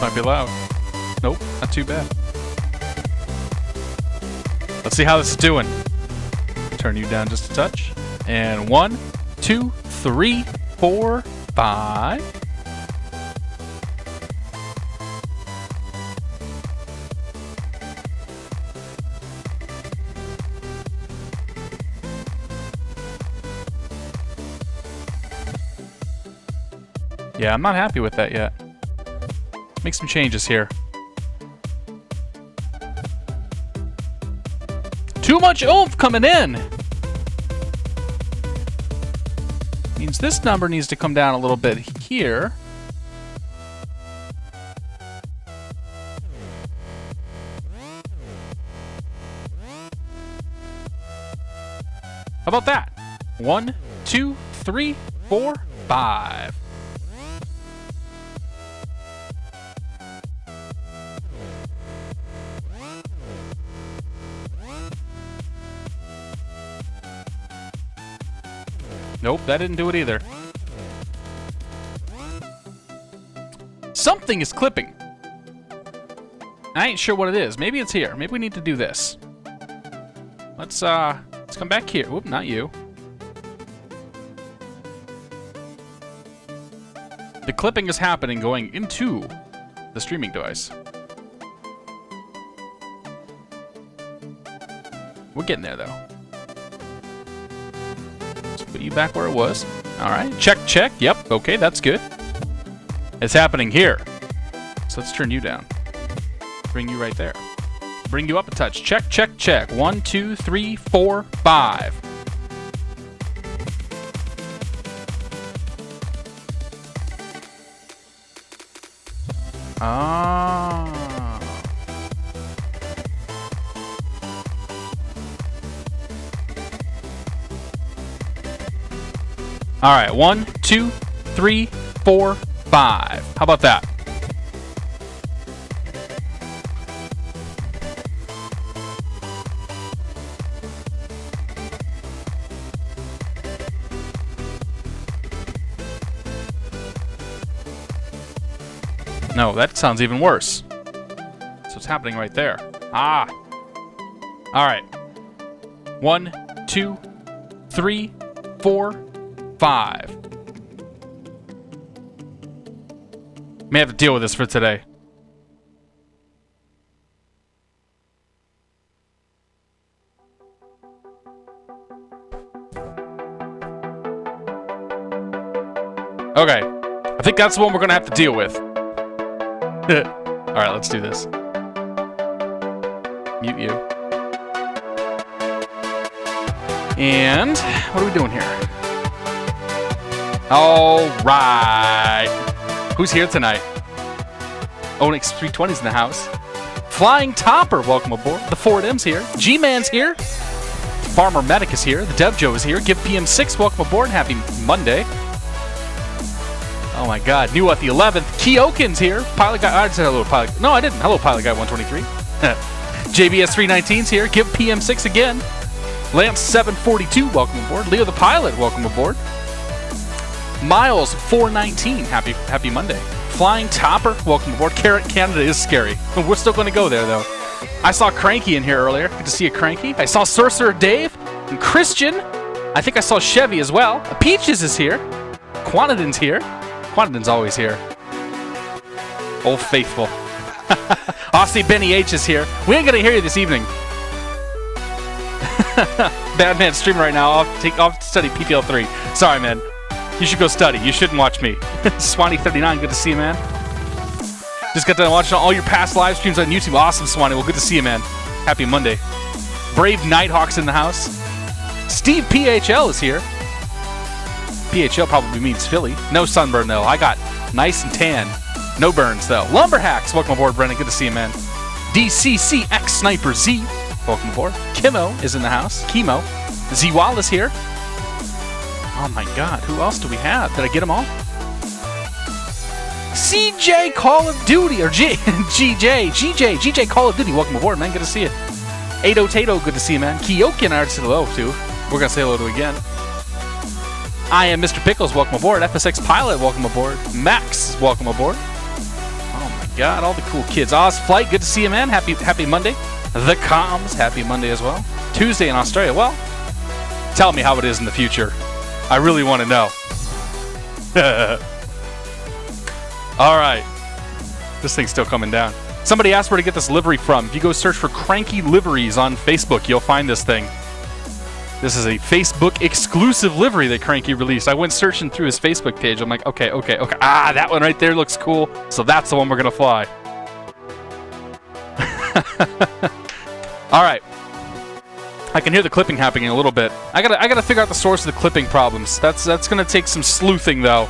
Might be loud. Nope, not too bad. Let's see how this is doing. Turn you down just a touch. And 1, 2, 3, 4, 5. Yeah, I'm not happy with that yet. Make some changes here. Too much oomph coming in! Means this number needs to come down a little bit here. How about that? 1, 2, 3, 4, 5. Nope, that didn't do it either. Something is clipping. I ain't sure what it is. Maybe it's here. Maybe we need to do this. Let's come back here. Whoop, not you. The clipping is happening going into the streaming device. We're getting there though. Put you back where it was. Alright, check, check. Yep, okay, that's good. It's happening here. So let's turn you down. Bring you right there. Bring you up a touch. Check, check, check. 1, 2, 3, 4, 5. Ah. All right, 1, 2, 3, 4, 5. How about that? No, that sounds even worse. So it's happening right there. Ah. All right. 1, 2, 3, 4, 5. May have to deal with this for today. Okay. I think that's the one we're going to have to deal with. Alright, let's do this. Mute you. And what are we doing here? Alright. Who's here tonight? Ahrix 320's in the house. Flying Topper, welcome aboard. The Ford M's here. G-Man's here. Farmer Medic is here. The Dev Joe is here. Give PM6, welcome aboard. Happy Monday. Oh my god. New at the 11th. Keokin's here. Pilot Guy. I said hello, Pilot. No, I didn't. Hello, Pilot Guy 123. JBS 319's here. Give PM6 again. Lance 742, welcome aboard. Leo the Pilot, welcome aboard. Miles 419, happy Monday. Flying Topper, welcome aboard. Carrot Canada is scary. We're still going to go there though. I saw Cranky in here earlier. Good to see you, Cranky. I saw Sorcerer Dave and Christian. I think I saw Chevy as well. Peaches is here. Quantidin's here. Quantidin's always here. Old faithful. Aussie Benny H is here. We ain't gonna hear you this evening. Bad man streaming right now. Off to study PPL 3. Sorry, man. You should go study. You shouldn't watch me. Swanee39, good to see you, man. Just got done watching all your past live streams on YouTube. Awesome, Swanee. Well, good to see you, man. Happy Monday. Brave Nighthawk's in the house. Steve PHL is here. PHL probably means Philly. No sunburn, though. I got nice and tan. No burns, though. Lumberhacks, welcome aboard, Brennan. Good to see you, man. DCCX Sniper Z, welcome aboard. Kimo is in the house. Chemo. Z-Wall is here. Oh my god, who else do we have? Did I get them all? CJ Call of Duty, or GJ Call of Duty, welcome aboard, man. Good to see you. Ado Tato, good to see you, man. Kyokin, I already said hello to. We're gonna say hello to again. I am Mr. Pickles, welcome aboard. FSX Pilot, welcome aboard. Max, welcome aboard. Oh my Got all the cool kids. Oz Flight, good to see you, man. Happy Monday. The Comms, happy Monday as well. Tuesday in Australia. Well, tell me how it is in the future. I really want to know. All right. This thing's still coming down. Somebody asked where to get this livery from. If you go search for Cranky Liveries on Facebook, you'll find this thing. This is a Facebook exclusive livery that Cranky released. I went searching through his Facebook page. I'm like, okay. Ah, that one right there looks cool. So that's the one we're going to fly. All right. I can hear the clipping happening a little bit. I gotta figure out the source of the clipping problems. That's gonna take some sleuthing though,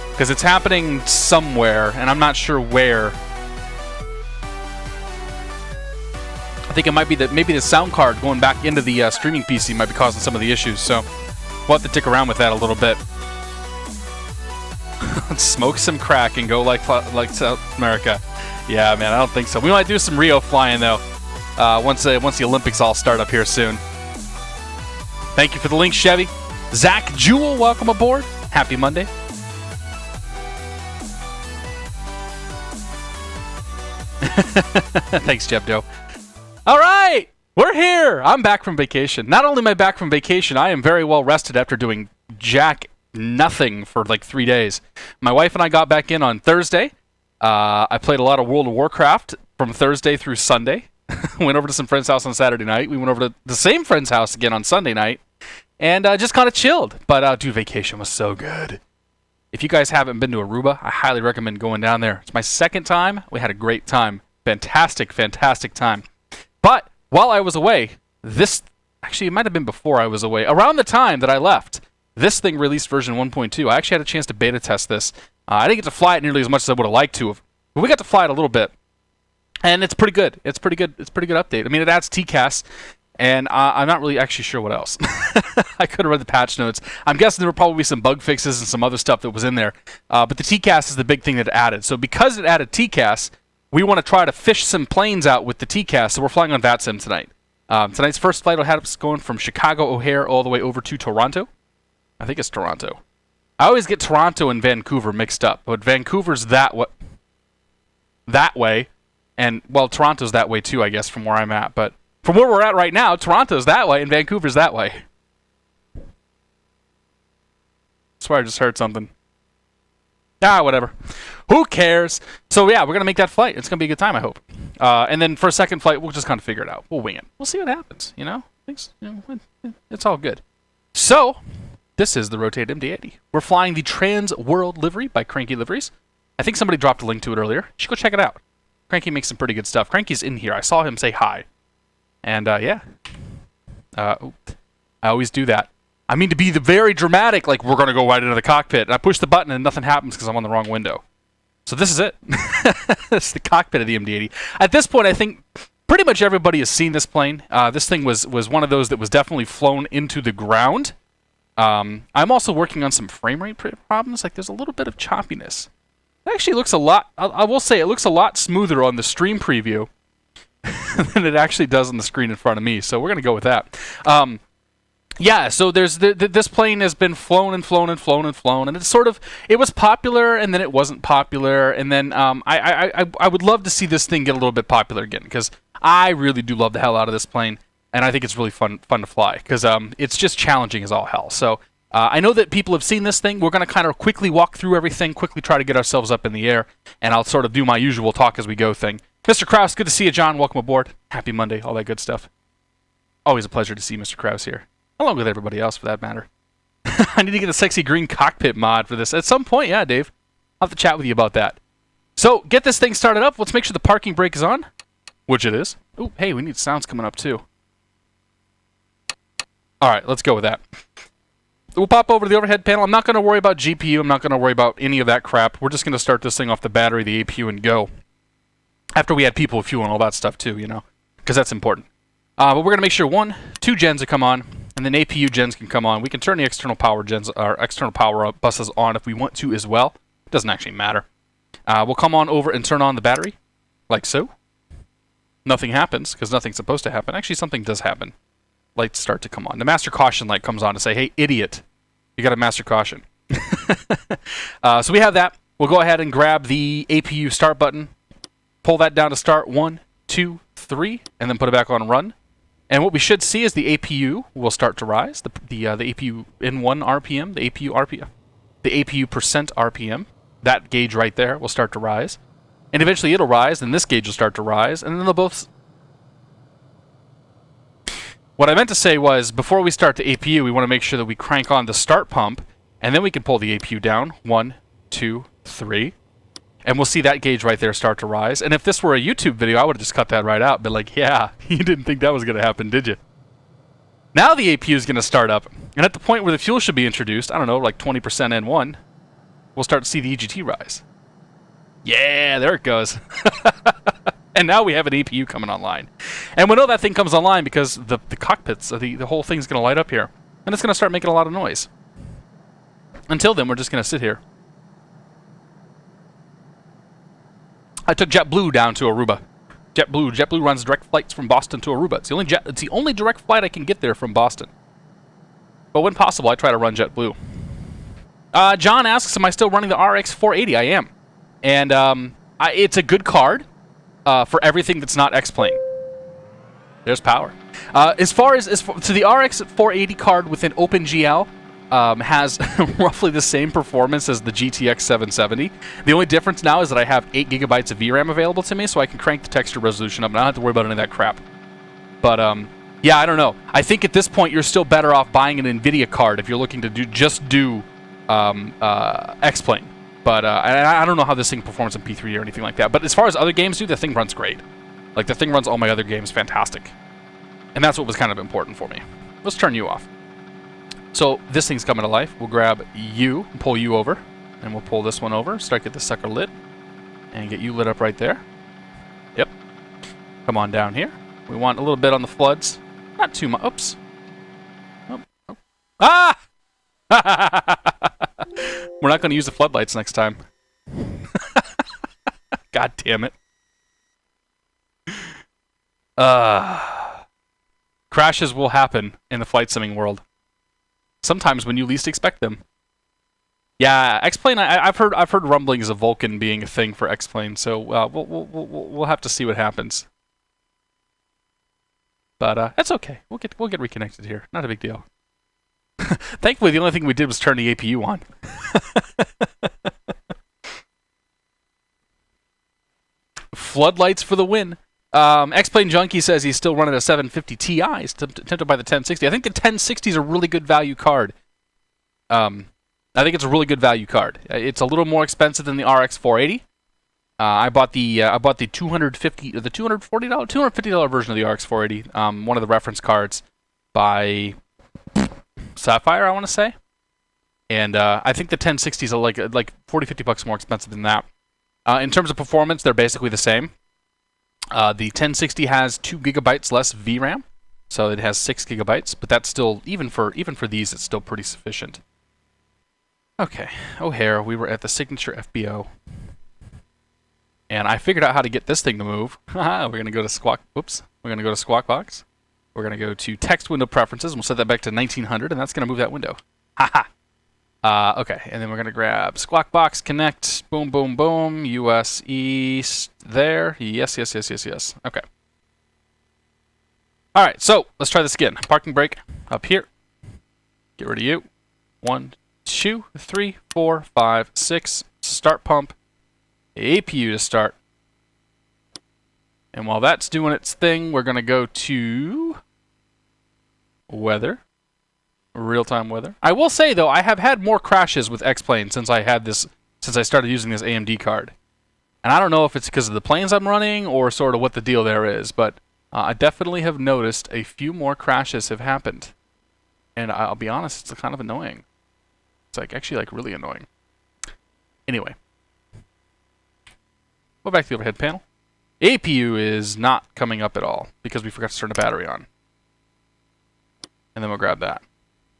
because it's happening somewhere, and I'm not sure where. I think it might be that maybe the sound card going back into the streaming PC might be causing some of the issues. So we'll have to tick around with that a little bit. Let's smoke some crack and go like South America. Yeah, man, I don't think so. We might do some Rio flying though. Once the Olympics all start up here soon. Thank you for the link, Chevy. Zach Jewell, welcome aboard. Happy Monday. Thanks, Jeff Doe. All right, we're here. I'm back from vacation. Not only am I back from vacation, I am very well rested after doing jack nothing for like 3 days. My wife and I got back in on Thursday. I played a lot of World of Warcraft from Thursday through Sunday. Went over to some friend's house on Saturday night. We went over to the same friend's house again on Sunday night. And just kind of chilled. But, dude, vacation was so good. If you guys haven't been to Aruba, I highly recommend going down there. It's my second time. We had a great time. Fantastic time. But while I was away, actually, it might have been before I was away. Around the time that I left, this thing released version 1.2. I actually had a chance to beta test this. I didn't get to fly it nearly as much as I would have liked to have. But we got to fly it a little bit. And it's pretty good. It's pretty good update. I mean, it adds TCAS, and I'm not really actually sure what else. I could have read the patch notes. I'm guessing there were probably some bug fixes and some other stuff that was in there. But the TCAS is the big thing that it added. So because it added TCAS, we want to try to fish some planes out with the TCAS. So we're flying on VATSIM tonight. Tonight's first flight will have us going from Chicago O'Hare all the way over to Toronto. I think it's Toronto. I always get Toronto and Vancouver mixed up, but Vancouver's that way. And, well, Toronto's that way too, I guess, from where I'm at. But from where we're at right now, Toronto's that way and Vancouver's that way. I swear I just heard something. Whatever. Who cares? So, yeah, we're going to make that flight. It's going to be a good time, I hope. And then for a second flight, we'll just kind of figure it out. We'll wing it. We'll see what happens, you know? It's all good. So, this is the rotated MD-80. We're flying the Trans World livery by Cranky Liveries. I think somebody dropped a link to it earlier. You should go check it out. Cranky makes some pretty good stuff. Cranky's in here. I saw him say hi. And, yeah. I always do that. I mean to be the very dramatic, like, we're going to go right into the cockpit. And I push the button and nothing happens because I'm on the wrong window. So this is it. This is the cockpit of the MD-80. At this point, I think pretty much everybody has seen this plane. This thing was one of those that was definitely flown into the ground. I'm also working on some frame rate problems. Like, there's a little bit of choppiness. It actually looks a lot, I will say, it looks a lot smoother on the stream preview than it actually does on the screen in front of me. So we're going to go with that. Yeah, so there's this plane has been flown, and it's sort of, it was popular, and then it wasn't popular, and then I would love to see this thing get a little bit popular again, because I really do love the hell out of this plane, and I think it's really fun to fly, because it's just challenging as all hell. So I know that people have seen this thing. We're going to kind of quickly walk through everything, quickly try to get ourselves up in the air, and I'll sort of do my usual talk as we go thing. Mr. Krause, good to see you, John. Welcome aboard. Happy Monday, all that good stuff. Always a pleasure to see Mr. Krause here, along with everybody else for that matter. I need to get a sexy green cockpit mod for this at some point. Yeah, Dave. I'll have to chat with you about that. So, get this thing started up. Let's make sure the parking brake is on, which it is. Oh, hey, we need sounds coming up too. All right, let's go with that. We'll pop over to the overhead panel. I'm not going to worry about GPU. I'm not going to worry about any of that crap. We're just going to start this thing off the battery, the APU, and go. After we add people, fuel, and all that stuff too, you know, because that's important. But we're going to make sure 2 gens will come on, and then APU gens can come on. We can turn the external power gens, or external power buses on if we want to as well. It doesn't actually matter. We'll come on over and turn on the battery, like so. Nothing happens, because nothing's supposed to happen. Actually, something does happen. Lights start to come on. The master caution light comes on to say, hey, idiot, you got a master caution. So we have that. We'll go ahead and grab the APU start button. pull that down to start, 1, 2, 3, and then put it back on run. And what we should see is the APU will start to rise, the APU in 1 RPM, the APU RPM, the APU percent RPM, that gauge right there will start to rise. And eventually it'll rise, and this gauge will start to rise, and then they'll both... What I meant to say was, before we start the APU, we want to make sure that we crank on the start pump, and then we can pull the APU down, 1, 2, 3, and we'll see that gauge right there start to rise. And if this were a YouTube video, I would have just cut that right out. But like, yeah, you didn't think that was going to happen, did you? Now the APU is going to start up. And at the point where the fuel should be introduced, I don't know, like 20% N1, we'll start to see the EGT rise. Yeah, there it goes. And now we have an APU coming online. And we know that thing comes online because the cockpits, the whole thing's going to light up here. And it's going to start making a lot of noise. Until then, we're just going to sit here. I took JetBlue down to Aruba. JetBlue runs direct flights from Boston to Aruba. It's the only direct flight I can get there from Boston. But when possible, I try to run JetBlue. John asks, am I still running the Ahrix 480? I am. And it's a good card for everything that's not X-Plane. There's power. As far as to the Ahrix 480 card within OpenGL, has roughly the same performance as the GTX 770. The only difference now is that I have 8 gigabytes of VRAM available to me, so I can crank the texture resolution up, and I don't have to worry about any of that crap. But, yeah, I don't know. I think at this point, you're still better off buying an NVIDIA card if you're looking to do X-Plane. But I don't know how this thing performs in P3 or anything like that. But as far as other games do, the thing runs great. Like, the thing runs all my other games fantastic. And that's what was kind of important for me. Let's turn you off. So this thing's coming to life. We'll grab you, pull you over, and we'll pull this one over. Start get this sucker lit, and get you lit up right there. Yep. Come on down here. We want a little bit on the floods. Not too much. Oops. Oh, oh. Ah! We're not going to use the floodlights next time. God damn it. Crashes will happen in the flight simming world. Sometimes when you least expect them. Yeah, X-Plane. I've heard rumblings of Vulcan being a thing for X-Plane, so we'll have to see what happens. But that's okay. We'll get reconnected here. Not a big deal. Thankfully, the only thing we did was turn the APU on. Floodlights for the win. X-Plane Junkie says he's still running a 750 Ti. He's tempted by the 1060. I think the 1060 is a really good value card. I think it's a really good value card. It's a little more expensive than the RX 480. I bought the $250 version of the RX 480. One of the reference cards by Sapphire, I want to say. And I think the 1060s are like $40-50 more expensive than that. In terms of performance, they're basically the same. The 1060 has 2 gigabytes less VRAM, so it has 6 gigabytes, but that's still, even for these, it's still pretty sufficient. Okay, O'Hare, we were at the signature FBO, and I figured out how to get this thing to move. We're going to go to Squawk, whoops, we're going to go to Squawk Box. We're going to go to text window preferences, and we'll set that back to 1900, and that's going to move that window. Haha. Okay, and then we're going to grab Squawk Box, connect, boom, boom, boom, US East, there, yes. Okay. All right, so let's try this again. Parking brake up here. Get rid of you. 1, 2, 3, 4, 5, 6. Start pump. APU to start. And while that's doing its thing, we're going to go to weather. Real-time weather. I will say though, I have had more crashes with X-Plane since I started using this AMD card. And I don't know if it's because of the planes I'm running or sort of what the deal there is, but I definitely have noticed a few more crashes have happened. And I'll be honest, it's kind of annoying. It's actually really annoying. Anyway. Go back to the overhead panel. APU is not coming up at all because we forgot to turn the battery on. And then we'll grab that.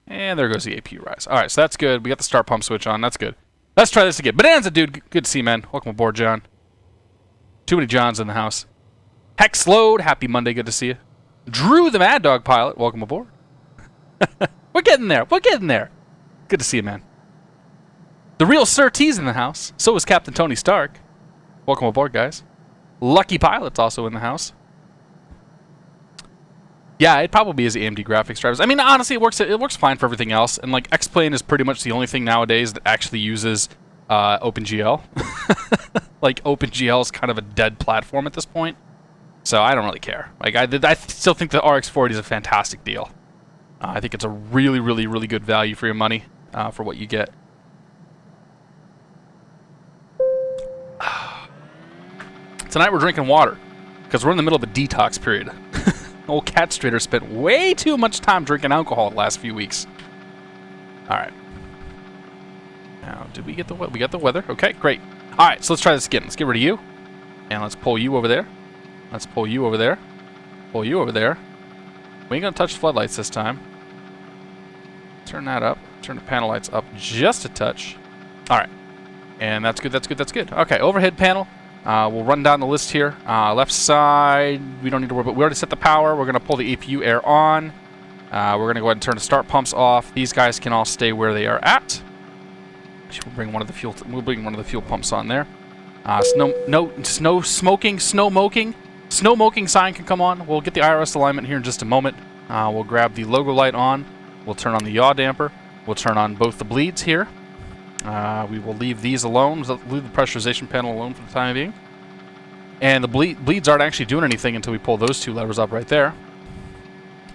And there goes the APU rise. All right, so that's good. We got the start pump switch on. That's good. Let's try this again. Bonanza, dude. Good to see you, man. Welcome aboard, John. Too many Johns in the house. Hex Load. Happy Monday. Good to see you. Drew, the Mad Dog pilot. Welcome aboard. We're getting there. We're getting there. Good to see you, man. The real Sir T's in the house. So is Captain Tony Stark. Welcome aboard, guys. Lucky Pilot's also in the house. Yeah, it probably is AMD graphics drivers. I mean, honestly, it works fine for everything else. And like X-Plane is pretty much the only thing nowadays that actually uses OpenGL. Like OpenGL is kind of a dead platform at this point, so I don't really care. Like I still think the RX 40 is a fantastic deal. I think it's a really, really, really good value for your money for what you get. Tonight we're drinking water because we're in the middle of a detox period. Old Catstrator spent way too much time drinking alcohol the last few weeks. All right. Now, did we get the weather? We got the weather. Okay, great. All right, so let's try this again. Let's get rid of you, and let's pull you over there. Let's pull you over there. Pull you over there. We ain't gonna touch the floodlights this time. Turn that up. Turn the panel lights up just a touch. All right, and that's good. That's good. That's good. Okay, overhead panel. We'll run down the list here. Left side, we don't need to worry, but we already set the power. We're gonna pull the APU air on. We're gonna go ahead and turn the start pumps off. These guys can all stay where they are at. We'll bring one of the fuel. We'll bring one of the fuel pumps on there. Snow moking sign can come on. We'll get the IRS alignment here in just a moment. We'll grab the logo light on. We'll turn on the yaw damper. We'll turn on both the bleeds here. We will leave these alone. Leave the pressurization panel alone for the time being. And the bleeds aren't actually doing anything until we pull those two levers up right there.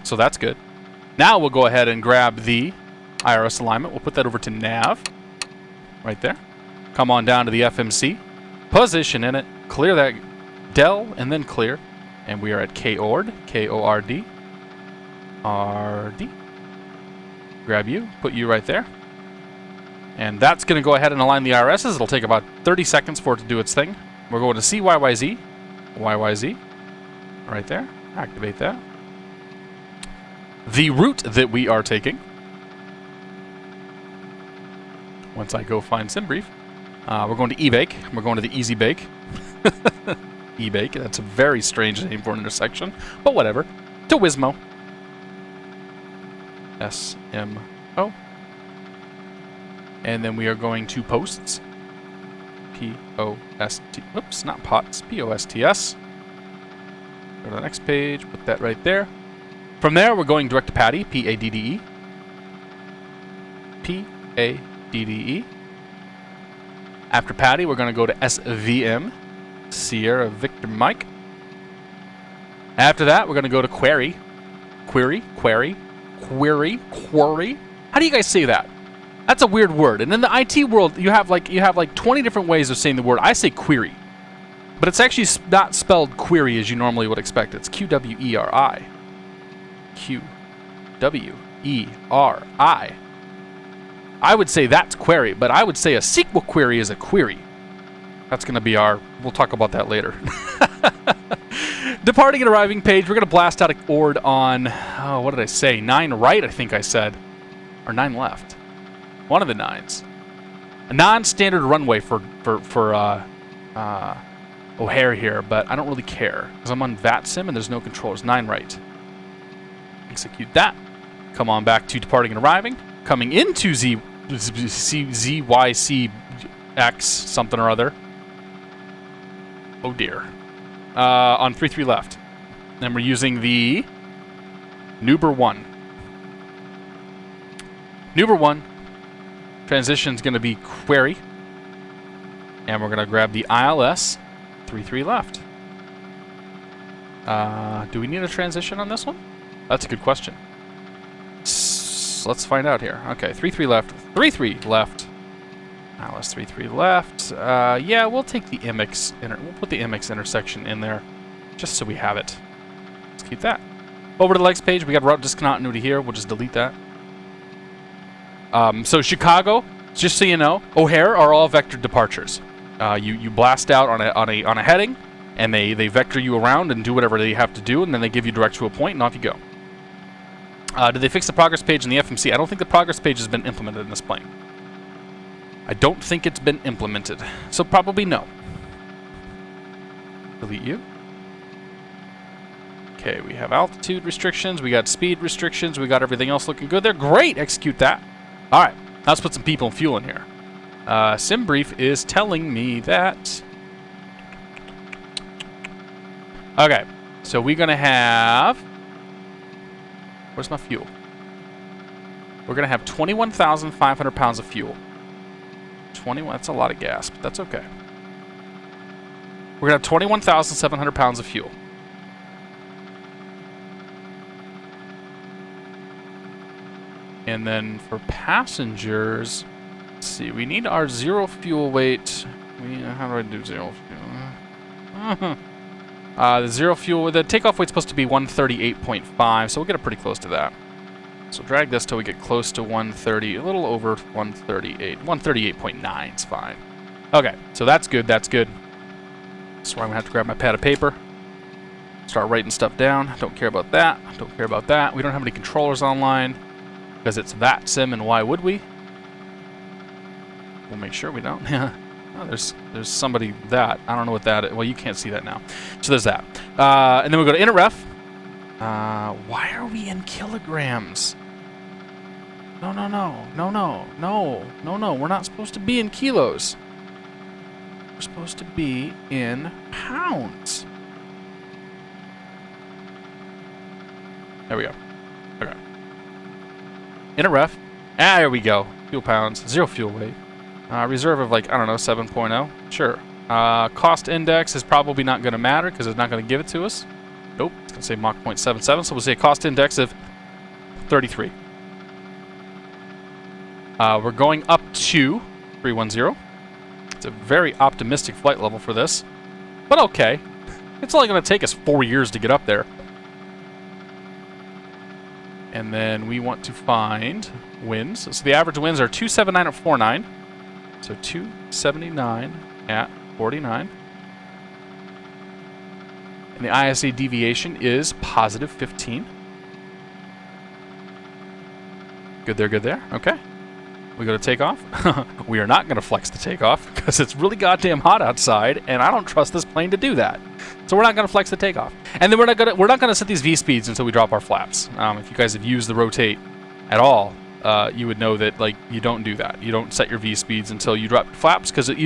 So that's good. Now we'll go ahead and grab the IRS alignment. We'll put that over to nav. Right there. Come on down to the FMC. Position in it. Clear that del and then clear. And we are at KORD. K-O-R-D. R-D. Grab you. Put you right there. And that's going to go ahead and align the IRSs. It'll take about 30 seconds for it to do its thing. We're going to CYYZ. YYZ. Right there. Activate that. The route that we are taking. Once I go find SimBrief. We're going to eBake. We're going to the Easy Bake. eBake. That's a very strange name for an intersection. But whatever. To Wismo. S-M-O. And then we are going to posts. P-O-S-T. Oops, not pots. P-O-S-T-S. Go to the next page. Put that right there. From there, we're going direct to Patty. P-A-D-D-E. P-A-D-D-E. After Patty, we're going to go to SVM. Sierra Victor Mike. After that, we're going to go to Query. Query. How do you guys say that? That's a weird word. And in the IT world, you have like 20 different ways of saying the word. I say query. But it's actually not spelled query as you normally would expect. It's Q-W-E-R-I. Q-W-E-R-I. I would say that's query, but I would say a SQL query is a query. That's going to be our... We'll talk about that later. Departing and arriving page. We're going to blast out a ord on... Oh, what did I say? 9 right, I think I said. Or 9 left. One of the 9s. A non-standard runway for O'Hare here, but I don't really care. Because I'm on VATSIM and there's no controls. 9 right. Execute that. Come on back to departing and arriving. Coming into ZYCX something or other. Oh dear. On 3-3 left. Then we're using the Nuber 1. Nuber 1. Transition's going to be query. And we're going to grab the ILS. 3-3 left. Do we need a transition on this one? That's a good question. Let's find out here. Okay, 3-3 left. 3-3 left. ILS 3-3 left. Yeah, we'll take the MX. We'll put the MX intersection in there, just so we have it. Let's keep that. Over to the next page. We got route discontinuity here. We'll just delete that. So Chicago, just so you know, O'Hare are all vector departures. You blast out on a heading, and they vector you around and do whatever they have to do, and then they give you direct to a point, and off you go. Did they fix the progress page in the FMC? I don't think the progress page has been implemented in this plane. I don't think it's been implemented, so probably no. Delete you. Okay, we have altitude restrictions, we got speed restrictions, we got everything else looking good there. Great, execute that. All right, let's put some people and fuel in here. SimBrief is telling me that Okay, so we're going to have... Where's my fuel? We're going to have 21,500 pounds of fuel. 21, that's a lot of gas, but that's okay. We're going to have 21,700 pounds of fuel. And then for passengers, let's see, we need our zero fuel weight. How do I do zero fuel? The zero fuel, the takeoff weight's supposed to be 138.5, so we'll get it pretty close to that. So drag this till we get close to 130, a little over 138. 138.9 is fine. Okay, so that's good, that's good. So I'm gonna have to grab my pad of paper, start writing stuff down. Don't care about that, don't care about that. We don't have any controllers online because it's VATSIM, and why would we? We'll make sure we don't. Yeah. Oh, there's somebody that. I don't know what that is. Well, you can't see that now. So there's that. And then we'll go to InterRef. Why are we in kilograms? No. We're not supposed to be in kilos. We're supposed to be in pounds. There we go. Okay. InterRef. There we go. Fuel pounds. Zero fuel weight. Reserve of like, I don't know, 7.0. Sure. Cost index is probably not going to matter because it's not going to give it to us. Nope. It's going to say Mach 0.77. So we'll say a cost index of 33. We're going up to 310. It's a very optimistic flight level for this. But okay. It's only going to take us 4 years to get up there. And then we want to find winds. So the average winds are 279 at 49. So 279 at 49. And the ISA deviation is positive 15. Good there, good there. Okay. We go to takeoff. We are not going to flex the takeoff because it's really goddamn hot outside, and I don't trust this plane to do that. So we're not going to flex the takeoff. And then we're not going to set these V speeds until we drop our flaps. If you guys have used the rotate at all, you would know that like you don't do that. You don't set your V speeds until you drop flaps because it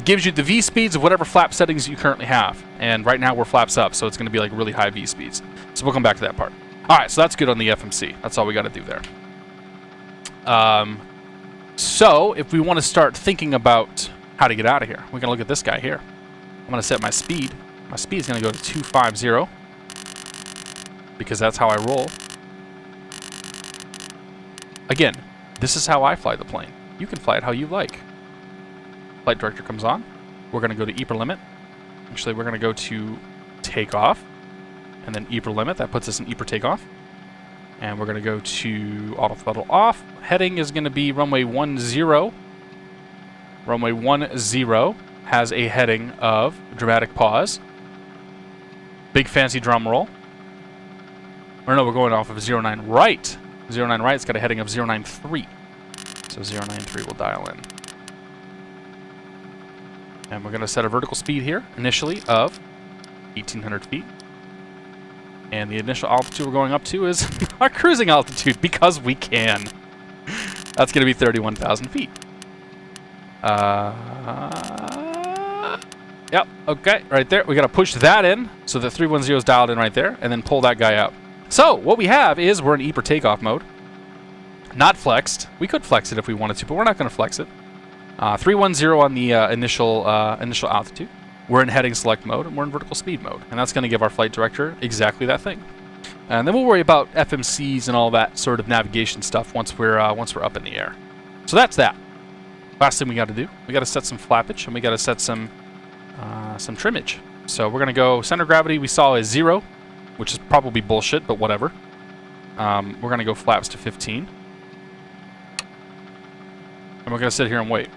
gives you the V speeds of whatever flap settings you currently have. And right now we're flaps up, so it's going to be like really high V speeds. So we'll come back to that part. All right, so that's good on the FMC. That's all we got to do there. So if we want to start thinking about how to get out of here, we're going to look at this guy here. I'm going to set my speed. My speed is going to go to 250 because that's how I roll. Again, this is how I fly the plane. You can fly it how you like. Flight director comes on. We're going to go to EPR limit. Actually, we're going to go to takeoff and then EPR limit. That puts us in EPR takeoff. And we're going to go to auto throttle off. Heading is going to be runway 10. Runway 10 has a heading of dramatic pause. Big fancy drum roll. Or no, we're going off of 09 right. 09 right, it's got a heading of 093. So 093 will dial in. And we're going to set a vertical speed here, initially, of 1,800 feet. And the initial altitude we're going up to is our cruising altitude, because we can. That's going to be 31,000 feet. Yep, okay, right there. We got to push that in, so the 310 is dialed in right there, and then pull that guy out. So, what we have is we're in EPR takeoff mode. Not flexed. We could flex it if we wanted to, but we're not going to flex it. 310 on the initial altitude. We're in heading select mode, and we're in vertical speed mode. And that's going to give our flight director exactly that thing. And then we'll worry about FMCs and all that sort of navigation stuff once we're up in the air. So that's that. Last thing we got to do, we got to set some flappage, and we got to set some trimmage. So we're going to go center of gravity. We saw is 0, which is probably bullshit, but whatever. We're going to go flaps to 15. And we're going to sit here and wait.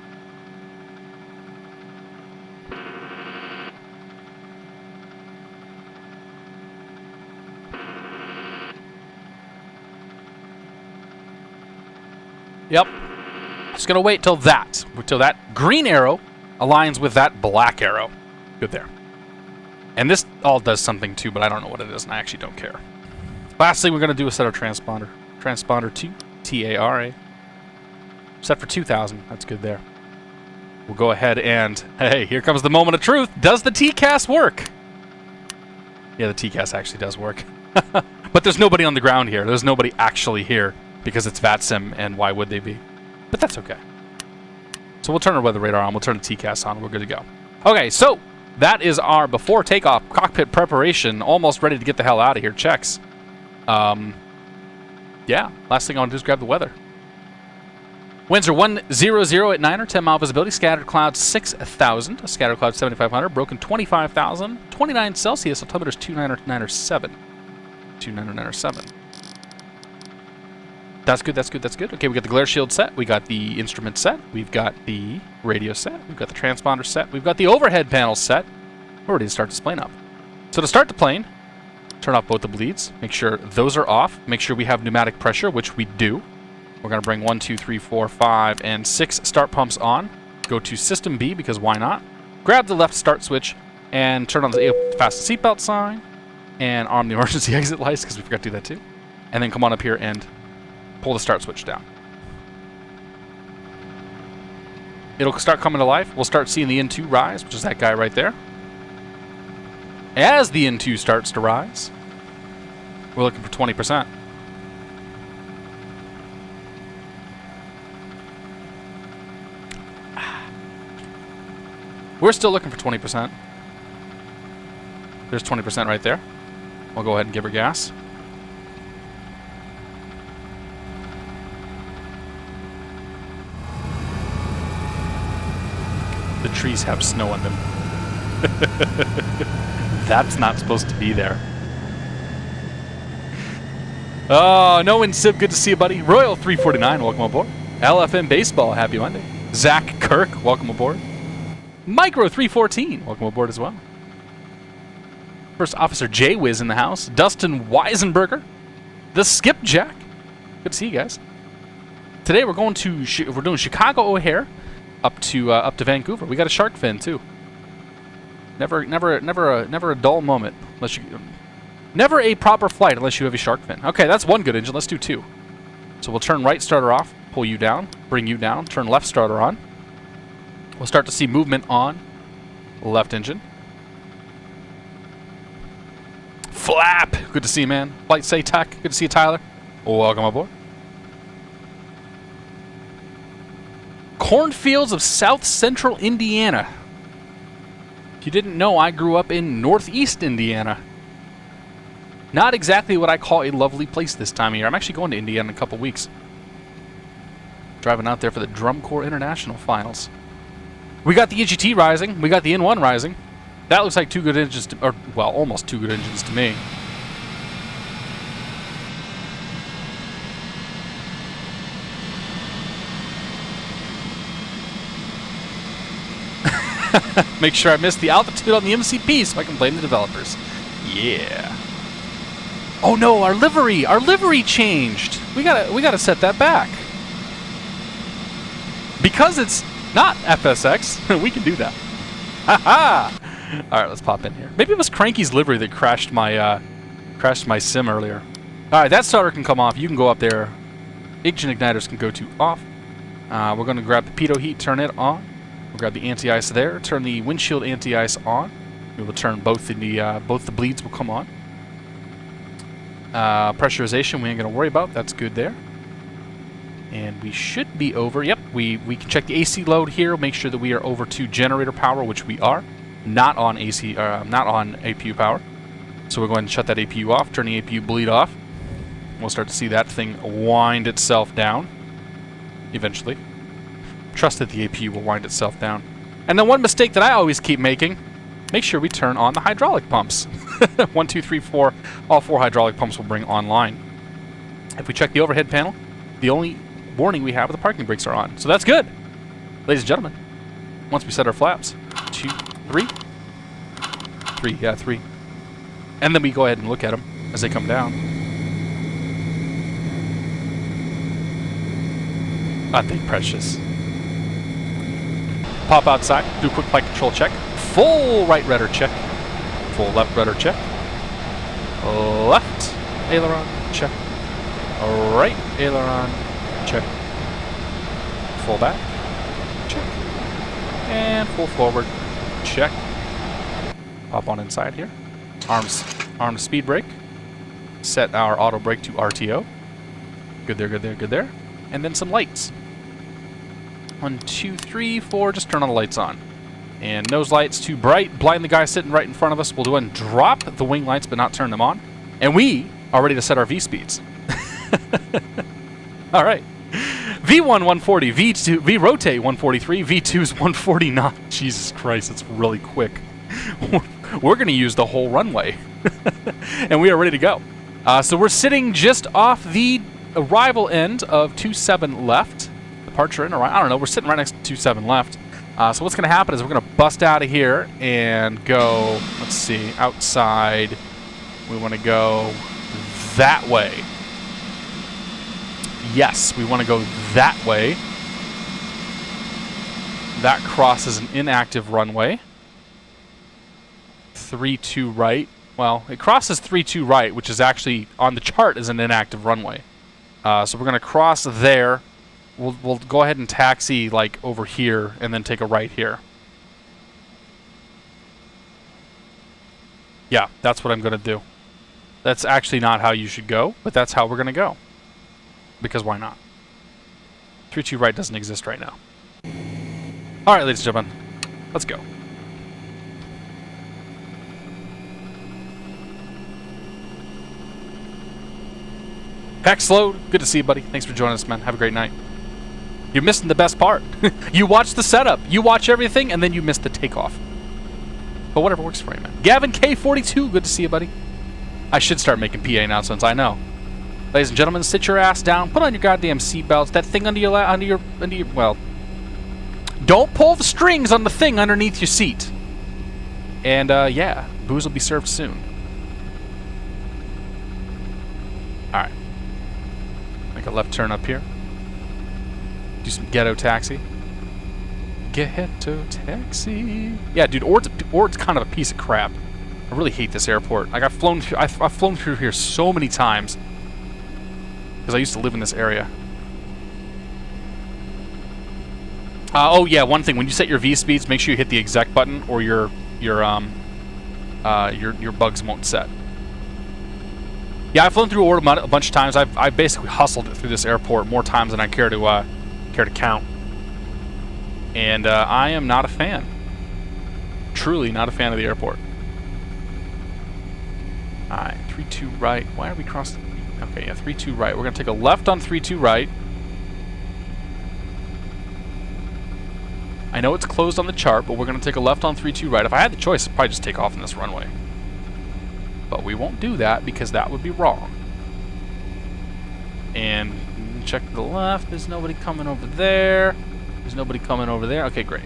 Yep. Just going to wait till that green arrow aligns with that black arrow. Good there. And this all does something too, but I don't know what it is, and I actually don't care. Lastly, we're going to do a set of transponder. Transponder 2, TARA. Set for 2,000. That's good there. We'll go ahead and, hey, here comes the moment of truth. Does the TCAS work? Yeah, the TCAS actually does work. But there's nobody on the ground here. There's nobody actually here because it's VATSIM, and why would they be? But that's okay. So we'll turn our weather radar on. We'll turn the TCAS on. We're good to go. Okay, so that is our before takeoff cockpit preparation. Almost ready to get the hell out of here. Checks. Yeah, last thing I want to do is grab the weather. Winds are 100 at 9 or 10 mile visibility. Scattered clouds 6,000. Scattered clouds 7,500. Broken 25,000. 29 Celsius. Altimeter's 2997. 2997. That's good, that's good, that's good. Okay, we got the glare shield set. We got the instrument set. We've got the radio set. We've got the transponder set. We've got the overhead panel set. We're ready to start this plane up. So to start the plane, turn off both the bleeds. Make sure those are off. Make sure we have pneumatic pressure, which we do. We're going to bring 1, 2, 3, 4, 5, and 6 start pumps on. Go to System B, because why not? Grab the left start switch and turn on the fasten seatbelt sign and arm the emergency exit lights, because we forgot to do that too. And then come on up here and pull the start switch down. It'll start coming to life. We'll start seeing the N2 rise, which is that guy right there. As the N2 starts to rise, we're looking for 20%. We're still looking for 20%. There's 20% right there. We'll go ahead and give her gas. The trees have snow on them. That's not supposed to be there. Oh, no Insib, good to see you, buddy. Royal 349, welcome aboard. LFM Baseball, happy Monday. Zach Kirk, welcome aboard. Micro 314, welcome aboard as well. First Officer J-Wiz in the house. Dustin Weisenberger. The Skipjack. Good to see you guys. Today we're going to we're doing Chicago O'Hare up to Vancouver. We got a shark fin too. Never a dull moment unless you. Never a proper flight unless you have a shark fin. Okay, that's one good engine. Let's do 2. So we'll turn right starter off, pull you down, bring you down, turn left starter on. We'll start to see movement on left engine. Flap! Good to see you, man. Flight Say Tech. Good to see you, Tyler. Welcome aboard. Cornfields of South Central Indiana. If you didn't know, I grew up in Northeast Indiana. Not exactly what I call a lovely place this time of year. I'm actually going to Indiana in a couple weeks. Driving out there for the Drum Corps International Finals. We got the EGT rising. We got the N1 rising. That looks like 2 good engines, or well, almost 2 good engines to me. Make sure I miss the altitude on the MCP so I can blame the developers. Yeah. Oh no, our livery changed. We gotta set that back. Because it's not FSX, we can do that. Ha-ha! Alright, let's pop in here. Maybe it was Cranky's livery that crashed my sim earlier. Alright, that starter can come off. You can go up there. Engine igniters can go to off. We're going to grab the pitot heat, turn it on. We'll grab the anti-ice there, turn the windshield anti-ice on. We will turn both the bleeds will come on. Pressurization we ain't going to worry about. That's good there. And we should be over. Yep, we can check the AC load here. Make sure that we are over to generator power, which we are. Not on AC, not on APU power. So we're going to shut that APU off, turn the APU bleed off. We'll start to see that thing wind itself down eventually. Trust that the APU will wind itself down. And then one mistake that I always keep making, make sure we turn on the hydraulic pumps. 1, 2, 3, 4, all 4 hydraulic pumps will bring online. If we check the overhead panel, the only warning we have is the parking brakes are on. So that's good. Ladies and gentlemen, once we set our flaps, 2, 3. 3, yeah, 3. And then we go ahead and look at them as they come down. Aren't they precious? Pop outside, do a quick flight control check. Full right rudder check. Full left rudder check. Left aileron check. Right aileron check. Full back check. And full forward check. Pop on inside here. Arms Arm to speed brake. Set our auto brake to RTO. Good there, good there, good there. And then some lights. 1, 2, 3, 4. Just turn all the lights on. And nose lights too bright. Blind the guy sitting right in front of us. We'll go ahead and drop the wing lights, but not turn them on. And we are ready to set our V speeds. All right. V1 140, V2, V rotate 143, V2 is 149. Jesus Christ, that's really quick. We're going to use the whole runway. And we are ready to go. So we're sitting just off the arrival end of 27 left. Departure in, or I don't know, we're sitting right next to 27 left. So what's going to happen is we're going to bust out of here and go, let's see, outside. We want to go that way. Yes, we want to go that way. That crosses an inactive runway. 3-2 right. Well, it crosses 3-2 right, which is actually on the chart as an inactive runway. So we're going to cross there. We'll go ahead and taxi like over here and then take a right here. Yeah, that's what I'm going to do. That's actually not how you should go, but that's how we're going to go. Because why not? 3-2 right doesn't exist right now. All right, ladies and gentlemen, let's go. Pack slowed. Good to see you, buddy. Thanks for joining us, man. Have a great night. You're missing the best part. You watch the setup, you watch everything, and then you miss the takeoff. But whatever works for you, man. Gavin K42, good to see you, buddy. I should start making PA announcements, I know. Ladies and gentlemen, sit your ass down. Put on your goddamn seatbelts. That thing under your well, don't pull the strings on the thing underneath your seat. And yeah, booze will be served soon. All right. Make a left turn up here. Do some ghetto taxi. Ghetto taxi. Yeah, dude, Ord's kind of a piece of crap. I really hate this airport. Like I've flown through here so many times. Because I used to live in this area. Oh yeah, one thing. When you set your V speeds, make sure you hit the exec button, or your bugs won't set. Yeah, I've flown through Ord a bunch of times. I've basically hustled it through this airport more times than I care to count. And I am not a fan. Truly not a fan of the airport. All right, 3-2 right. Why are we crossing? Okay, yeah, 3-2 right. We're going to take a left on 3-2 right. I know it's closed on the chart, but we're going to take a left on 3-2 right. If I had the choice, I'd probably just take off in this runway. But we won't do that because that would be wrong. And check to the left. There's nobody coming over there. There's nobody coming over there. Okay, great.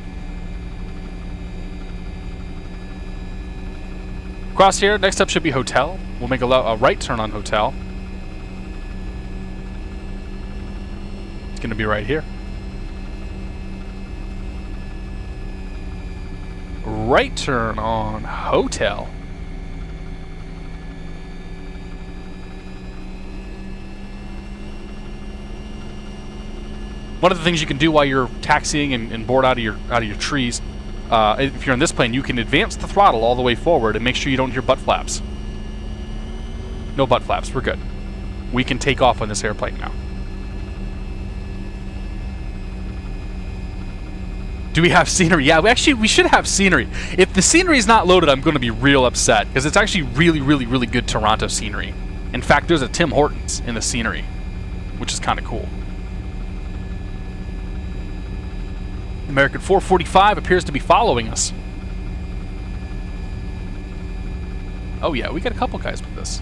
Cross here. Next up should be hotel. We'll make a right turn on hotel. It's going to be right here. Right turn on hotel. One of the things you can do while you're taxiing and board out of your trees, if you're in this plane, you can advance the throttle all the way forward and make sure you don't hear butt flaps. No butt flaps. We're good. We can take off on this airplane now. Do we have scenery? Yeah, we should have scenery. If the scenery is not loaded, I'm going to be real upset because it's actually really, really, really good Toronto scenery. In fact, there's a Tim Hortons in the scenery, which is kind of cool. American 445 appears to be following us. Oh yeah, we got a couple guys with this.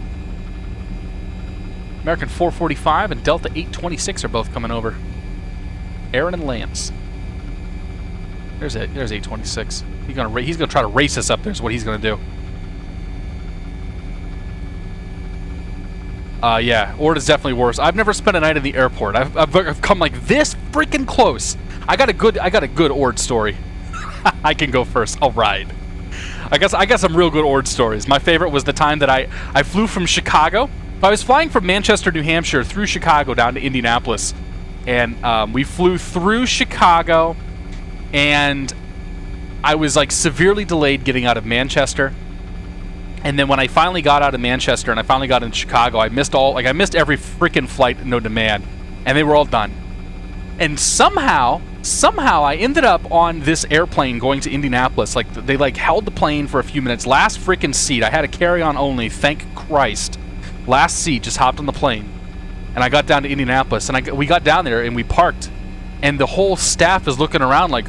American 445 and Delta 826 are both coming over. Aaron and Lance. There's 826. He's gonna try to race us up there. Is what he's gonna do. Yeah, Ord is definitely worse. I've never spent a night in the airport. I've come like this freaking close. I got a good Ord story. I can go first. I'll ride. I got some real good Ord stories. My favorite was the time that I flew from Chicago. I was flying from Manchester, New Hampshire through Chicago down to Indianapolis, and we flew through Chicago, and I was like severely delayed getting out of Manchester, And then when I finally got out of Manchester and I finally got into Chicago, I missed every freaking flight, no demand, and they were all done. And somehow I ended up on this airplane going to Indianapolis. Like, they like held the plane for a few minutes. Last freaking seat. I had a carry-on only, thank Christ. Last seat, just hopped on the plane. And I got down to Indianapolis, and we got down there and we parked. And the whole staff is looking around like,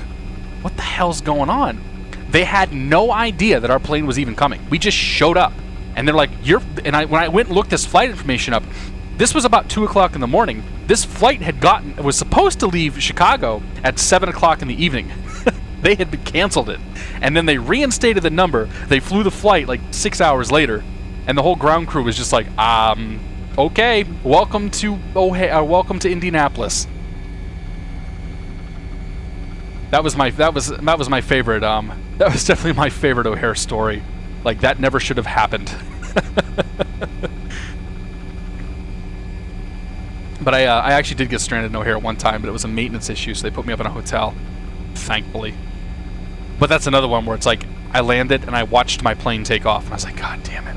what the hell's going on? They had no idea that our plane was even coming. We just showed up. And they're like, when I went and looked this flight information up, this was about 2 o'clock in the morning. This flight was supposed to leave Chicago at 7 o'clock in the evening. They had canceled it. And then they reinstated the number. They flew the flight like 6 hours later. And the whole ground crew was just like, okay, welcome to Indianapolis. That was my favorite. That was definitely my favorite O'Hare story. Like, that never should have happened. But I actually did get stranded in O'Hare one time, but it was a maintenance issue, so they put me up in a hotel, thankfully. But that's another one where it's like, I landed and I watched my plane take off, and I was like, God damn it,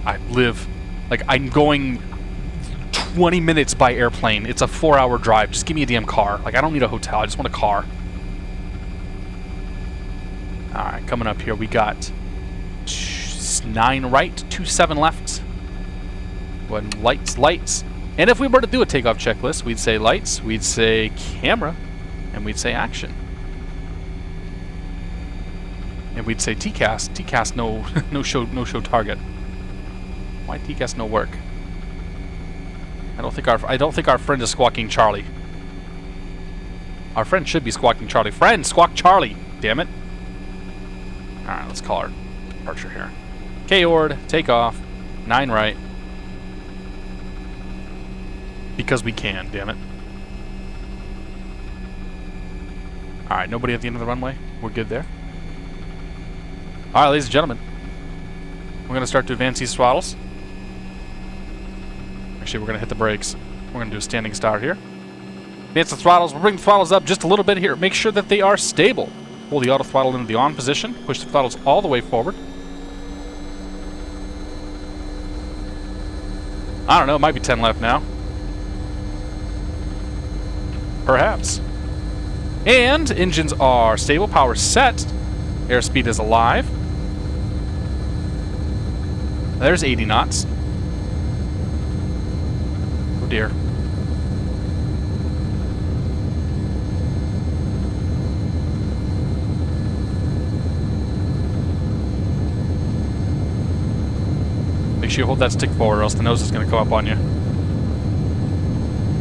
I'm going 20 minutes by airplane. It's a 4-hour drive. Just give me a damn car. Like, I don't need a hotel. I just want a car. All right, coming up here, we got 9 right, 27 left. Go ahead and lights. And if we were to do a takeoff checklist, we'd say lights, we'd say camera, and we'd say action. And we'd say TCAS. TCAS no show target. Why TCAS no work? I don't think our friend is squawking Charlie. Our friend should be squawking Charlie. Friend, squawk Charlie. Damn it. All right, let's call our departure here. K-ord, takeoff, 9 right. Because we can, damn it. All right, nobody at the end of the runway. We're good there. All right, ladies and gentlemen. We're going to start to advance these throttles. Actually, we're going to hit the brakes. We're going to do a standing start here. Advance the throttles. We'll bring the throttles up just a little bit here. Make sure that they are stable. Hold the auto throttle into the on position. Push the throttles all the way forward. I don't know. It might be 10 left now. Perhaps. And engines are stable. Power set. Airspeed is alive. There's 80 knots. Oh dear. Make sure you hold that stick forward or else the nose is going to go up on you.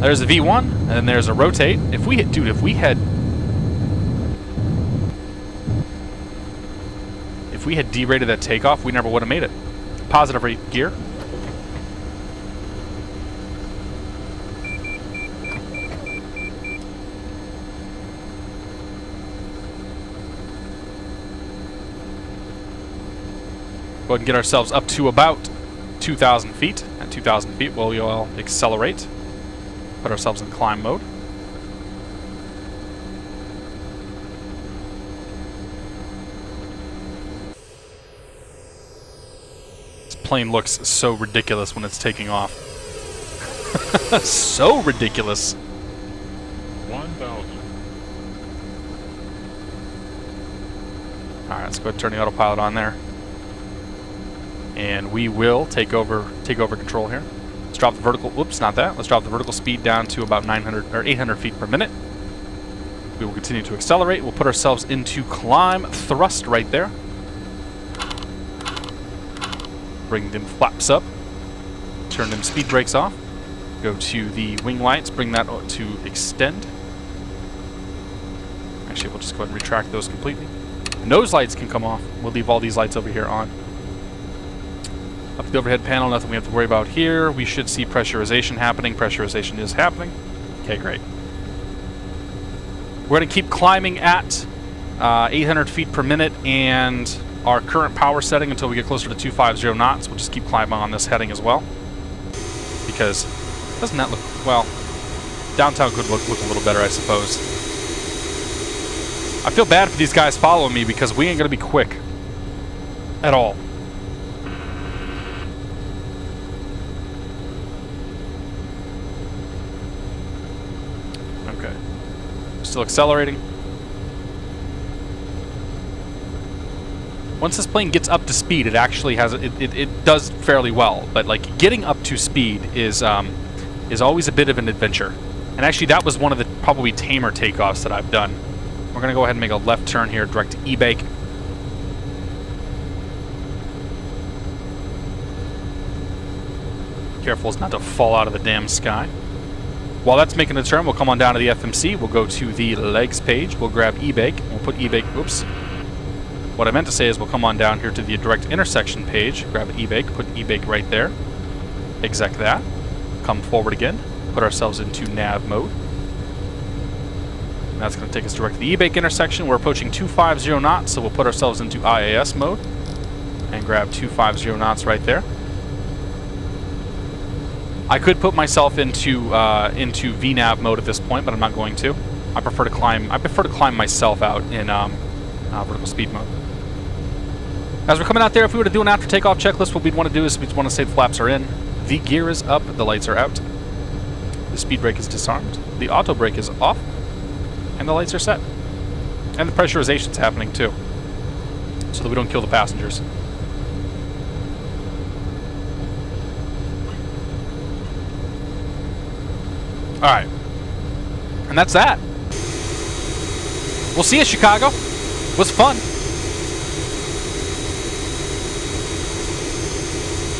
There's a V1, and then there's a rotate. If we had derated that takeoff, we never would have made it. Positive rate gear. Go ahead and get ourselves up to about 2,000 feet. At 2,000 feet, we'll accelerate. Put ourselves in climb mode. This plane looks so ridiculous when it's taking off. So ridiculous. 1,000. All right, let's go ahead and turn the autopilot on there. And we will take over control here. Let's drop the vertical, whoops, not that. Let's drop the vertical speed down to about 900 or 800 feet per minute. We will continue to accelerate. We'll put ourselves into climb thrust right there. Bring them flaps up. Turn them speed brakes off. Go to the wing lights, bring that to extend. Actually, we'll just go ahead and retract those completely. Nose lights can come off. We'll leave all these lights over here on. Up to the overhead panel, nothing we have to worry about here. We should see pressurization happening. Pressurization is happening. Okay, great. We're going to keep climbing at 800 feet per minute and our current power setting until we get closer to 250 knots. We'll just keep climbing on this heading as well. Because, doesn't that look, well, downtown could look a little better, I suppose. I feel bad for these guys following me because we ain't going to be quick at all. Still accelerating. Once this plane gets up to speed, it actually has it does fairly well. But like getting up to speed is always a bit of an adventure. And actually, that was one of the probably tamer takeoffs that I've done. We're gonna go ahead and make a left turn here, direct to E-bake. Careful as not to fall out of the damn sky. While that's making the turn, we'll come on down to the FMC. We'll go to the legs page. We'll grab E-bake. We'll put E-bake. Oops. What I meant to say is we'll come on down here to the direct intersection page. Grab E-bake. Put E-bake right there. Exec that. Come forward again. Put ourselves into nav mode. And that's going to take us direct to the E-bake intersection. We're approaching 250 knots, so we'll put ourselves into IAS mode and grab 250 knots right there. I could put myself into VNav mode at this point, but I'm not going to. I prefer to climb myself out in vertical speed mode. As we're coming out there, if we were to do an after takeoff checklist, what we'd want to do is we'd want to say the flaps are in, the gear is up, the lights are out, the speed brake is disarmed, the auto brake is off, and the lights are set. And the pressurization is happening too, so that we don't kill the passengers. Alright. And that's that. We'll see you, Chicago. It was fun.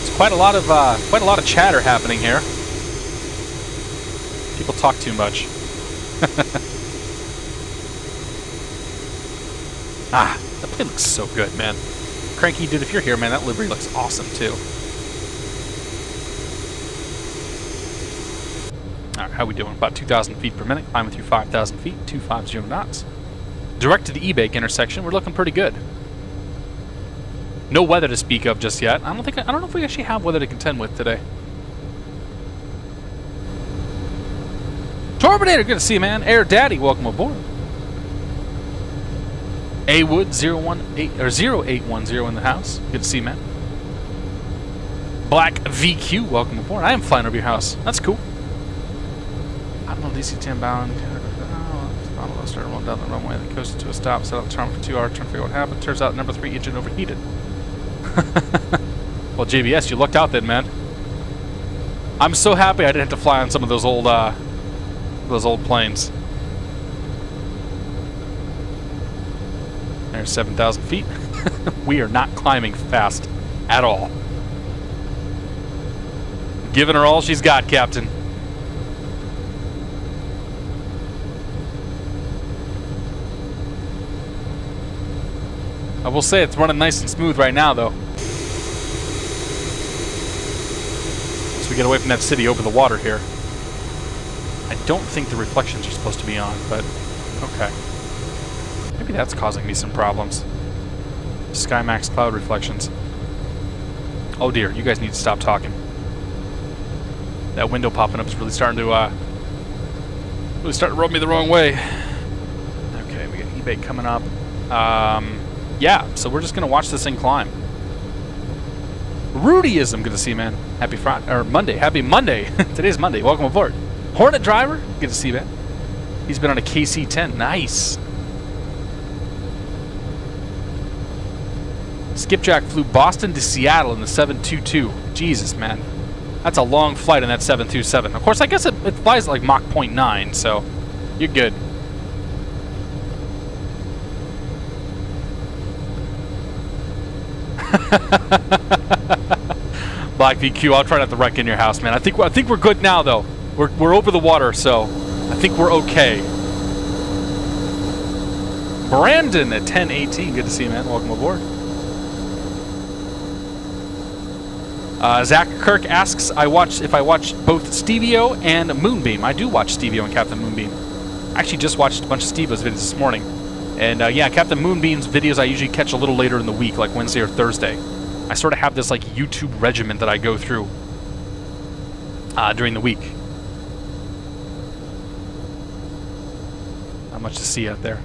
It's quite a lot of chatter happening here. People talk too much. That plane looks so good, man. Cranky, dude, if you're here, man, that livery looks awesome too. Alright, how we doing? About 2,000 feet per minute, climbing through 5,000 feet, 250 knots. Direct to the E-bake intersection, we're looking pretty good. No weather to speak of just yet. I don't know if we actually have weather to contend with today. Torpedator, good to see you, man. Air Daddy, welcome aboard. A Wood 018 or 0810 in the house. Good to see you, man. Black VQ, welcome aboard. I am flying over your house. That's cool. I don't know, DC-10 bound. Started rolling down the runway. They coasted to a stop, set up the turn for 2 hours, trying to figure out what happened. Turns out number 3 engine overheated. Well, JBS, you lucked out then, man. I'm so happy I didn't have to fly on some of those old planes. There's 7,000 feet. We are not climbing fast at all. Giving her all she's got, Captain. I will say it's running nice and smooth right now, though. As we get away from that city over the water here. I don't think the reflections are supposed to be on, but okay. Maybe that's causing me some problems. SkyMax cloud reflections. Oh dear, you guys need to stop talking. That window popping up is really starting to rub me the wrong way. Okay, we got eBay coming up. Yeah, so we're just gonna watch this thing climb. Rudyism, good to see you, man. Happy Friday or Monday. Happy Monday. Today's Monday. Welcome aboard. Hornet driver, good to see you, man. He's been on a KC-10. Nice. Skipjack flew Boston to Seattle in the 722. Jesus, man. That's a long flight in that 727. Of course, I guess it flies like Mach 0.9, so you're good. Black VQ, I'll try not to wreck in your house, man. I think we're good now, though. We're over the water, so I think we're okay. Brandon at 1018, good to see you, man. Welcome aboard. Zach Kirk asks if I watch both Stevio and Moonbeam. I do watch Stevio and Captain Moonbeam. I actually just watched a bunch of Stevio's videos this morning. And yeah, Captain Moonbeam's videos I usually catch a little later in the week, like Wednesday or Thursday. I sort of have this like YouTube regimen that I go through during the week. Not much to see out there.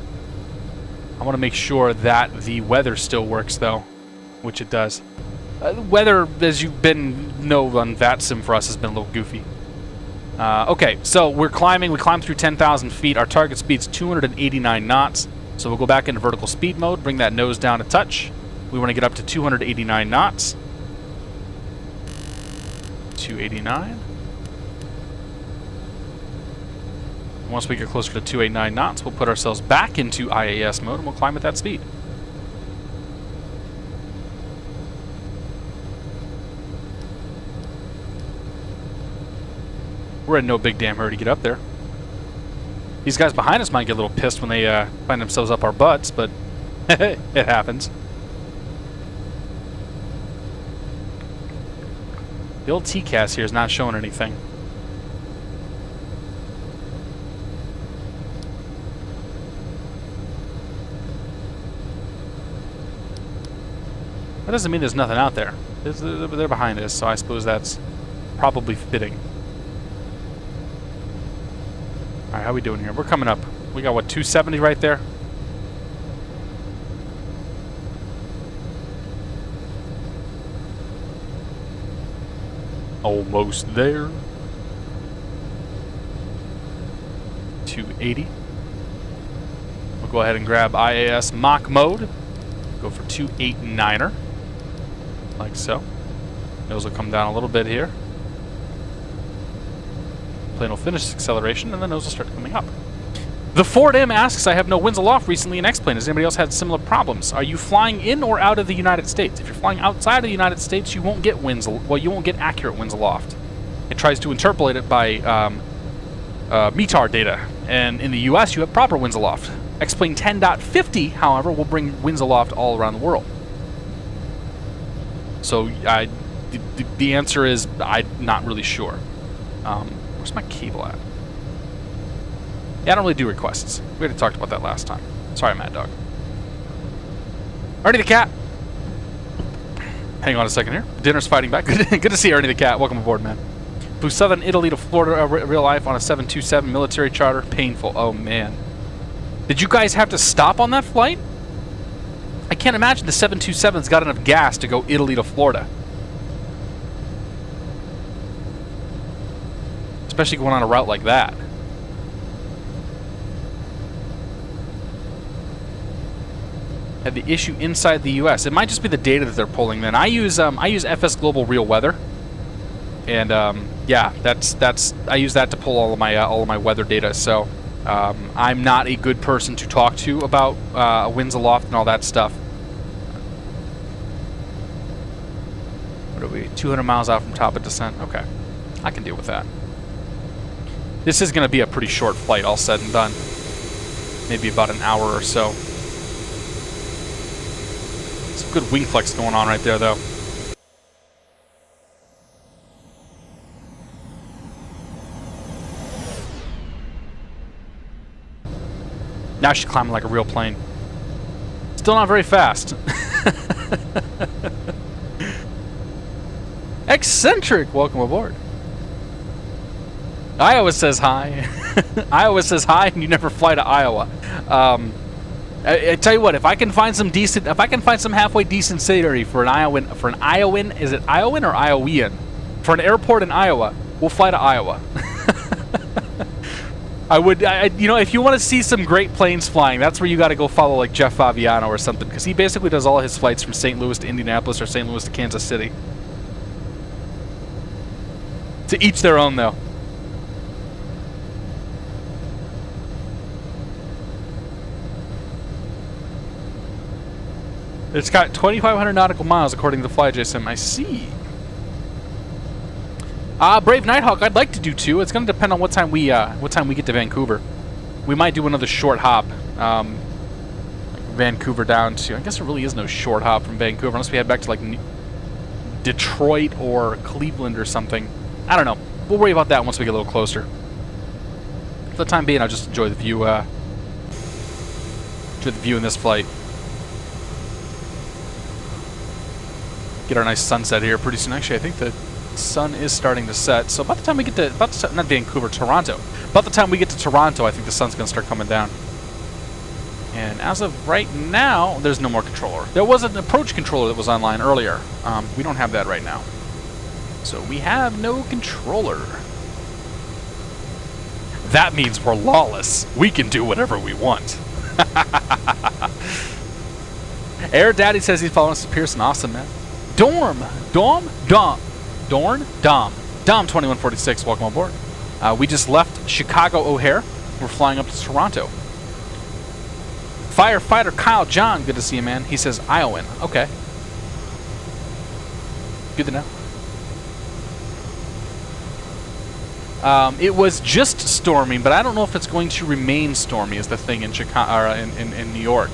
I want to make sure that the weather still works, though, which it does. The weather, as you've know on VATSIM for us, has been a little goofy. Okay, so we're climbing. We climbed through 10,000 feet. Our target speed's 289 knots. So we'll go back into vertical speed mode, bring that nose down a touch. We want to get up to 289 knots. 289. Once we get closer to 289 knots, we'll put ourselves back into IAS mode and we'll climb at that speed. We're in no big damn hurry to get up there. These guys behind us might get a little pissed when they find themselves up our butts, but it happens. The old TCAS here is not showing anything. That doesn't mean there's nothing out there. They're behind us, so I suppose that's probably fitting. Alright, how we doing here? We're coming up. We got, what, 270 right there? Almost there. 280. We'll go ahead and grab IAS Mach mode. Go for 289er. Like so. Nose will come down a little bit here. Plane will finish its acceleration, and the nose will start coming up. The Ford M asks, I have no winds aloft recently in X-Plane. Has anybody else had similar problems? Are you flying in or out of the United States? If you're flying outside of the United States, you won't get winds. Well, you won't get accurate winds aloft. It tries to interpolate it by METAR data, and in the U.S. you have proper winds aloft. X-Plane 10.50, however, will bring winds aloft all around the world. So the answer is I'm not really sure. Where's my cable at? Yeah, I don't really do requests. We already talked about that last time. Sorry, Mad Dog. Ernie the Cat. Hang on a second here. Dinner's fighting back. Good to see you, Ernie the Cat. Welcome aboard, man. Flew southern Italy to Florida real life on a 727 military charter. Painful. Oh, man. Did you guys have to stop on that flight? I can't imagine the 727's got enough gas to go Italy to Florida. Especially going on a route like that. Had the issue inside the U.S. It might just be the data that they're pulling. Then I use FS Global Real Weather, and yeah, I use that to pull all of my weather data. So I'm not a good person to talk to about winds aloft and all that stuff. What are we? 200 miles out from top of descent. Okay, I can deal with that. This is going to be a pretty short flight, all said and done. Maybe about an hour or so. Some good wing flex going on right there, though. Now she's climbing like a real plane. Still not very fast. Eccentric, welcome aboard. Iowa says hi. Iowa says hi, and you never fly to Iowa. I tell you what, if I can find some halfway decent scenery for an Iowan, is it Iowan or Iowean? For an airport in Iowa, we'll fly to Iowa. You know, if you want to see some great planes flying, that's where you got to go follow like Jeff Fabiano or something, because he basically does all his flights from St. Louis to Indianapolis or St. Louis to Kansas City. To each their own, though. It's got 2,500 nautical miles according to the FlyJSim. I see. Brave Nighthawk, I'd like to do two. It's going to depend on what time we get to Vancouver. We might do another short hop. Vancouver down to, I guess there really is no short hop from Vancouver unless we head back to like Detroit or Cleveland or something. I don't know. We'll worry about that once we get a little closer. For the time being, I'll just enjoy the view. Enjoy the view in this flight. Get our nice sunset here pretty soon. Actually, I think the sun is starting to set. So about the time we get to, not Vancouver, Toronto. About the time we get to Toronto, I think the sun's going to start coming down. And as of right now, there's no more controller. There was an approach controller that was online earlier. We don't have that right now. So we have no controller. That means we're lawless. We can do whatever we want. Air Daddy says he's following us to Pearson. Awesome, man. Dom 2146, welcome aboard. We just left Chicago O'Hare. We're flying up to Toronto. Firefighter Kyle John, good to see you, man. He says Iowan. Okay. Good to know. It was just stormy, but I don't know if it's going to remain stormy. Is the thing in Chicago or in New York.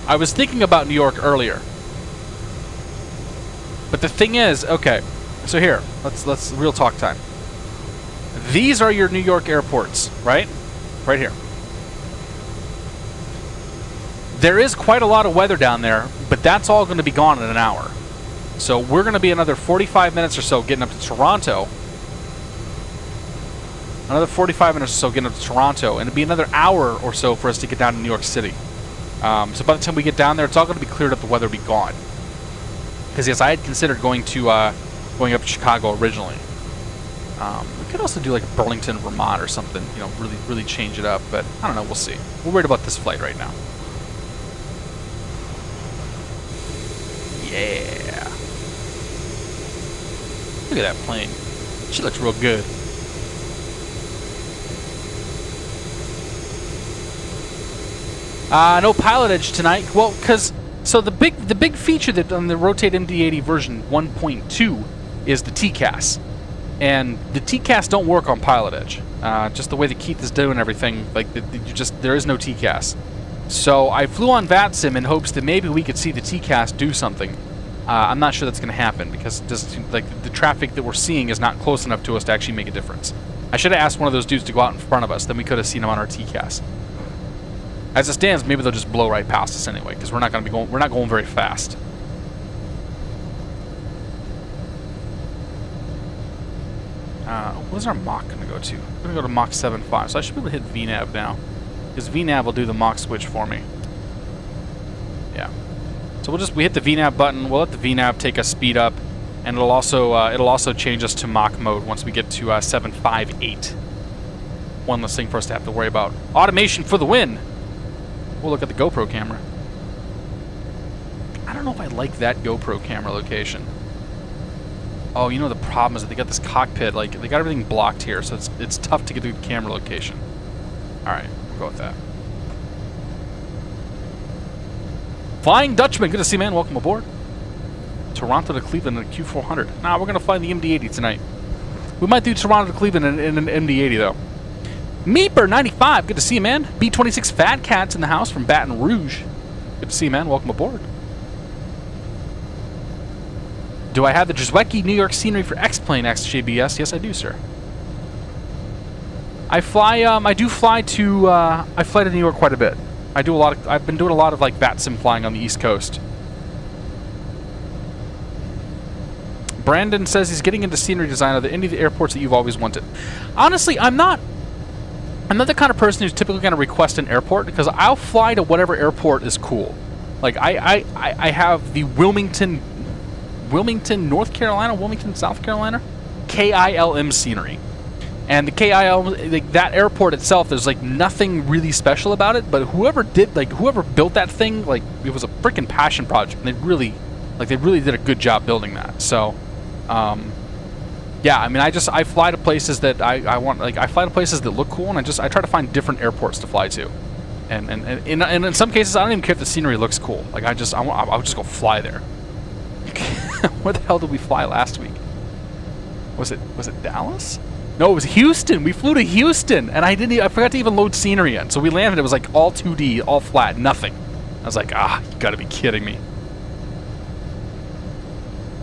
I was thinking about New York earlier, but the thing is, okay. So here, let's real talk time. These are your New York airports, right? Right here. There is quite a lot of weather down there, but that's all going to be gone in an hour. So we're going to be another 45 minutes or so getting up to Toronto. Another 45 minutes or so getting up to Toronto, and it'll be another hour or so for us to get down to New York City. So by the time we get down there, it's all going to be cleared up. The weather will be gone. Because yes, I had considered going up to Chicago originally. We could also do like Burlington, Vermont, or something. You know, really change it up. But I don't know. We'll see. We're worried about this flight right now. Yeah. Look at that plane. She looks real good. No pilotage tonight. Well, so the big feature that on the Rotate MD-80 version 1.2 is the TCAS, and the TCAS don't work on pilotage. Just the way that Keith is doing everything, like there is no TCAS. So I flew on VATSIM in hopes that maybe we could see the TCAS do something. I'm not sure that's going to happen because the traffic that we're seeing is not close enough to us to actually make a difference. I should have asked one of those dudes to go out in front of us, then we could have seen them on our TCAS. As it stands, maybe they'll just blow right past us anyway, because we're not going very fast. Where's our Mach going to go to? We're going to go to Mach 7.5, so I should be able to hit VNAV now, because VNAV will do the Mach switch for me. Yeah. So we hit the VNAV button. We'll let the VNAV take us speed up, and it'll also change us to Mach mode once we get to 7.58. One less thing for us to have to worry about. Automation for the win. We'll look at the GoPro camera. I don't know if I like that GoPro camera location. Oh, you know the problem is that they got this cockpit, like they got everything blocked here, so it's tough to get to the camera location. All right, we'll go with that. Flying Dutchman, good to see you, man. Welcome aboard. Toronto to Cleveland in a Q400. Nah, we're gonna fly the MD-80 tonight. We might do Toronto to Cleveland in an MD-80 though. Meeper95, good to see you, man. B26 Fat Cats in the house from Baton Rouge. Good to see you, man. Welcome aboard. Do I have the Drzwecki New York scenery for X-Plane XJBS? Yes, I do, sir. I do fly to New York quite a bit. I've been doing a lot of like VATSIM flying on the East Coast. Brandon says he's getting into scenery design. Are there any of the airports that you've always wanted? Honestly, I'm not the kind of person who's typically going to request an airport, because I'll fly to whatever airport is cool. Like I have the Wilmington, North Carolina, Wilmington, South Carolina, KILM scenery, and the KILM, like, that airport itself, there's like nothing really special about it. But whoever built that thing, like, it was a freaking passion project, and they really did a good job building that. So, yeah, I mean, I fly to places that I want. Like, I fly to places that look cool, and I try to find different airports to fly to, and in some cases I don't even care if the scenery looks cool. Like, I'll just go fly there. Where the hell did we fly last week? Was it Dallas? No, it was Houston. We flew to Houston, and I forgot to even load scenery in. So we landed. It was like all 2D, all flat, nothing. I was like, you gotta be kidding me.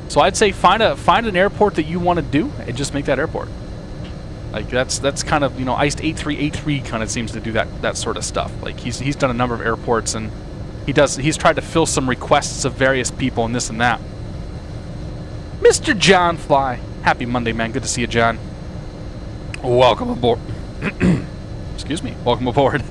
So I'd say find an airport that you want to do and just make that airport. Like, that's kind of, you know, Iced 8383 kind of seems to do that sort of stuff. Like, he's done a number of airports, and he's tried to fill some requests of various people and this and that. Mr. John Fly, happy Monday, man. Good to see you, John. Welcome aboard. Excuse me. Welcome aboard.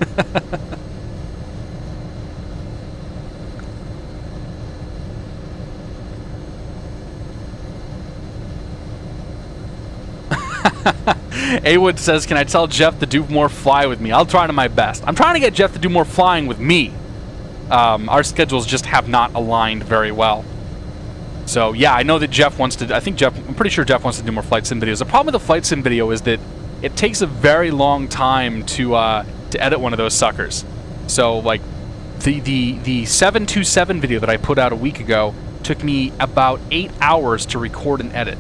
Awood says, can I tell Jeff to do more fly with me? I'll try to my best. I'm trying to get Jeff to do more flying with me. Our schedules just have not aligned very well. So, yeah, I know that Jeff wants to... I'm pretty sure Jeff wants to do more flight sim videos. The problem with the flight sim video is that it takes a very long time to edit one of those suckers. So, like, the 727 video that I put out a week ago took me about 8 hours to record and edit.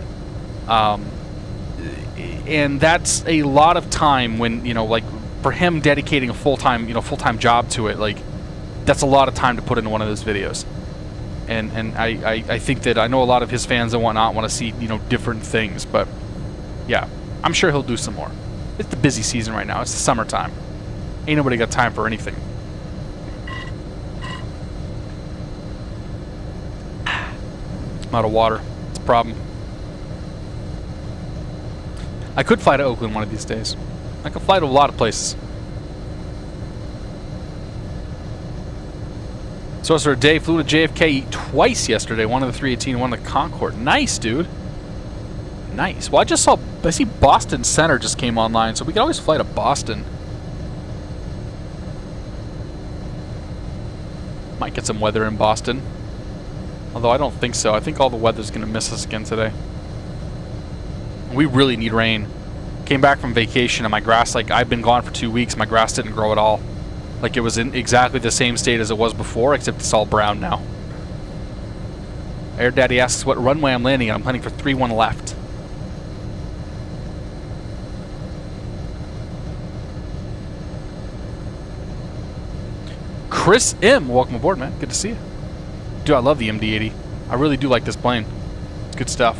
And that's a lot of time when, like, for him dedicating a full-time job to it, like, that's a lot of time to put into one of those videos. And I think that I know a lot of his fans and whatnot want to see, different things, but yeah, I'm sure he'll do some more. It's the busy season right now. It's the summertime. Ain't nobody got time for anything. I'm out of water. It's a problem. I could fly to Oakland one of these days. I could fly to a lot of places. So for a day, flew to JFK twice yesterday. One of the 318, one of the Concorde. Nice, dude. Nice. Well, I see Boston Center just came online, so we could always fly to Boston. Might get some weather in Boston. Although I don't think so. I think all the weather's going to miss us again today. We really need rain. Came back from vacation and my grass, like, I've been gone for 2 weeks. My grass didn't grow at all. Like, it was in exactly the same state as it was before, except it's all brown now. Air Daddy asks what runway I'm landing on. I'm planning for 3-1 left. Chris M, welcome aboard, man. Good to see you. Dude, I love the MD-80. I really do like this plane. It's good stuff.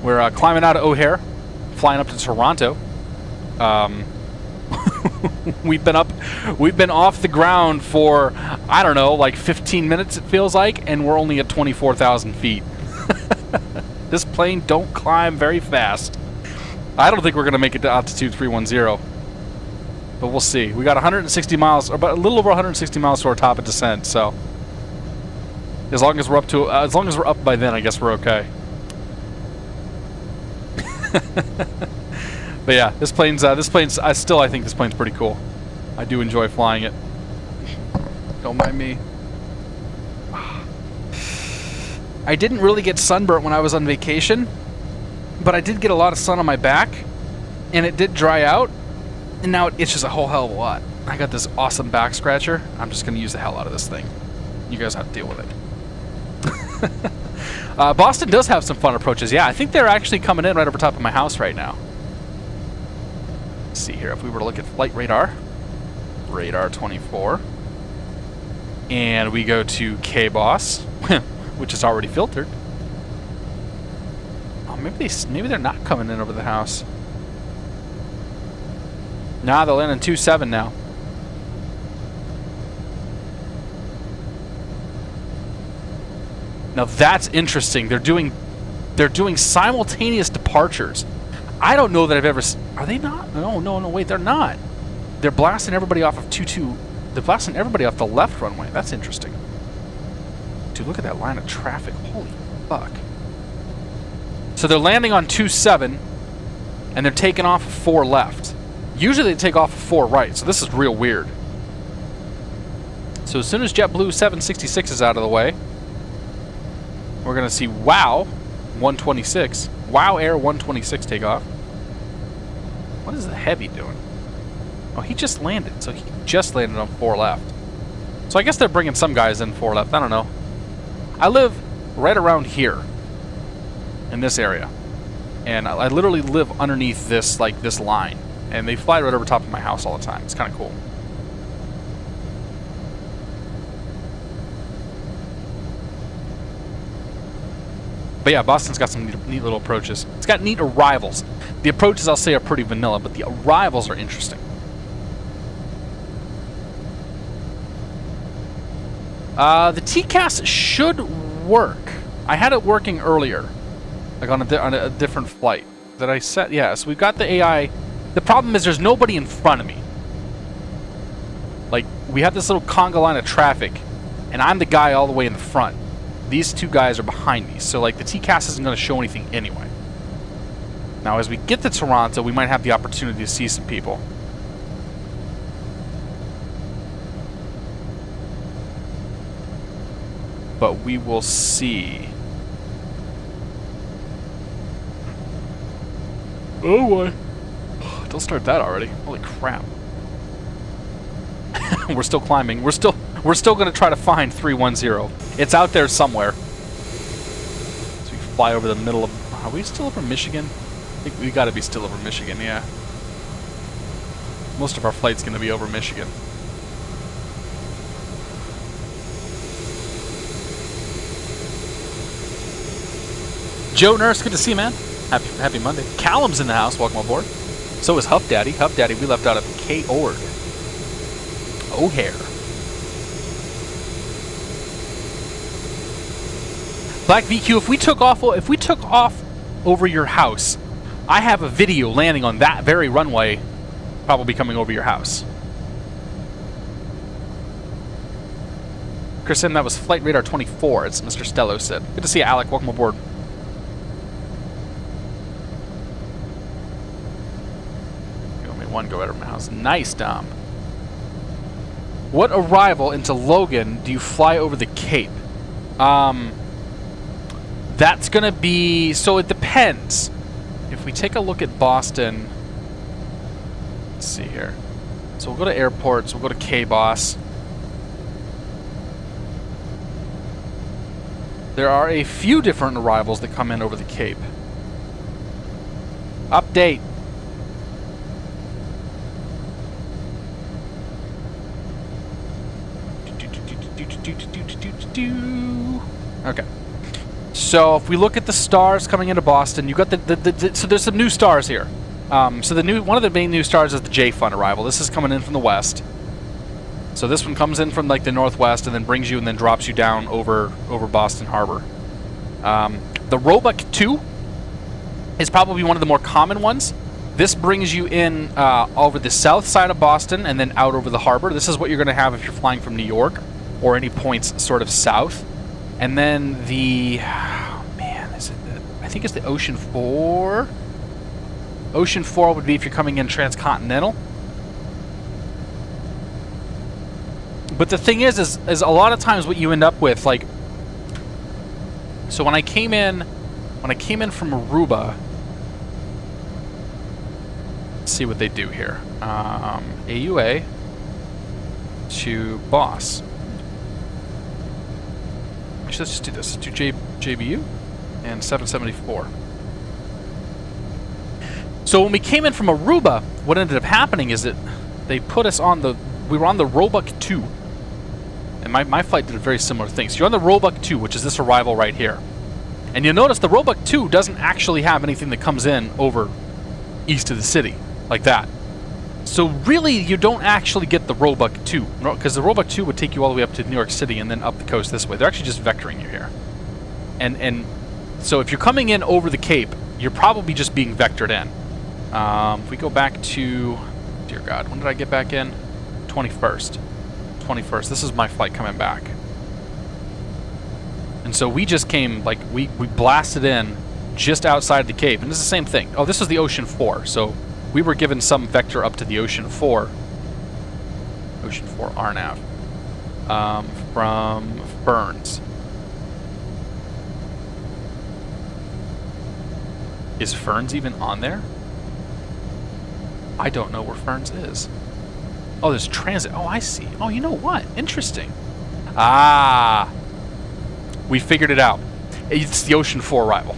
We're climbing out of O'Hare, flying up to Toronto. We've been off the ground for, I don't know, like 15 minutes it feels like, and we're only at 24,000 feet. This plane don't climb very fast. I don't think we're going to make it to altitude 310, but we'll see. We got 160 miles, or about a little over 160 miles to our top of descent, so as long as we're up by then, I guess we're okay. But yeah, I think this plane's pretty cool. I do enjoy flying it. Don't mind me. I didn't really get sunburnt when I was on vacation, but I did get a lot of sun on my back, and it did dry out, and now it itches a whole hell of a lot. I got this awesome back scratcher. I'm just going to use the hell out of this thing. You guys have to deal with it. Boston does have some fun approaches. Yeah, I think they're actually coming in right over top of my house right now. Let's see here, if we were to look at flight radar, radar 24, and we go to KBOS, which is already filtered. Oh, maybe they're not coming in over the house. Nah, they'll land in 27 now. Now that's interesting. They're doing simultaneous departures. I don't know that I've ever... Are they not? No, wait, they're not. They're blasting everybody off of 22. They're blasting everybody off the left runway. That's interesting. Dude, look at that line of traffic. Holy fuck. So they're landing on 27, and they're taking off 4 left. Usually they take off 4 right, so this is real weird. So as soon as JetBlue 766 is out of the way, we're going to see WOW 126. WOW Air 126 takeoff. What is the Heavy doing? Oh, he just landed. So he just landed on 4 left. So I guess they're bringing some guys in 4 left. I don't know. I live right around here in this area. And I literally live underneath this, like, this line. And they fly right over top of my house all the time. It's kind of cool. But yeah, Boston's got some neat little approaches. It's got neat arrivals. The approaches, I'll say, are pretty vanilla, but the arrivals are interesting. The TCAS should work. I had it working earlier, like on a different flight that I set. Yeah, so we've got the AI. The problem is there's nobody in front of me. Like, we have this little conga line of traffic, and I'm the guy all the way in the front. These two guys are behind me, so like the TCAS isn't going to show anything anyway. Now, as we get to Toronto, we might have the opportunity to see some people. But we will see. Oh boy. Don't start that already. Holy crap. We're still climbing. We're still going to try to find 310. It's out there somewhere. So we fly over the middle of... Are we still over Michigan? I think we got to be still over Michigan, yeah. Most of our flight's going to be over Michigan. Joe Nurse, good to see you, man. Happy Monday. Callum's in the house. Welcome aboard. So is Huff Daddy. Huff Daddy, we left out of K-Ord. O'Hare. Black VQ, if we took off over your house, I have a video landing on that very runway, probably coming over your house. Chris M, that was Flight Radar 24, as Mr. Stello said. Good to see you, Alec. Welcome aboard. One go out of my house. Nice, Dom. What arrival into Logan do you fly over the Cape? That's gonna be, so it depends. If we take a look at Boston, let's see here. So we'll go to airports, we'll go to K-Boss. There are a few different arrivals that come in over the Cape. Update. Okay. So if we look at the stars coming into Boston, you got so there's some new stars here. So one of the main new stars is the J-Fun arrival. This is coming in from the west. So this one comes in from like the northwest and then brings you and then drops you down over Boston Harbor. The Roebuck 2 is probably one of the more common ones. This brings you in over the south side of Boston and then out over the harbor. This is what you're going to have if you're flying from New York or any points sort of south. And then I think it's the Ocean 4. Ocean 4 would be if you're coming in transcontinental. But the thing is a lot of times what you end up with, like, so when I came in from Aruba, let's see what they do here. AUA to Boss. Actually, let's just do this. To JBU and 774. So when we came in from Aruba, what ended up happening is that they put us on we were on the Roebuck 2. And my flight did a very similar thing. So you're on the Roebuck 2, which is this arrival right here. And you'll notice the Roebuck 2 doesn't actually have anything that comes in over east of the city, like that. So really, you don't actually get the Roebuck 2, because the Roebuck 2 would take you all the way up to New York City and then up the coast this way. They're actually just vectoring you here. And so if you're coming in over the Cape, you're probably just being vectored in. If we go back to, dear God, when did I get back in? 21st. 21st. This is my flight coming back. And so we just came, like, we blasted in just outside the Cape. And this is the same thing. Oh, this was the Ocean 4. So we were given some vector up to the Ocean 4. Ocean 4 RNAV. From Ferns. Is Ferns even on there? I don't know where Ferns is. Oh, there's transit. Oh, I see. Oh, you know what? Interesting. Ah. We figured it out. It's the Ocean 4 arrival.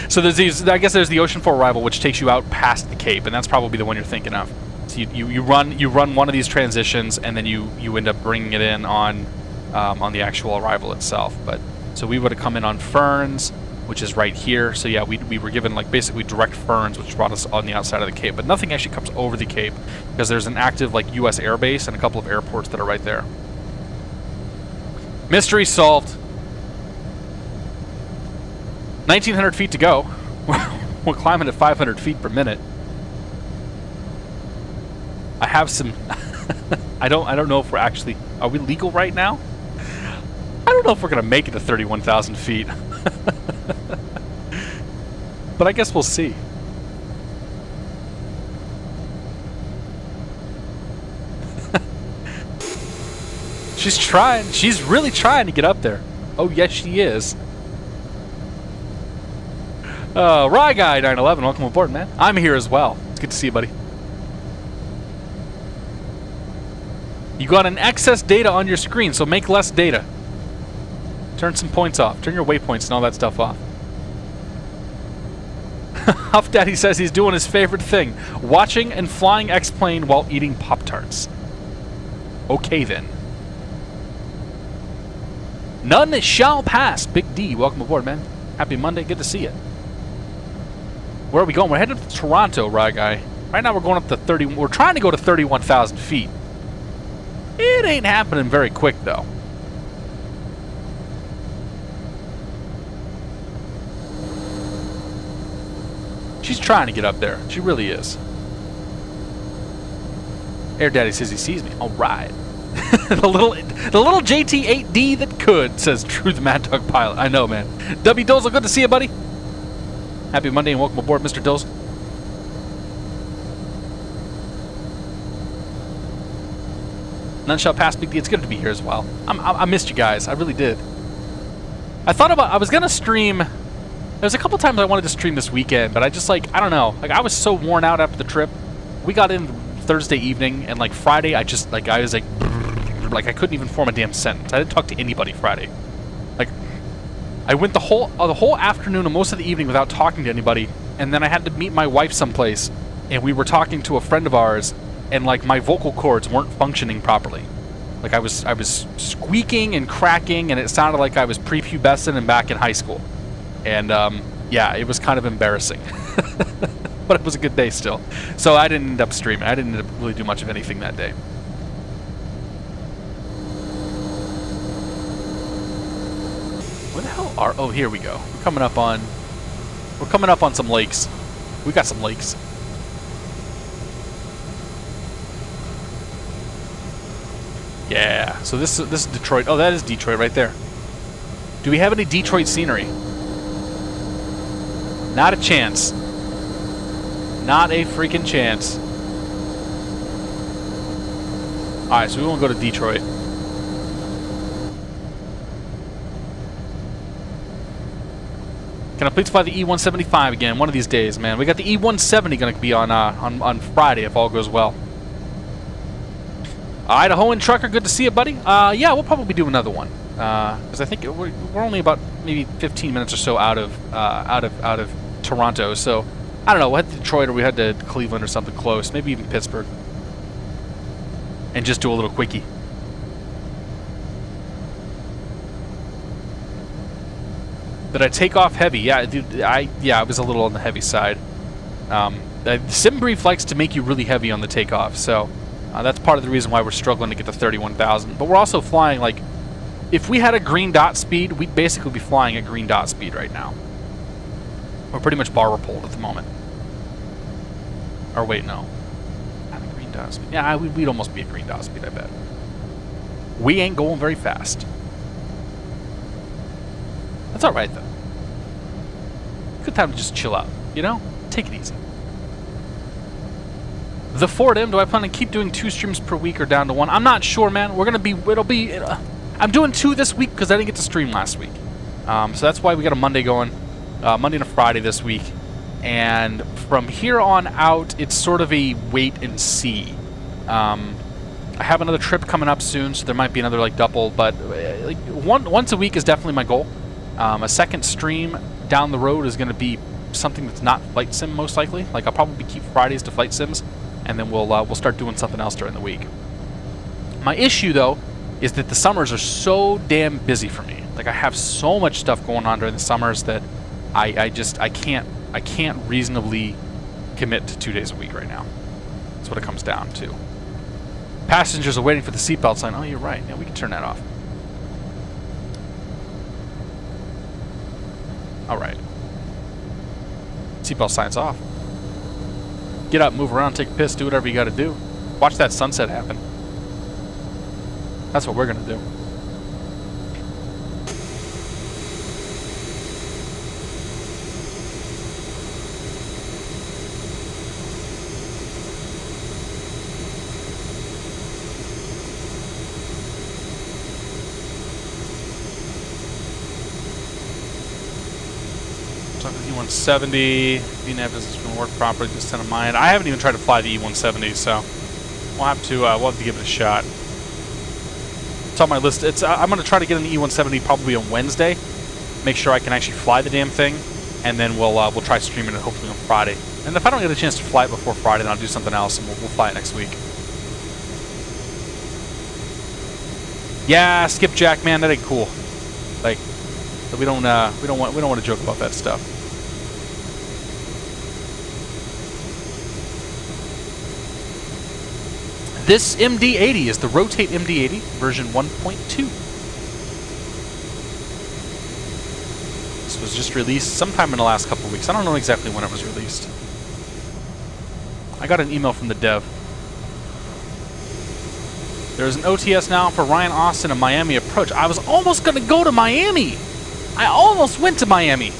So there's these, I guess there's the Ocean 4 arrival, which takes you out past the Cape, and that's probably the one you're thinking of. So you run one of these transitions, and then you end up bringing it in on the actual arrival itself. But so we would have come in on Ferns, which is right here. So yeah, we were given like basically direct Ferns, which brought us on the outside of the Cape. But nothing actually comes over the Cape because there's an active like U.S. airbase and a couple of airports that are right there. Mystery solved. 1,900 feet to go. We're climbing at 500 feet per minute. I have some. I don't know if we're actually. Are we legal right now? don't know if we're going to make it to 31,000 feet. But I guess we'll see. She's trying. She's really trying to get up there. Oh, yes, she is. Rye Guy 911, welcome aboard, man. I'm here as well. It's good to see you, buddy. You got an excess data on your screen, so make less data. Turn some points off. Turn your waypoints and all that stuff off. Huff Daddy says he's doing his favorite thing, watching and flying X-Plane while eating Pop-Tarts. Okay, then. None shall pass. Big D, welcome aboard, man. Happy Monday. Good to see you. Where are we going? We're headed to Toronto, Rye Guy. Right now we're going up to 30. We're trying to go to 31,000 feet. It ain't happening very quick, though. She's trying to get up there. She really is. Air Daddy says he sees me. All right. the little JT8D that could, says True the Mad Dog Pilot. I know, man. W Dozel, good to see you, buddy. Happy Monday and welcome aboard, Mr. Dozel. None shall pass, Big D. It's good to be here as well. I missed you guys. I really did. I was gonna stream. There was a couple times I wanted to stream this weekend, but I just I don't know. I was so worn out after the trip. We got in Thursday evening, and Friday, I was I couldn't even form a damn sentence. I didn't talk to anybody Friday. I went the whole afternoon and most of the evening without talking to anybody, and then I had to meet my wife someplace, and we were talking to a friend of ours, and my vocal cords weren't functioning properly. I was squeaking and cracking, and it sounded like I was prepubescent and back in high school. And yeah, it was kind of embarrassing. But it was a good day still. So I didn't end up streaming. I didn't end up really do much of anything that day. Where the hell are... Oh, here we go. We're coming up on some lakes. We got some lakes. Yeah. So this is Detroit. Oh, that is Detroit right there. Do we have any Detroit scenery? Not a chance. Not a freaking chance. Alright, so we won't go to Detroit. Can I please fly the E-175 again one of these days, man? We got the E-170 going to be on Friday if all goes well. Idahoan Trucker, good to see you, buddy. Yeah, we'll probably do another one. Because I think we're only about maybe 15 minutes or so out of Toronto, so I don't know. We'll head to Detroit or we head to Cleveland or something close, maybe even Pittsburgh, and just do a little quickie. Did I take off heavy? Yeah, dude. I was a little on the heavy side. SimBrief likes to make you really heavy on the takeoff, so that's part of the reason why we're struggling to get to 31,000. But we're also flying if we had a green dot speed, we'd basically be flying at green dot speed right now. We're pretty much bar repelled at the moment. Or wait, no. Not a green dot speed. Yeah, we'd almost be at green dot speed, I bet. We ain't going very fast. That's alright, though. Good time to just chill out, you know? Take it easy. The Ford M, do I plan to keep doing 2 streams per week or down to 1? I'm not sure, man. I'm doing 2 this week because I didn't get to stream last week. So that's why we got a Monday going. Monday and a Friday this week. And from here on out, it's sort of a wait and see. I have another trip coming up soon, so there might be another double, but once a week is definitely my goal. A second stream down the road is going to be something that's not flight sim, most likely. I'll probably keep Fridays to flight sims, and then we'll start doing something else during the week. My issue, though, is that the summers are so damn busy for me. I have so much stuff going on during the summers that I can't reasonably commit to 2 days a week right now. That's what it comes down to. Passengers are waiting for the seatbelt sign. Oh, you're right. Yeah, we can turn that off. All right. Seatbelt sign's off. Get up, move around, take a piss, do whatever you got to do. Watch that sunset happen. That's what we're going to do. talk to the E170. VNAV isn't going to work properly this time of mine. I haven't even tried to fly the E170, so we'll have to give it a shot. It's on my list. I'm going to try to get an E170 probably on Wednesday. Make sure I can actually fly the damn thing, and then we'll try streaming it hopefully on Friday. And if I don't get a chance to fly it before Friday, then I'll do something else, and we'll fly it next week. Yeah, skipjack, man, that ain't cool. Like, we don't want to joke about that stuff. This MD-80 is the Rotate MD-80 version 1.2. This was just released sometime in the last couple of weeks. I don't know exactly when it was released. I got an email from the dev. There's an OTS now for Ryan Austin and Miami approach. I was almost going to go to Miami. I almost went to Miami.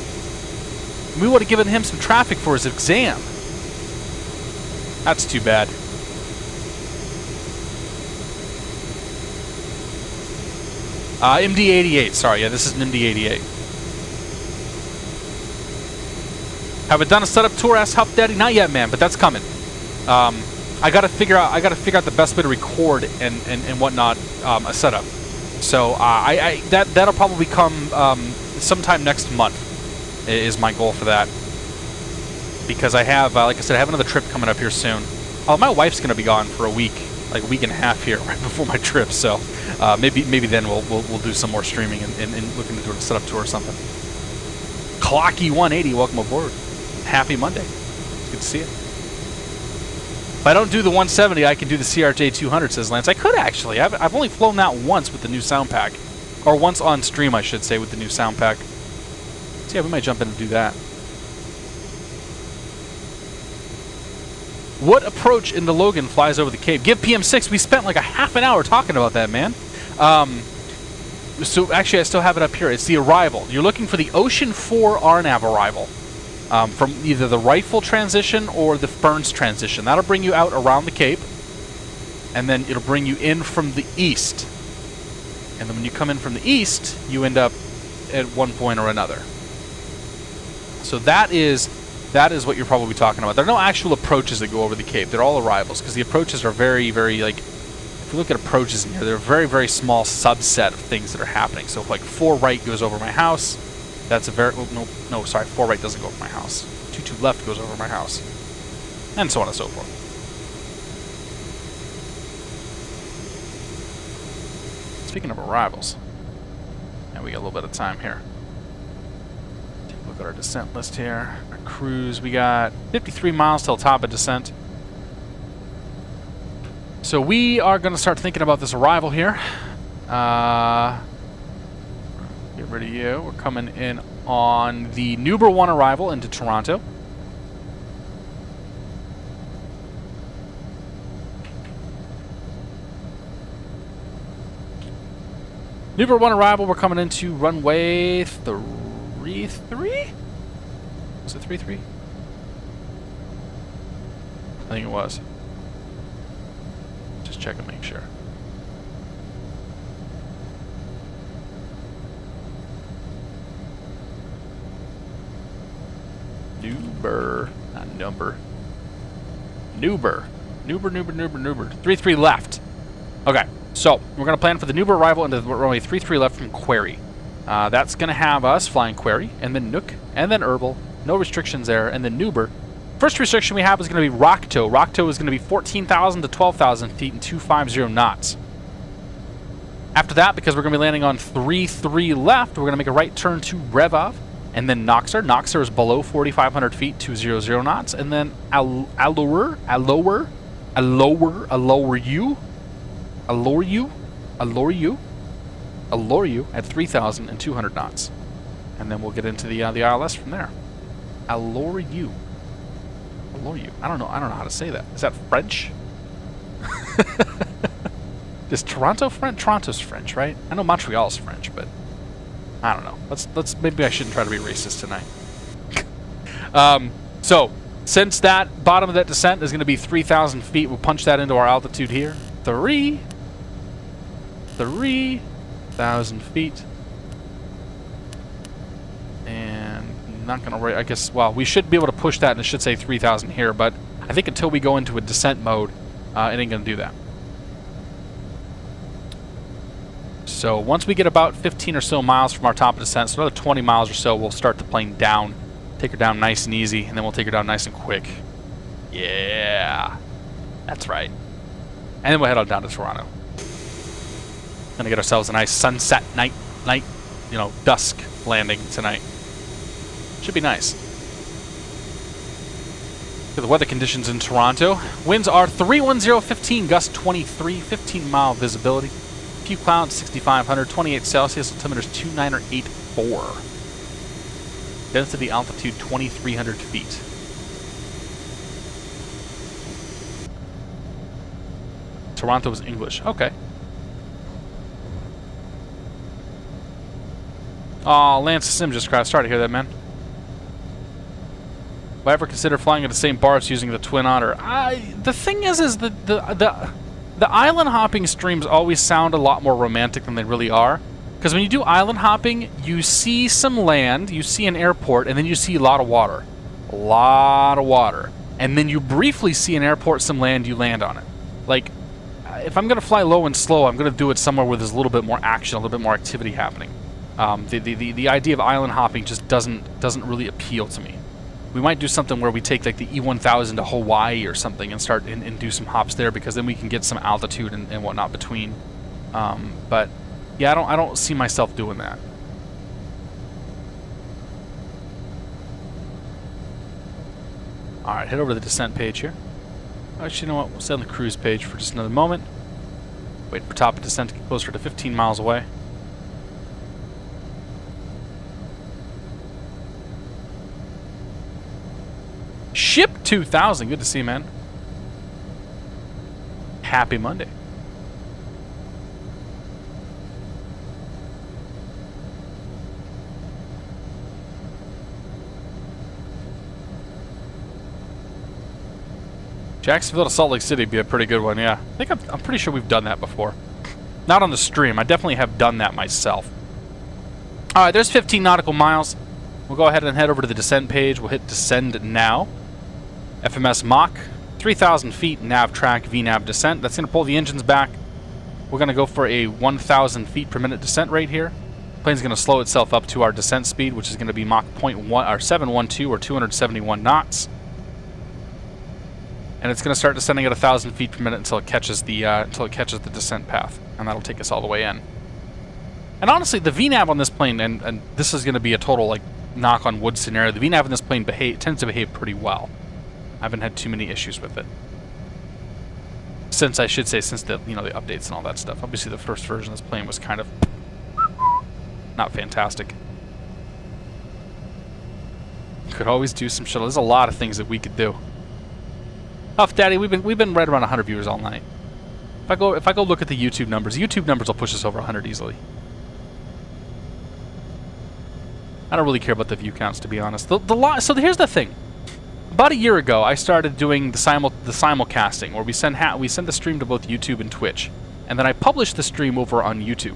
We would have given him some traffic for his exam. That's too bad. MD-88, sorry, yeah, this is an MD-88. Have I done a setup tour? Asked Huff Daddy. Not yet, man, but that's coming. I gotta figure out the best way to record and whatnot a setup. So that'll probably come sometime next month. Is my goal for that. Because I have, like I said, I have another trip coming up here soon. Oh, my wife's gonna be gone for a week, like a week and a half here, right before my trip. So maybe then we'll do some more streaming and looking to do a setup tour or something. Clocky 180, welcome aboard. Happy Monday. Good to see you. If I don't do the 170, I can do the CRJ 200, says Lance. I could actually. I've only flown that once with the new sound pack. Or once on stream, I should say, with the new sound pack. So yeah, we might jump in and do that. What approach in the Logan flies over the Cape? Give PM6. We spent like a half an hour talking about that, man. So actually, I still have it up here. It's the arrival. You're looking for the Ocean 4 RNAV arrival. From either the Rifle transition or the Ferns transition. That'll bring you out around the Cape, and then it'll bring you in from the east. And then when you come in from the east, you end up at one point or another. So that is what you're probably talking about. There are no actual approaches that go over the Cape. They're all arrivals, because the approaches are very, very, like, if you look at approaches in here, they're a very, very small subset of things that are happening. So if, like, 4 right goes over my house, that's a very, oh, no, sorry, 4 right doesn't go over my house. 2 left goes over my house. And so on and so forth. Speaking of arrivals, and we got a little bit of time here. Take a look at our descent list here. Our cruise, we got 53 miles till top of descent. So we are going to start thinking about this arrival here. Get rid of you. We're coming in on the Nuber 1 arrival into Toronto. Nuber 1 arrival, we're coming into runway 33? Was it 33? I think it was. Just check and make sure. Nuber, not number. Nuber. 33 left. Okay, so we're going to plan for the Nuber arrival into runway 33 left from Query. That's going to have us flying Query, and then Nook, and then Herbal. No restrictions there, and then Nuber. First restriction we have is going to be Rocktow. Rocktow is going to be 14,000 to 12,000 feet and 250 knots. After that, because we're going to be landing on 33 left, we're going to make a right turn to Revov. And then Noxer. Noxer is below 4,500 feet, 200 knots. And then Allower you at 3,200 knots. And then we'll get into the ILS from there. Allure you. I don't know how to say that. Is that French? Is Toronto French? Toronto's French, right? I know Montreal's French, but I don't know. Let's maybe I shouldn't try to be racist tonight. So since that bottom of that descent is going to be 3,000 feet, we'll punch that into our altitude here. 3,000 feet. And not going to, I guess, well, we should be able to push that, and it should say 3,000 here, but I think until we go into a descent mode, it ain't going to do that. So once we get about 15 or so miles from our top of descent, so another 20 miles or so, we'll start the plane down, take her down nice and easy, and then we'll take her down nice and quick. Yeah, that's right. And then we'll head on down to Toronto. Gonna get ourselves a nice sunset night, you know, dusk landing tonight. Should be nice. Look at the weather conditions in Toronto. Winds are 310-15, gust 23, 15-mile visibility. Few clouds, 6,500, 28 Celsius, altimeter's 2984. Density altitude 2,300 feet. Toronto is English. Okay. Oh, Lance Sim just crashed. Sorry to hear that, man. Will I ever consider flying at the same bars using the Twin Otter? The thing is the island hopping streams always sound a lot more romantic than they really are. Because when you do island hopping, you see some land, you see an airport, and then you see a lot of water. A lot of water. And then you briefly see an airport, some land, you land on it. Like, if I'm going to fly low and slow, I'm going to do it somewhere where there's a little bit more action, a little bit more activity happening. The idea of island hopping just doesn't really appeal to me. We might do something where we take like the E1000 to Hawaii or something and start and do some hops there, because then we can get some altitude and whatnot between. But yeah, I don't see myself doing that. All right, head over to the descent page here. Actually, you know what? We'll stay on the cruise page for just another moment. Wait for top of descent to get closer to 15 miles away. Ship 2000. Good to see you, man. Happy Monday. Jacksonville to Salt Lake City would be a pretty good one, yeah. I think I'm pretty sure we've done that before. Not on the stream. I definitely have done that myself. All right, there's 15 nautical miles. We'll go ahead and head over to the descent page. We'll hit descend now. FMS Mach, 3,000 feet, nav track, VNAV descent. That's going to pull the engines back. We're going to go for a 1,000 feet per minute descent rate here. The plane's going to slow itself up to our descent speed, which is going to be Mach 0.1 or 712 or 271 knots. And it's going to start descending at 1,000 feet per minute until it catches the descent path, and that'll take us all the way in. And honestly, the VNAV on this plane, and this is going to be a total like knock on wood scenario. The VNAV in this plane tends to behave pretty well. I haven't had too many issues with it since the the updates and all that stuff. Obviously, the first version of this plane was kind of not fantastic. Could always do some shuttle. There's a lot of things that we could do. Huff Daddy, we've been right around 100 viewers all night. If I go look at the YouTube numbers will push us over 100 easily. I don't really care about the view counts, to be honest. So here's the thing. About a year ago, I started doing the simulcasting, where we send the stream to both YouTube and Twitch, and then I publish the stream over on YouTube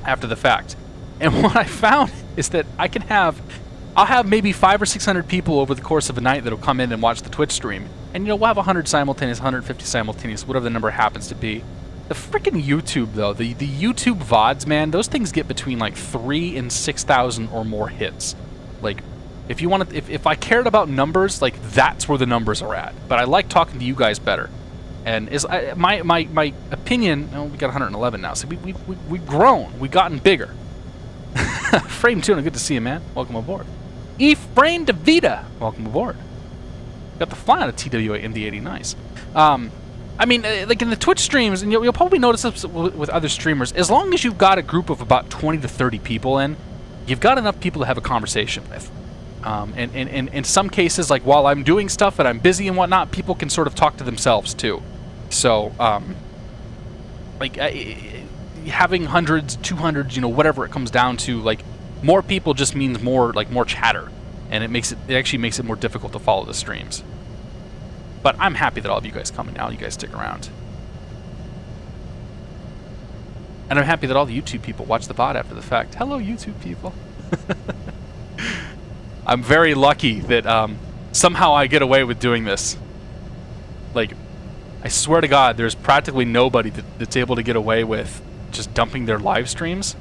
after the fact. And what I found is that I'll have maybe 500 or 600 people over the course of a night that'll come in and watch the Twitch stream, and we'll have 100 simultaneous, 150 simultaneous, whatever the number happens to be. The freaking YouTube though, the YouTube VODs, man, those things get between like 3,000 and 6,000 or more hits. Like, if you want to, if I cared about numbers, like that's where the numbers are at. But I like talking to you guys better. And my opinion, we got 111 now, so we've grown, we've gotten bigger. Frame Tuna, good to see you, man. Welcome aboard. Efrain DeVita, welcome aboard. Got the fly on a TWA MD-80, nice. I mean, like in the Twitch streams, and you'll probably notice this with other streamers, as long as you've got a group of about 20 to 30 people in, you've got enough people to have a conversation with. And in some cases, like while I'm doing stuff and I'm busy and whatnot, people can sort of talk to themselves too. So, having hundreds, 200s, whatever it comes down to, like more people just means more chatter, and it actually makes it more difficult to follow the streams. But I'm happy that all of you guys come and now you guys stick around. And I'm happy that all the YouTube people watch the VOD after the fact. Hello, YouTube people. I'm very lucky that somehow I get away with doing this. Like, I swear to God, there's practically nobody that's able to get away with just dumping their live streams,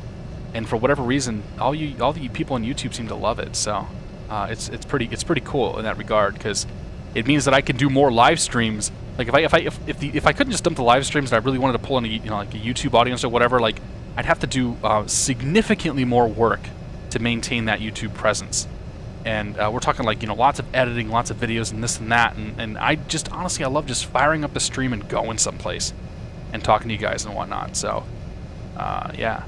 and for whatever reason, all the people on YouTube seem to love it. So it's pretty cool in that regard, because it means that I can do more live streams. Like if I couldn't just dump the live streams and I really wanted to pull in like a YouTube audience or whatever, like I'd have to do significantly more work to maintain that YouTube presence. And we're talking like, lots of editing, lots of videos and this and that. And I just, honestly, I love just firing up the stream and going someplace and talking to you guys and whatnot. So, yeah.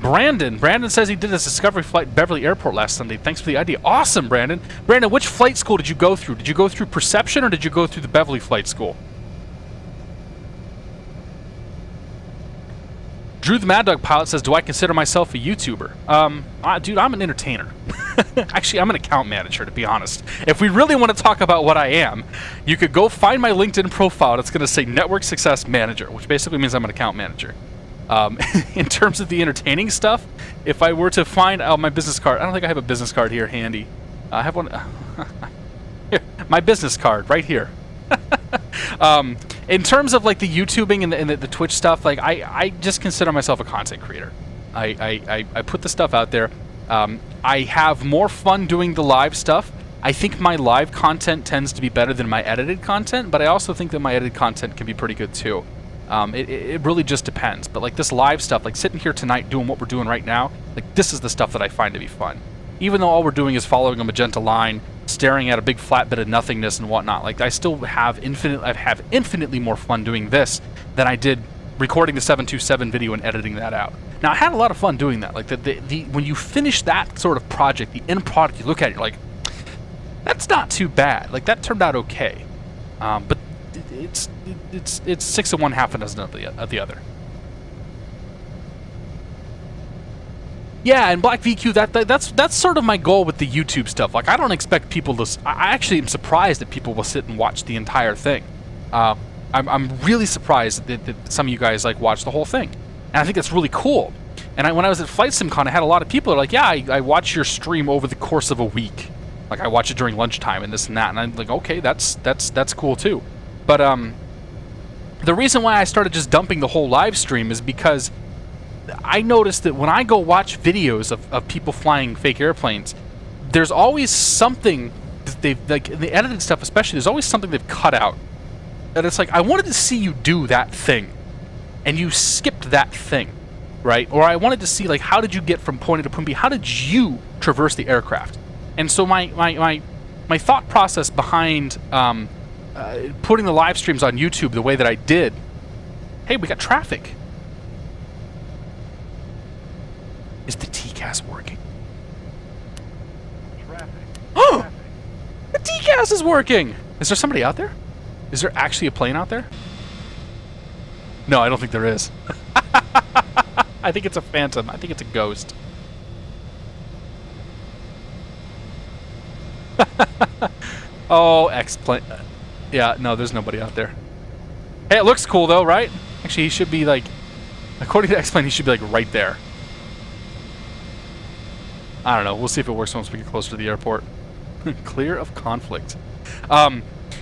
Brandon says he did his discovery flight at Beverly Airport last Sunday. Thanks for the idea. Awesome, Brandon. Brandon, which flight school did you go through? Did you go through Perception or did you go through the Beverly Flight School? Drew the Mad Dog Pilot says, do I consider myself a YouTuber? Dude, I'm an entertainer. Actually, I'm an account manager, to be honest. If we really want to talk about what I am, you could go find my LinkedIn profile. It's going to say Network Success Manager, which basically means I'm an account manager. In terms of the entertaining stuff, if I were to find out my business card, I don't think I have a business card here handy. I have one. Here, my business card right here. In terms of like the YouTubing and the Twitch stuff, like I just consider myself a content creator. I put the stuff out there. I have more fun doing the live stuff. I think my live content tends to be better than my edited content, but I also think that my edited content can be pretty good too. It really just depends. But like this live stuff, like sitting here tonight doing what we're doing right now, like this is the stuff that I find to be fun. Even though all we're doing is following a magenta line, staring at a big flat bit of nothingness and whatnot, like I still have infinitely more fun doing this than I did recording the 727 video and editing that out. Now I had a lot of fun doing that. Like when you finish that sort of project, the end product, you look at it, you're like, that's not too bad. Like that turned out okay. But it's 6 of one, half a dozen of the other. Yeah, and Black VQ, that's sort of my goal with the YouTube stuff. Like, I don't expect people to... I actually am surprised that people will sit and watch the entire thing. I'm really surprised that some of you guys, like, watch the whole thing. And I think that's really cool. And when I was at FlightSimCon, I had a lot of people that are like, yeah, I watch your stream over the course of a week. Like, I watch it during lunchtime and this and that. And I'm like, okay, that's cool, too. But the reason why I started just dumping the whole live stream is because I noticed that when I go watch videos of people flying fake airplanes, there's always something that they've, like in the edited stuff especially, there's always something they've cut out. And it's like, I wanted to see you do that thing, and you skipped that thing, right? Or I wanted to see, like, how did you get from point A to point B? How did you traverse the aircraft? And so my thought process behind putting the live streams on YouTube the way that I did, hey, we got traffic. Is the TCAS working? Traffic. Oh! The TCAS is working! Is there somebody out there? Is there actually a plane out there? No, I don't think there is. I think it's a phantom. I think it's a ghost. Oh, X-plane. Yeah, no, there's nobody out there. Hey, it looks cool though, right? Actually, he should be like, according to X-plane, he should be like right there. I don't know. We'll see if it works once we get closer to the airport. Clear of conflict.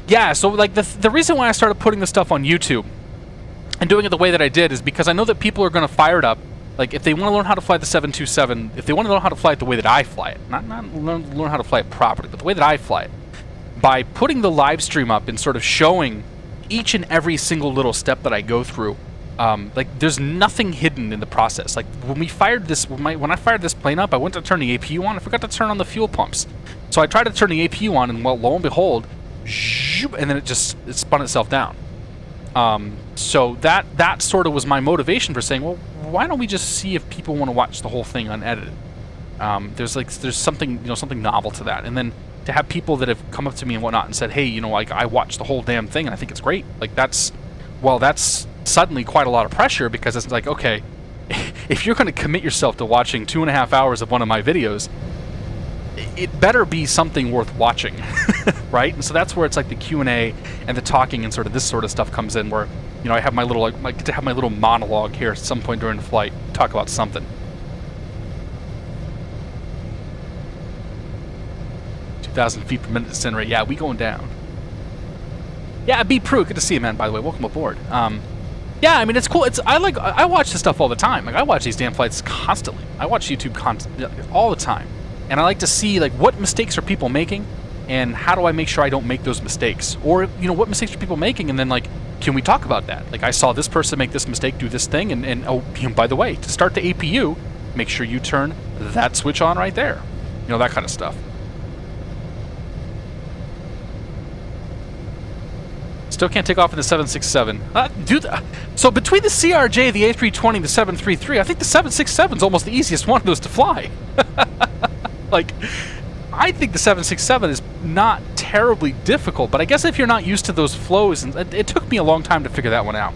Yeah, so like the reason why I started putting this stuff on YouTube and doing it the way that I did is because I know that people are going to fire it up. Like if they want to learn how to fly the 727, if they want to learn how to fly it the way that I fly it, not learn how to fly it properly, but the way that I fly it, by putting the live stream up and sort of showing each and every single little step that I go through, like there's nothing hidden in the process. Like when we fired this, when I fired this plane up, I went to turn the APU on. I forgot to turn on the fuel pumps, so I tried to turn the APU on, and well, lo and behold, and then it spun itself down. So that sort of was my motivation for saying, well, why don't we just see if people want to watch the whole thing unedited? There's something something novel to that, and then to have people that have come up to me and whatnot and said, hey, like I watched the whole damn thing and I think it's great. Like that's suddenly quite a lot of pressure, because it's like, okay, if you're going to commit yourself to watching 2.5 hours of one of my videos, it better be something worth watching, right? And so that's where it's like the Q&A and the talking and sort of this sort of stuff comes in, where I have my little I get to have my little monologue here at some point during the flight, talk about something. 2,000 feet per minute descent rate. Yeah, we going down. Yeah, B. Prue, good to see you, man. By the way, welcome aboard. Yeah, I mean, it's cool. I watch this stuff all the time. Like, I watch these damn flights constantly. I watch YouTube all the time, and I like to see like what mistakes are people making, and how do I make sure I don't make those mistakes, or what mistakes are people making, and then like, can we talk about that? Like, I saw this person make this mistake, do this thing, and oh, by the way, to start the APU, make sure you turn that switch on right there. That kind of stuff. Still can't take off in the 767. So between the CRJ, the A320, the 733, I think the 767 is almost the easiest one of those to fly. Like, I think the 767 is not terribly difficult, but I guess if you're not used to those flows, and it took me a long time to figure that one out.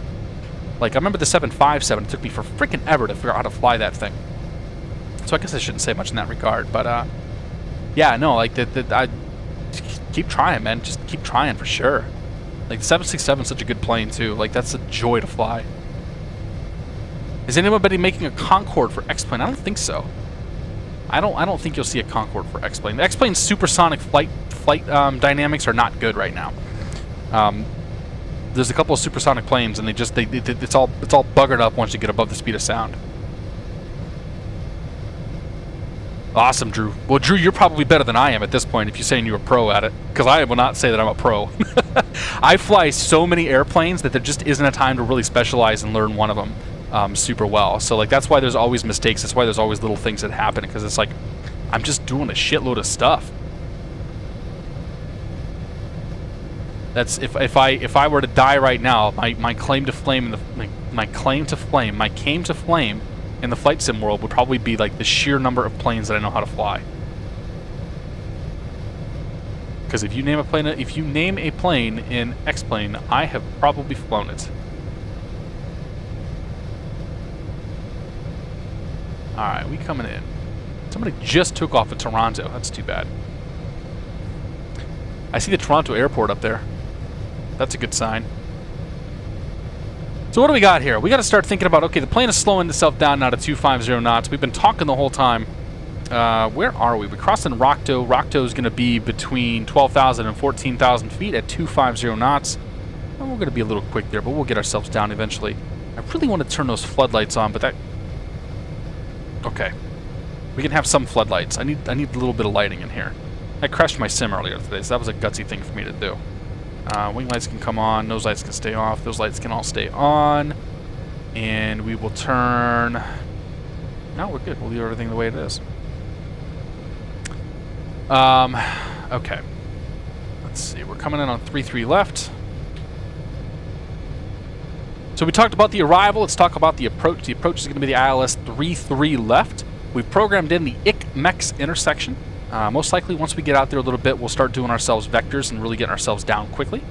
Like, I remember the 757, it took me for freaking ever to figure out how to fly that thing. So I guess I shouldn't say much in that regard, but yeah, no, like, I keep trying, man. Just keep trying for sure. Like, the 767 is such a good plane, too. Like, that's a joy to fly. Is anybody making a Concorde for X-Plane? I don't think so. I don't think you'll see a Concorde for X-Plane. The X-Plane's supersonic flight dynamics are not good right now. There's a couple of supersonic planes, and it's all buggered up once you get above the speed of sound. Awesome, Drew. Well, Drew, you're probably better than I am at this point if you're saying you're a pro at it, because I will not say that I'm a pro. I fly so many airplanes that there just isn't a time to really specialize and learn one of them super well. So, like, that's why there's always mistakes. That's why there's always little things that happen, because it's like I'm just doing a shitload of stuff. That's if I were to die right now, my claim to flame in the flight sim world would probably be like the sheer number of planes that I know how to fly. Because if you name a plane in X-Plane, I have probably flown it. All right, we coming in. Somebody just took off at Toronto. That's too bad. I see the Toronto airport up there. That's a good sign. So what do we got here? We got to start thinking about, okay, the plane is slowing itself down now to 250 knots. We've been talking the whole time. Where are we? We're crossing Rockto. Rockto is going to be between 12,000 and 14,000 feet at 250 knots. Well, we're going to be a little quick there, but we'll get ourselves down eventually. I really want to turn those floodlights on, but that... Okay. We can have some floodlights. I need a little bit of lighting in here. I crashed my sim earlier today, so that was a gutsy thing for me to do. Wing lights can come on, nose lights can stay off, those lights can all stay on. And we will turn... No, we're good. We'll leave everything the way it is. Okay. Let's see. We're coming in on 3-3 left. So we talked about the arrival. Let's talk about the approach. The approach is going to be the ILS 3-3 left. We've programmed in the IC-MEX intersection. Most likely, once we get out there a little bit, we'll start doing ourselves vectors and really getting ourselves down quickly.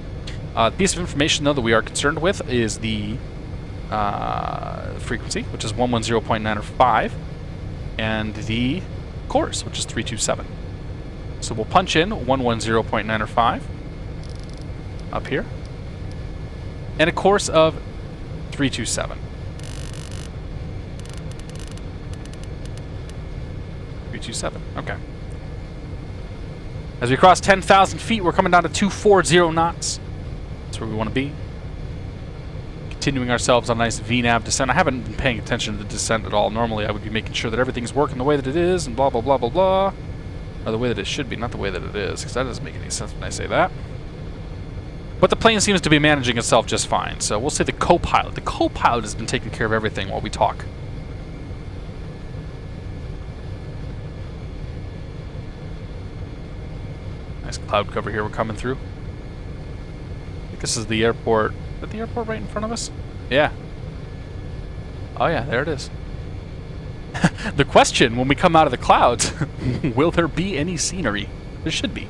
The piece of information, though, that we are concerned with is the frequency, which is 110.9 or 5, and the course, which is 327. So we'll punch in 110.9 or 5 up here, and a course of 327. 327, okay. As we cross 10,000 feet, we're coming down to 240 knots. That's where we want to be. Continuing ourselves on a nice VNAV descent. I haven't been paying attention to the descent at all. Normally, I would be making sure that everything's working the way that it is, and blah, blah, blah, blah, blah. Or the way that it should be, not the way that it is, because that doesn't make any sense when I say that. But the plane seems to be managing itself just fine, so we'll say the co-pilot. The co-pilot has been taking care of everything while we talk. Nice cloud cover here we're coming through. I think this is the airport. Is that the airport right in front of us? Yeah. Oh yeah, there it is. The question when we come out of the clouds, will there be any scenery? There should be.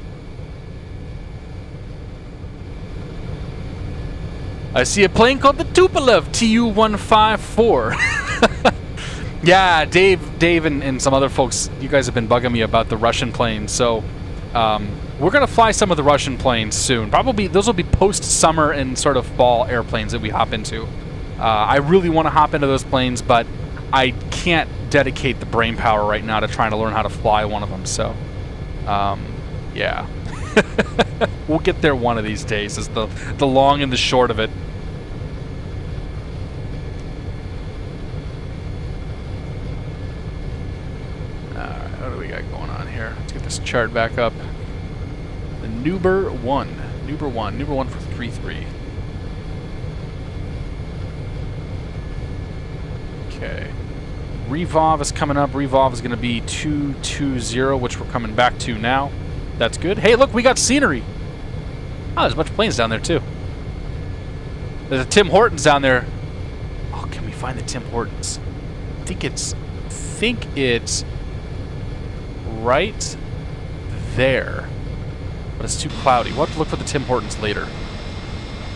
I see a plane called the Tupolev Tu-154. Yeah, Dave, and some other folks, you guys have been bugging me about the Russian planes. So we're gonna fly some of the Russian planes soon. Probably those will be post-summer and sort of fall airplanes that we hop into. I really want to hop into those planes, but I can't dedicate the brain power right now to trying to learn how to fly one of them. So, yeah, we'll get there one of these days. Is the long and the short of it. What do we got going on here? Let's get this chart back up. The Nuber 1 for 3-3. Okay. Revolve is coming up. Revolve is going to be 220, which we're coming back to now. That's good. Hey, look, we got scenery. Oh, there's a bunch of planes down there, too. There's a Tim Hortons down there. Oh, can we find the Tim Hortons? I think it's right there. But it's too cloudy. We'll have to look for the Tim Hortons later.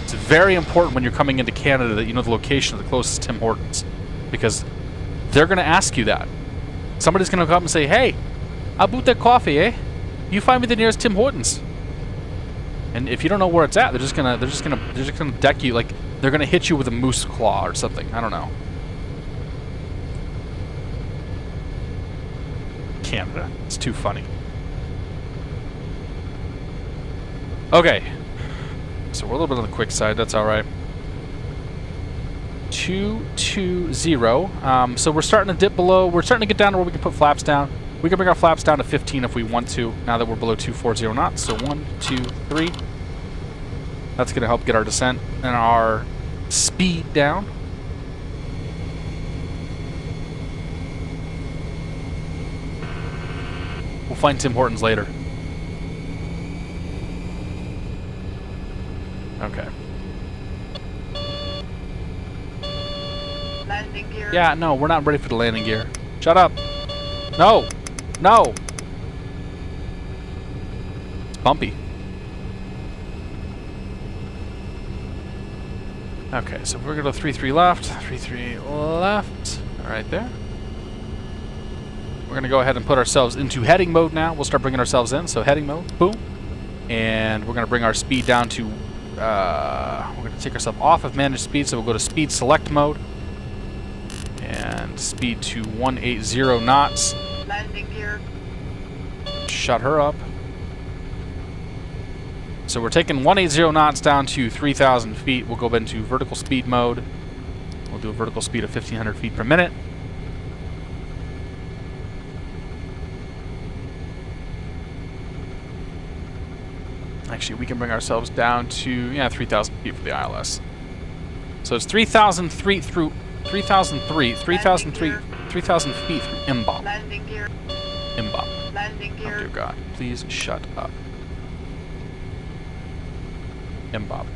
It's very important when you're coming into Canada that you know the location of the closest Tim Hortons. Because they're going to ask you that. Somebody's going to come up and say, "Hey, I bought that coffee, eh? You find me the nearest Tim Hortons." And if you don't know where it's at, they're just gonna deck you, like they're gonna hit you with a moose claw or something. I don't know. Canada, it's too funny. Okay, so we're a little bit on the quick side. That's all right. 220. So we're starting to dip below. We're starting to get down to where we can put flaps down. We can bring our flaps down to 15 if we want to, now that we're below 240 knots. So 1, 2, 3. That's going to help get our descent and our speed down. We'll find Tim Hortons later. Okay. Landing gear. Yeah, no, we're not ready for the landing gear. Shut up. No. No. It's bumpy. Okay, so we're going to 3-3 left, 3-3 left, right there. We're going to go ahead and put ourselves into heading mode now. We'll start bringing ourselves in, so heading mode, boom. And we're going to bring our speed down to, we're going to take ourselves off of managed speed, so we'll go to speed select mode. And speed to 180 knots. Landing gear. Shut her up. So we're taking 180 knots down to 3,000 feet. We'll go into vertical speed mode. We'll do a vertical speed of 1,500 feet per minute. Actually, we can bring ourselves down to 3,000 feet for the ILS. So it's 3,000 feet through 3,000 feet through MBOP. Landing gear. MBOP. Landing Oh gear. dear God! Please shut up. MBOP.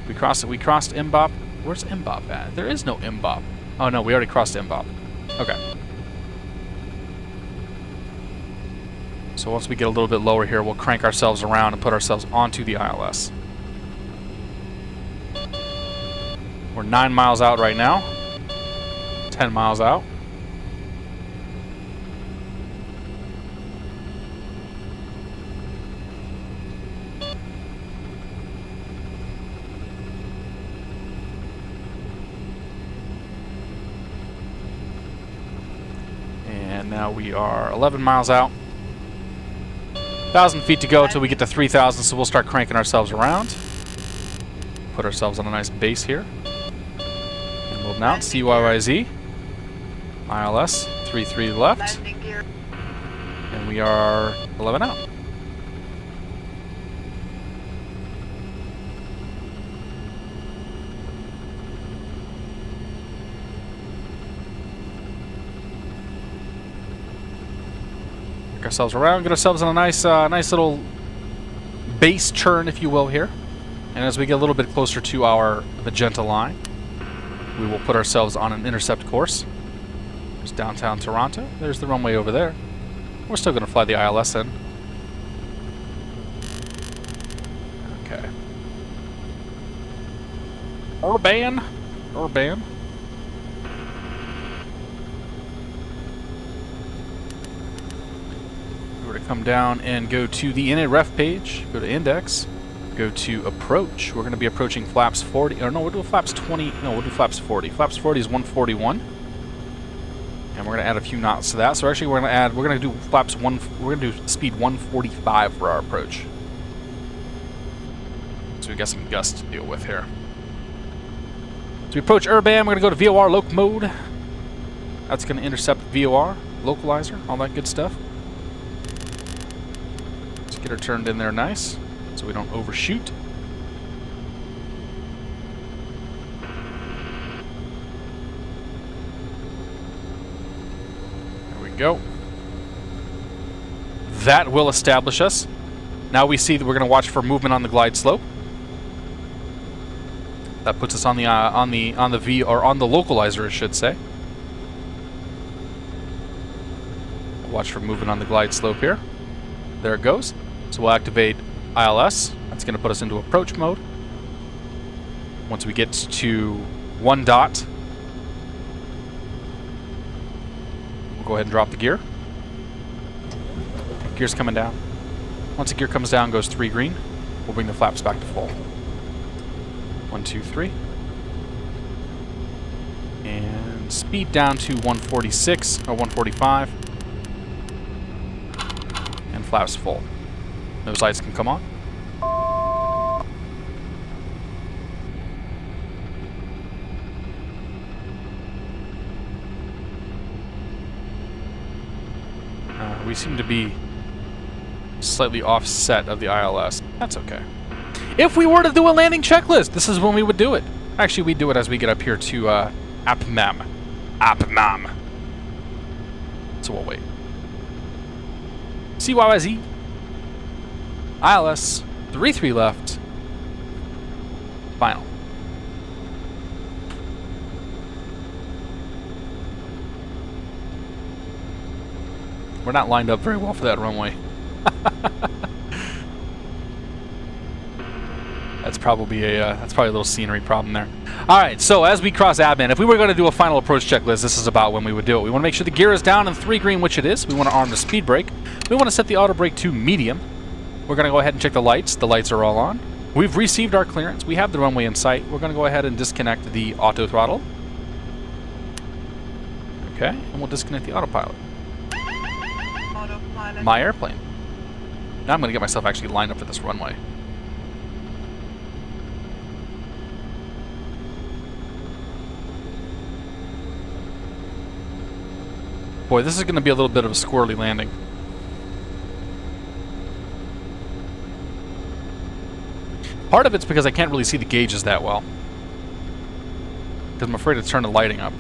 We crossed it. We crossed MBOP. Where's MBOP at? There is no MBOP. Oh no, we already crossed MBOP. Okay. So once we get a little bit lower here, we'll crank ourselves around and put ourselves onto the ILS. We're 9 miles out right now. 10 miles out. And now we are 11 miles out. 1,000 feet to go until we get to 3,000, so we'll start cranking ourselves around. Put ourselves on a nice base here. And we'll mount CYYZ. ILS, 3-3 left. Landing gear. And we are 11 out. Work ourselves around, get ourselves on a nice little base churn, if you will, here. And as we get a little bit closer to our magenta line, we will put ourselves on an intercept course. There's downtown Toronto. There's the runway over there. We're still going to fly the ILS in. Okay. Urban. come down and go to the init ref page, go to index, go to approach. We're going to be approaching flaps 40, or no, we'll do flaps 20, no, we'll do flaps 40. Flaps 40 is 141. And we're going to add a few knots to that. So actually we're going to do flaps we're going to do speed 145 for our approach. So we got some gusts to deal with here. So we approach Urban, we're going to go to VOR loc mode. That's going to intercept VOR, localizer, all that good stuff. Let's get her turned in there nice, so we don't overshoot. There we go. That will establish us. Now we see that we're going to watch for movement on the glide slope. That puts us on the localizer, I should say. Watch for movement on the glide slope here. There it goes. So we'll activate ILS. That's going to put us into approach mode. Once we get to 1 dot, we'll go ahead and drop the gear. Gear's coming down. Once the gear comes down, goes 3 green, we'll bring the flaps back to full. 1, 2, 3. And speed down to 146 or 145. And flaps full. Those lights can come on. We seem to be slightly offset of the ILS. That's okay. If we were to do a landing checklist, this is when we would do it. Actually, we do it as we get up here to APMAM. APMAM. So we'll wait. CYYZ. ILS. 3-3 left. Final. We're not lined up very well for that runway. That's probably a little scenery problem there. All right, so as we cross admin, if we were going to do a final approach checklist, this is about when we would do it. We want to make sure the gear is down in 3 green, which it is. We want to arm the speed brake. We want to set the auto brake to medium. We're going to go ahead and check the lights. The lights are all on. We've received our clearance. We have the runway in sight. We're going to go ahead and disconnect the auto throttle. Okay, and we'll disconnect the autopilot. My airplane. Now I'm going to get myself actually lined up for this runway. Boy, this is going to be a little bit of a squirrely landing. Part of it's because I can't really see the gauges that well. Because I'm afraid to turn the lighting up.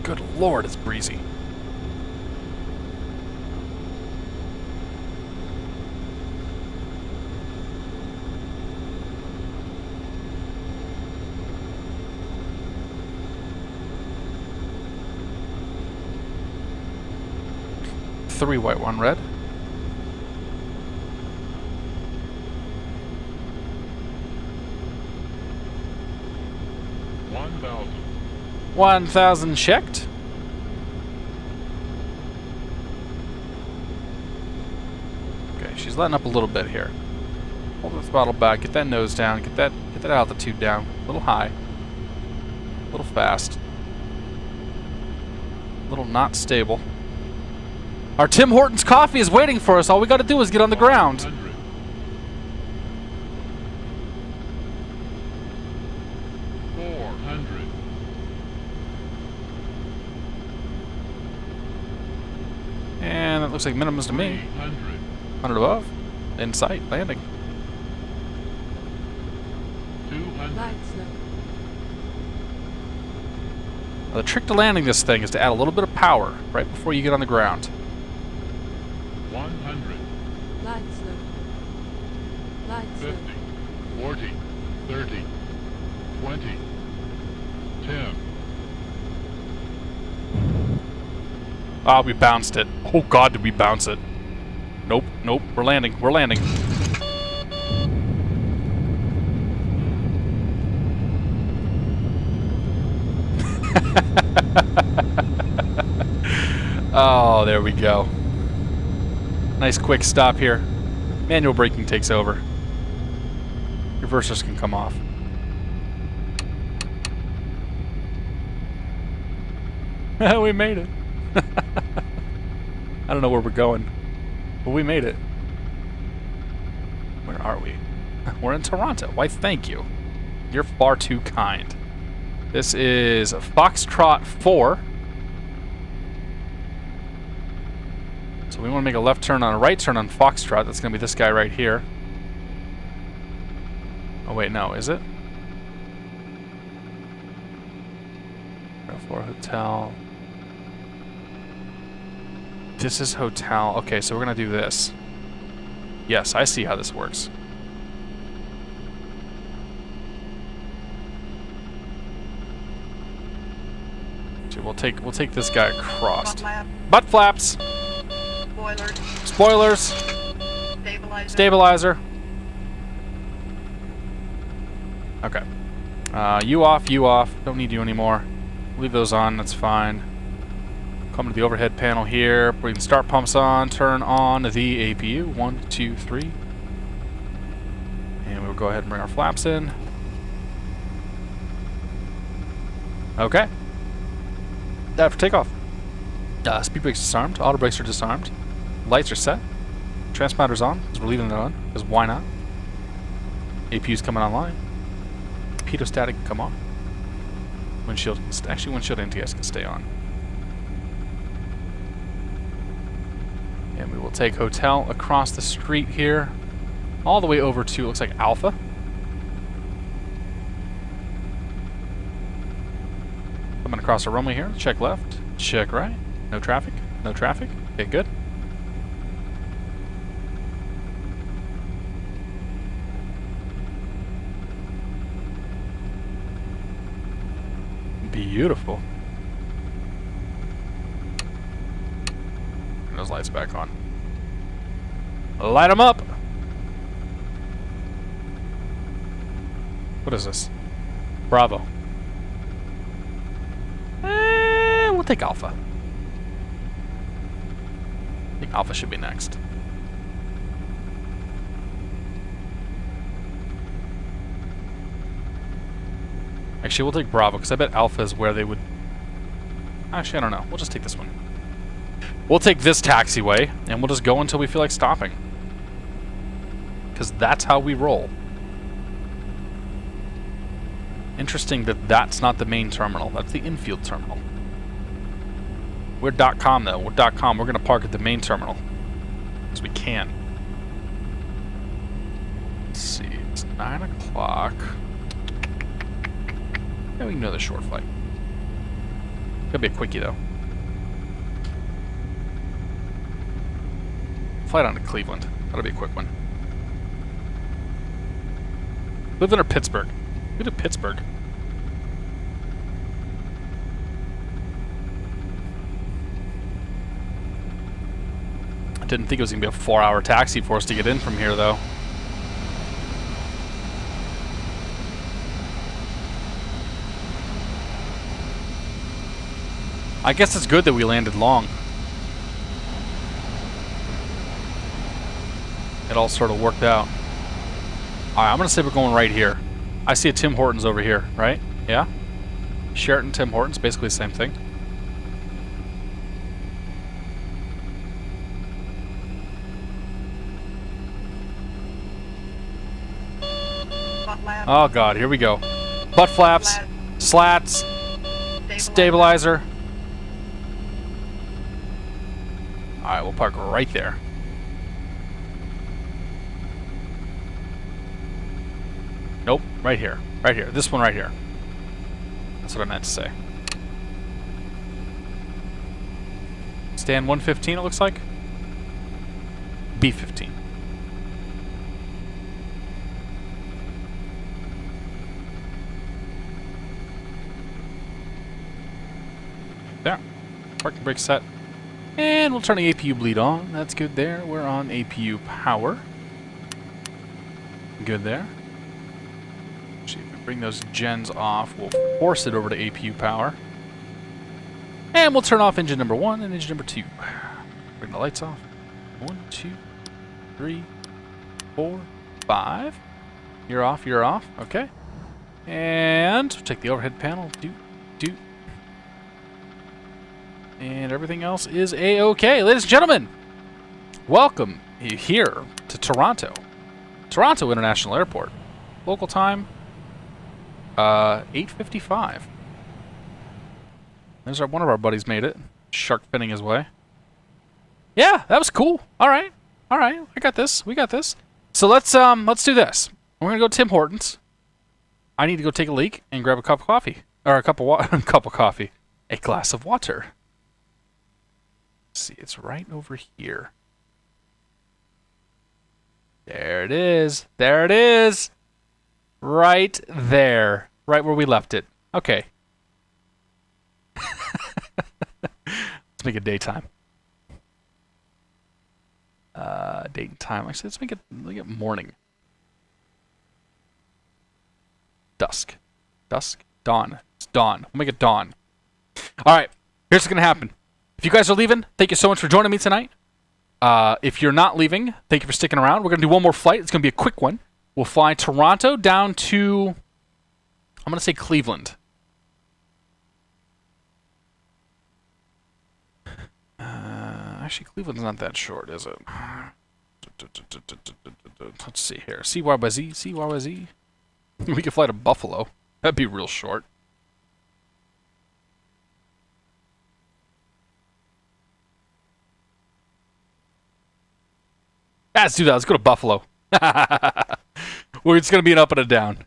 Good Lord, it's breezy. Three white, 1 red. $1,000. 1,000 checked. Okay, she's letting up a little bit here. Hold the throttle back, get that nose down, get that altitude down. A little high. A little fast. A little not stable. Our Tim Hortons coffee is waiting for us. All we got to do is get on the ground. 100. $400. And it looks like minimums to me. 300. 100 above. In sight. Landing. 200. Now, the trick to landing this thing is to add a little bit of power right before you get on the ground. 100. Light slope. Light slope. 50. 40. 30. 20. 10. Ah, we bounced it. Oh God, did we bounce it? Nope, nope. We're landing. We're landing. Oh, there we go. Nice quick stop here. Manual braking takes over. Reversers can come off. We made it. I don't know where we're going, but we made it. Where are we? We're in Toronto. Why, thank you. You're far too kind. This is Foxtrot 4. So we want to make a left turn on a right turn on Foxtrot. That's going to be this guy right here. Oh, wait, no, is it? 4 Hotel. This is Hotel. Okay, so we're going to do this. Yes, I see how this works. So we'll take this guy across. Butt flaps. Spoilers. Spoilers. Stabilizer. Stabilizer. Okay. You off, you off. Don't need you anymore. Leave those on, that's fine. Come to the overhead panel here. Bring the start pumps on. Turn on the APU. 1, 2, 3. And we'll go ahead and bring our flaps in. Okay. That for takeoff. Speed brakes disarmed. Auto brakes are disarmed. Lights are set. Transponder's on, because we're leaving it on, because why not? APU's coming online. Pitot-static can come on. Windshield, actually windshield NTS can stay on. And we will take Hotel across the street here, all the way over to, looks like Alpha. Coming across the runway here, check left, check right. No traffic, no traffic. Okay, good. Beautiful. Turn those lights back on. Light them up! What is this? Bravo. We'll take Alpha. I think Alpha should be next. Actually, we'll take Bravo, because I bet Alpha is where they would... Actually, I don't know. We'll just take this one. We'll take this taxiway, and we'll just go until we feel like stopping. Because that's how we roll. Interesting that that's not the main terminal. That's the infield terminal. We're .com, though. We're .com. We're going to park at the main terminal. Because we can. Let's see. It's 9 o'clock. Yeah, we can do another short flight. Could be a quickie, though. Flight on to Cleveland. That'll be a quick one. Cleveland or Pittsburgh? Go to Pittsburgh. I didn't think it was going to be a 4-hour taxi for us to get in from here, though. I guess it's good that we landed long. It all sort of worked out. Alright, I'm going to say we're going right here. I see a Tim Hortons over here, right? Yeah? Sheraton, Tim Hortons, basically the same thing. Oh god, here we go. Butt flaps, slats, stabilizer. Alright, we'll park right there. Nope, right here. Right here. This one right here. That's what I meant to say. Stand 115, it looks like. B15. There. Parking brake set. And we'll turn the APU bleed on. That's good there. We're on APU power. Good there. Actually, if we bring those gens off, we'll force it over to APU power. And we'll turn off engine number 1 and engine number 2. Bring the lights off. 1, 2, 3, 4, 5. You're off, you're off. Okay. And take the overhead panel. Do. And everything else is A-OK. Ladies and gentlemen, welcome here to Toronto. Toronto International Airport. Local time, 8:55. There's one of our buddies made it. Shark finning his way. Yeah, that was cool. All right. I got this. We got this. So let's do this. We're gonna go to Tim Hortons. I need to go take a leak and grab a cup of coffee, or a cup of coffee, a glass of water. Let's see, it's right over here. There it is. There it is. Right there. Right where we left it. Okay. Let's make it daytime. Date and time. Actually, let's make it morning. Dusk. Dawn. It's dawn. We'll make it dawn. All right. Here's what's going to happen. If you guys are leaving, thank you so much for joining me tonight. If you're not leaving, thank you for sticking around. We're going to do one more flight. It's going to be a quick one. We'll fly Toronto down to, I'm going to say Cleveland. Actually, Cleveland's not that short, is it? Let's see here. CYYZ. We could fly to Buffalo. That'd be real short. Let's do that. Let's go to Buffalo. It's going to be an up and a down.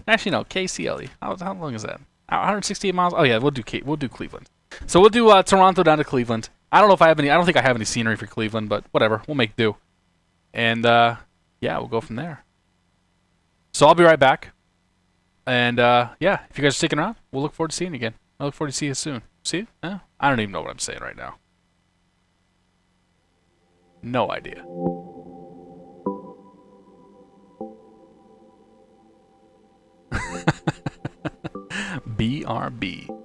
Actually, no. KCLE. How long is that? 168 miles. Oh yeah, we'll do Cleveland. So we'll do Toronto down to Cleveland. I don't know if I have any. I don't think I have any scenery for Cleveland, but whatever. We'll make do. And yeah, we'll go from there. So I'll be right back. And yeah, if you guys are sticking around, we'll look forward to seeing you again. I look forward to seeing you soon. See? I don't even know what I'm saying right now. No idea. BRB.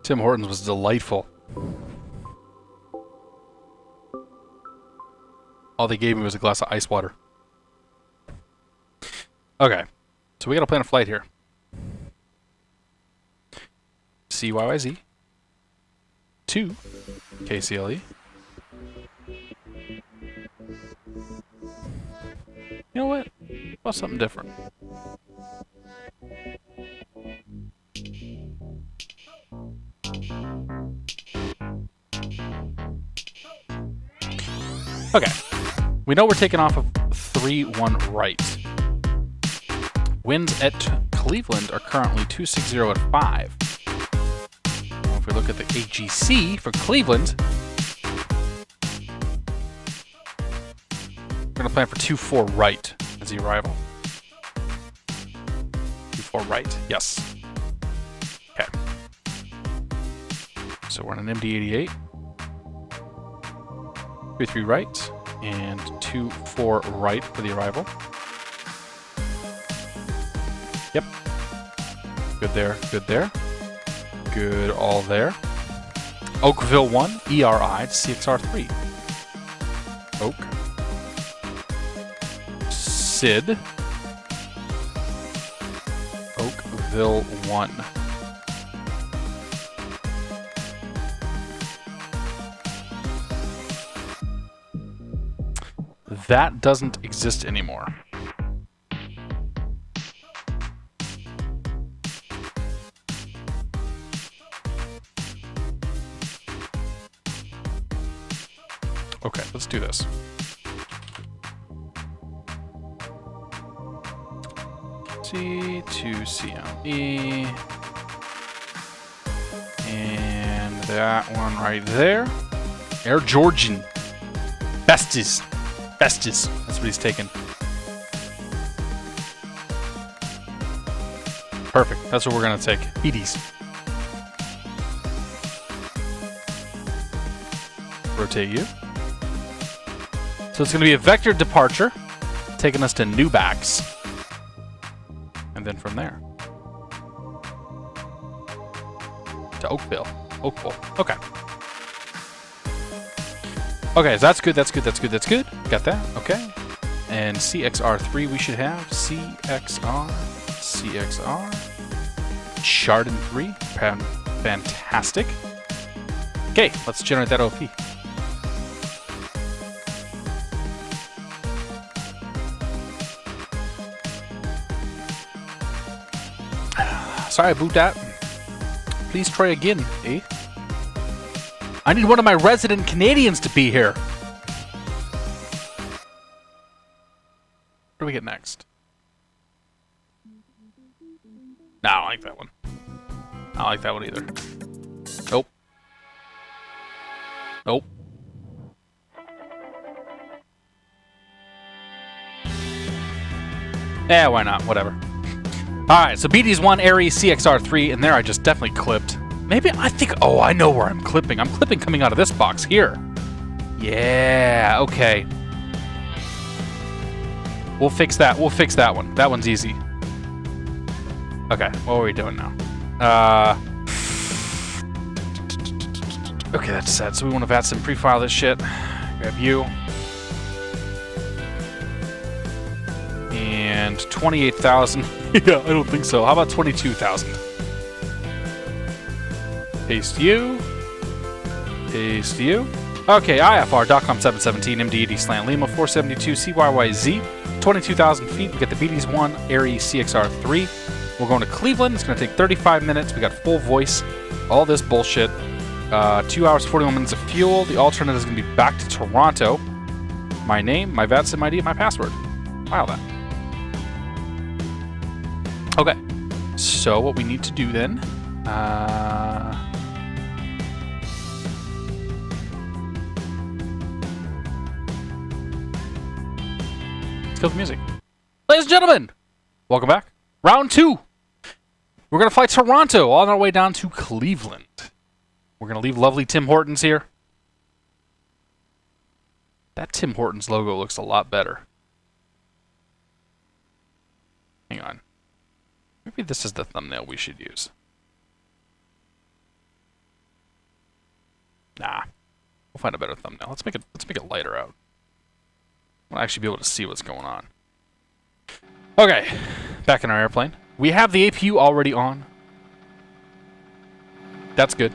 Tim Hortons was delightful. All they gave me was a glass of ice water. Okay, so we gotta plan a flight here. CYYZ to KCLE. You know what? How about something different? Okay. We know we're taking off of 3-1 right. Winds at Cleveland are currently 260 at 5. If we look at the AGC for Cleveland, we're going to plan for 24 right as the arrival. 24 right, yes. Okay. So we're on an MD-80. 23 right and 24 right for the arrival. Yep. Good there, good there. Good all there. Oakville 1, ERI to CXR3. Oak. Sid. Oakville 1. That doesn't exist anymore. Okay, let's do this. C to CLE. And that one right there. Air Georgian. Besties. Besties. That's what he's taking. Perfect. That's what we're going to take. BDs. Rotate you. So it's going to be a vector departure, taking us to Newbacks. And then from there to Oakville. Oakville. Okay. Okay, so that's good, that's good, that's good, that's good. Got that, okay. And CXR3 we should have. CXR. Chardon 3. Fantastic. Okay, let's generate that OP. Sorry about that. Please try again, eh? I need one of my resident Canadians to be here. What do we get next? No, I don't like that one. I don't like that one either. Nope. Nope. Yeah, why not? Whatever. Alright, so BD's 1, Aries, CXR3, and there I just definitely clipped. Maybe I think, oh, I know where I'm clipping. I'm clipping coming out of this box here. Yeah, okay. We'll fix that. We'll fix that one. That one's easy. Okay, what are we doing now? Okay, that's set. So we want to VATSIM pre-file this shit. Grab you. And 28,000. Yeah, I don't think so. How about 22,000? Paste you. Paste you. Okay, IFR.com 717, MD-80 Slant Lima 472, CYYZ, 22,000 feet. We get the BD's 1, Aries CXR3. We're going to Cleveland. It's going to take 35 minutes. We got full voice. All this bullshit. 2 hours, 41 minutes of fuel. The alternate is going to be back to Toronto. My name, my VATSIM ID, and my password. File that. Okay. So what we need to do then... let's kill the music. Ladies and gentlemen, welcome back. Round 2. We're going to fly Toronto on our way down to Cleveland. We're going to leave lovely Tim Hortons here. That Tim Hortons logo looks a lot better. Hang on. Maybe this is the thumbnail we should use. Nah. We'll find a better thumbnail. Let's make it lighter out. We'll actually be able to see what's going on. Okay, back in our airplane. We have the APU already on. That's good.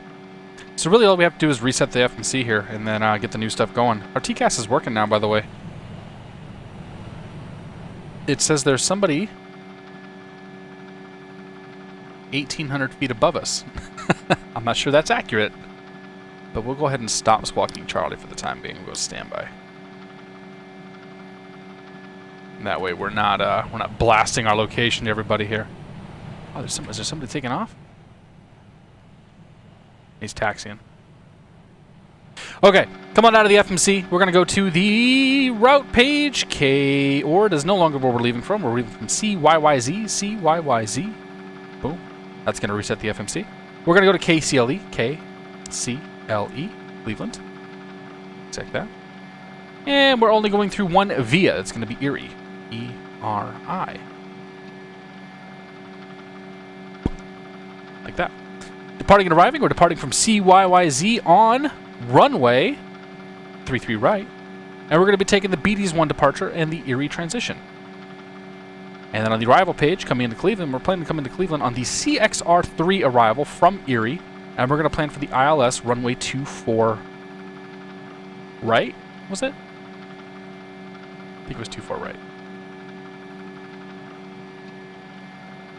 So really all we have to do is reset the FMC here and then get the new stuff going. Our TCAS is working now, by the way. It says there's somebody 1,800 feet above us. I'm not sure that's accurate, but we'll go ahead and stop Squawking Charlie for the time being. We'll go standby. And that way we're not blasting our location to everybody here. Oh, is there somebody taking off? He's taxiing. Okay, come on out of the FMC. We're going to go to the route page. Ord is no longer where we're leaving from. We're leaving from CYYZ. CYYZ. Boom. That's going to reset the FMC. We're going to go to KCLE. KCLE. Cleveland. Check that. And we're only going through one via. It's going to be Erie. E-R-I. Like that. Departing and arriving, we're departing from CYYZ on runway 33 right. And we're going to be taking the BD's 1 departure and the Erie transition. And then on the arrival page, coming into Cleveland, we're planning to come into Cleveland on the CXR3 arrival from Erie. And we're going to plan for the ILS runway 24 right. Was it? I think it was 24 right.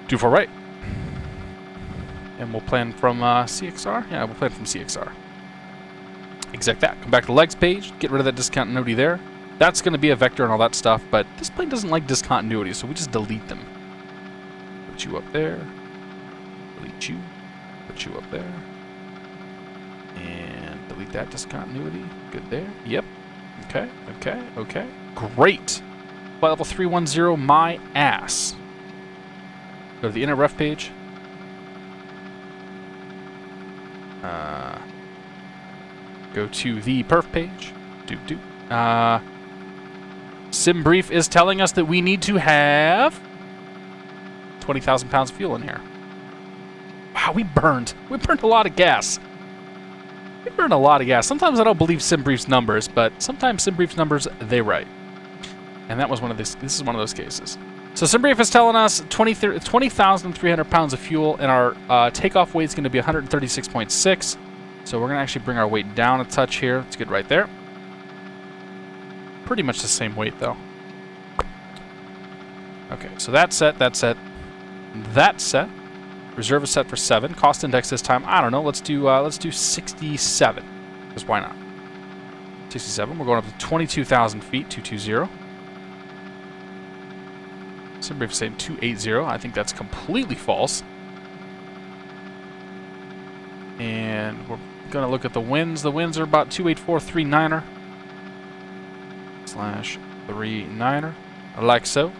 24 right. And we'll plan from CXR? Yeah, we'll plan from CXR. Exact that. Come back to the legs page, get rid of that discontinuity there. That's going to be a vector and all that stuff, but this plane doesn't like discontinuity, so we just delete them. Put you up there. Delete you. Put you up there. And delete that discontinuity. Good there. Yep. Okay, okay, okay. Great. Flight level 310, my ass. Go to the inner ref page. Go to the perf page. Sim brief is telling us that we need to have 20,000 pounds of fuel in here. Wow, we burned a lot of gas. We burned a lot of gas. Sometimes I don't believe sim brief's numbers, but sometimes sim brief's numbers, they right. And that was one of this is one of those cases. So SimBrief is telling us 20,300 pounds of fuel, and our takeoff weight is going to be 136.6. So we're going to actually bring our weight down a touch here. Let's get right there. Pretty much the same weight, though. Okay, so that's set, that's set, that's set. Reserve is set for 7. Cost index this time, I don't know. Let's do 67, because why not? 67. We're going up to 22,000 feet, 220. SimBrief is saying 280. I think that's completely false. And we're going to look at the winds. The winds are about 28439er /39er, like so.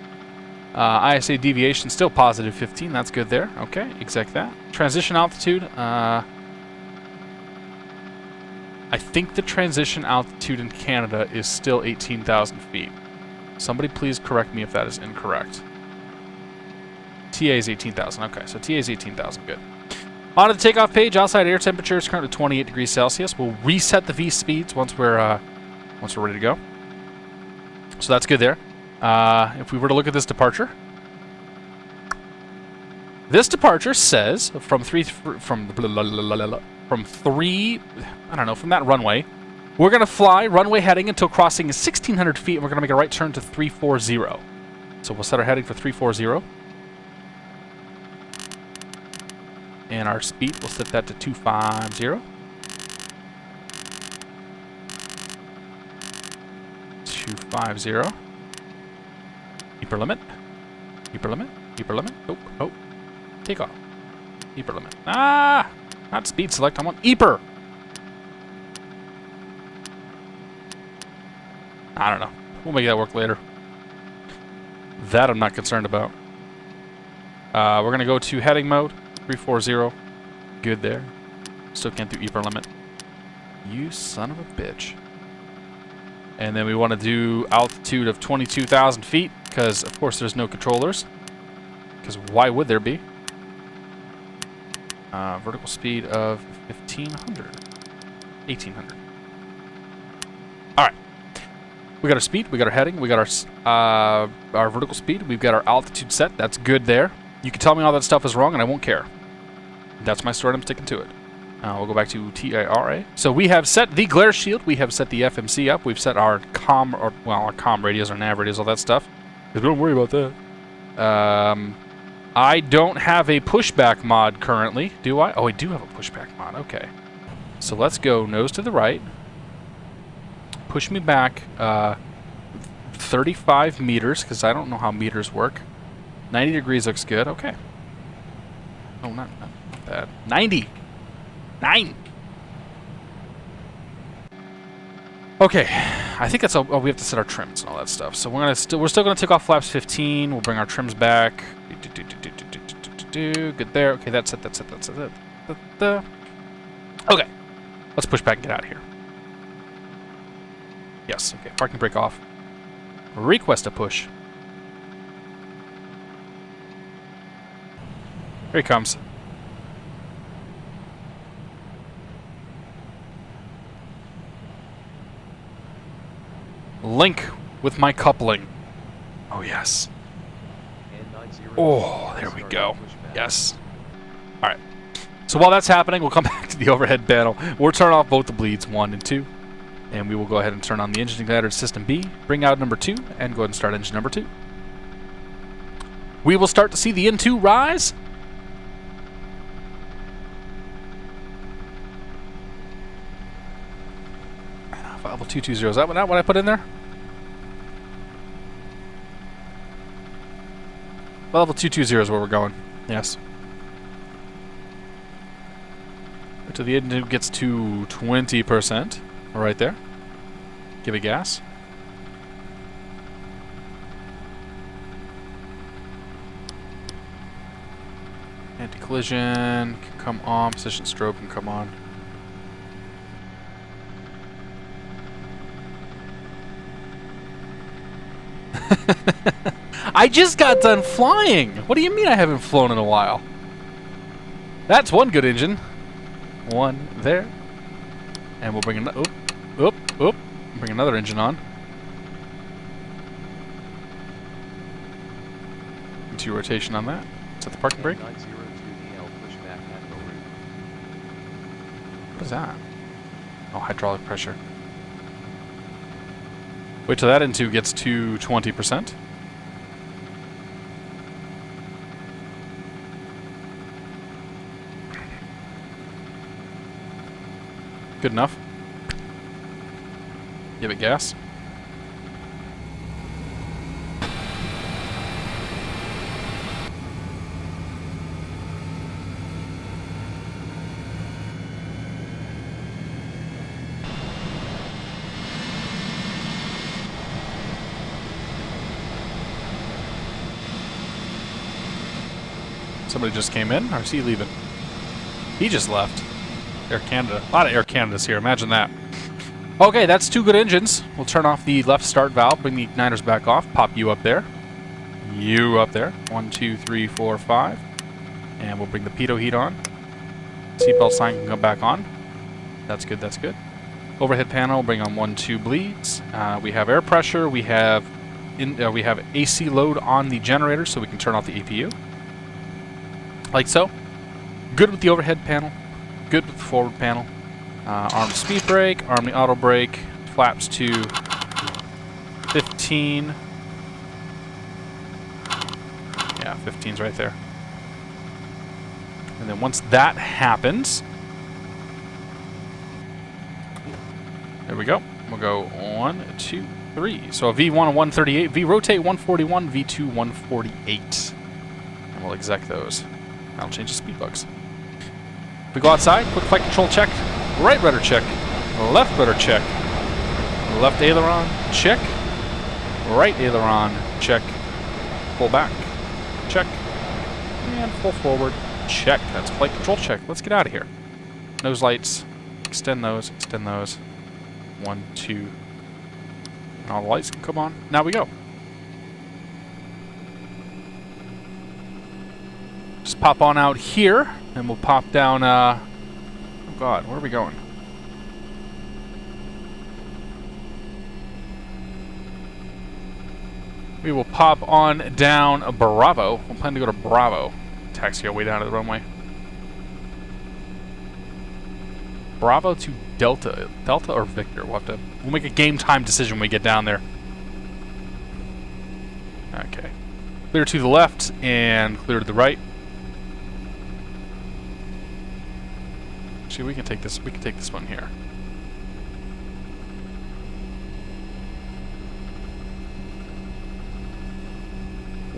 ISA deviation still positive 15. That's good there. Okay, exact that. Transition altitude. I think the transition altitude in Canada is still 18,000 feet. Somebody please correct me if that is incorrect. TA is 18,000. Okay, so TA is 18,000. Good. On to the takeoff page. Outside air temperature is currently 28 degrees Celsius. We'll reset the V speeds once we're ready to go. So that's good there. If we were to look at this departure says from that runway, we're going to fly runway heading until crossing 1,600 feet, and we're going to make a right turn to 340. So we'll set our heading for 340. And our speed, we'll set that to 250. 250. Upper limit. Upper limit. Upper limit. Oh. Take off. Upper limit. Ah! Not speed select. I want Upper. I don't know. We'll make that work later. That I'm not concerned about. We're going to go to heading mode. 340. Good there. Still can't do upper limit. You son of a bitch. And then we want to do altitude of 22,000 feet, because of course there's no controllers. Because why would there be? Vertical speed of 1,500. 1800. All right. We got our speed. We got our heading. We got our vertical speed. We've got our altitude set. That's good there. You can tell me all that stuff is wrong, and I won't care. That's my story. I'm sticking to it. We'll go back to TIRA. So we have set the glare shield. We have set the FMC up. We've set our our comm radios, our nav radios, all that stuff. Don't worry about that. I don't have a pushback mod currently, do I? Oh, I do have a pushback mod. Okay. So let's go nose to the right. Push me back 35 meters, because I don't know how meters work. 90 degrees looks good. Okay. Oh, not bad. 90. 9. Okay. I think that's all. Oh, we have to set our trims and all that stuff. So we're still gonna take off flaps 15. We'll bring our trims back. Good there. Okay, that's it. That's it. Okay. Let's push back and get out of here. Yes. Okay. Parking brake off. Request a push. Here he comes. Link with my coupling. Oh, yes. Oh, there we go. Yes. All right. So while that's happening, we'll come back to the overhead panel. We'll turn off both the bleeds, 1 and 2. And we will go ahead and turn on the engine igniter system B, bring out number 2, and go ahead and start engine number 2. We will start to see the N2 rise. Level 220, is that what I put in there? Level 220 is where we're going. Yes. Until the engine gets to 20%. Right there. Give it gas. Anti-collision can come on. Position strobe can come on. I just got done flying. What do you mean I haven't flown in a while? That's one good engine. One there. And we'll bring another. Bring another engine on. Into rotation on that. Set the parking brake. What is that? Oh, hydraulic pressure. Wait till that N2 gets to 20%. Good enough. Give it gas. Somebody just came in, or is he leaving? He just left. Air Canada. A lot of Air Canadas here, imagine that. Okay, that's 2 good engines. We'll turn off the left start valve, bring the igniters back off, pop you up there. You up there. 1, 2, 3, 4, 5. And we'll bring the pitot heat on. Seatbelt sign can come back on. That's good, that's good. Overhead panel, bring on 1, 2 bleeds. We have air pressure, we have AC load on the generator, so we can turn off the APU. Like so. Good with the overhead panel. Good with the forward panel. Arm the speed brake, arm the auto brake, flaps to 15. Yeah, 15's right there. And then once that happens, there we go. We'll go 1, 2, 3. So a V1 138, V rotate 141, V2 148. And we'll exec those. That'll change the speed bugs. We go outside, quick flight control check, right rudder check, left rudder check, left aileron check, right aileron check, pull back, check, and pull forward, check. That's flight control check. Let's get out of here. Nose lights, extend those, 1, 2, and all the lights can come on. Now we go. Just pop on out here. And we'll pop down, oh god, where are we going? We will pop on down Bravo. We'll plan to go to Bravo. Taxi our way down to the runway. Bravo to Delta. Delta or Victor? We'll make a game time decision when we get down there. Okay. Clear to the left and clear to the right. Actually, we can take this. We can take this one here.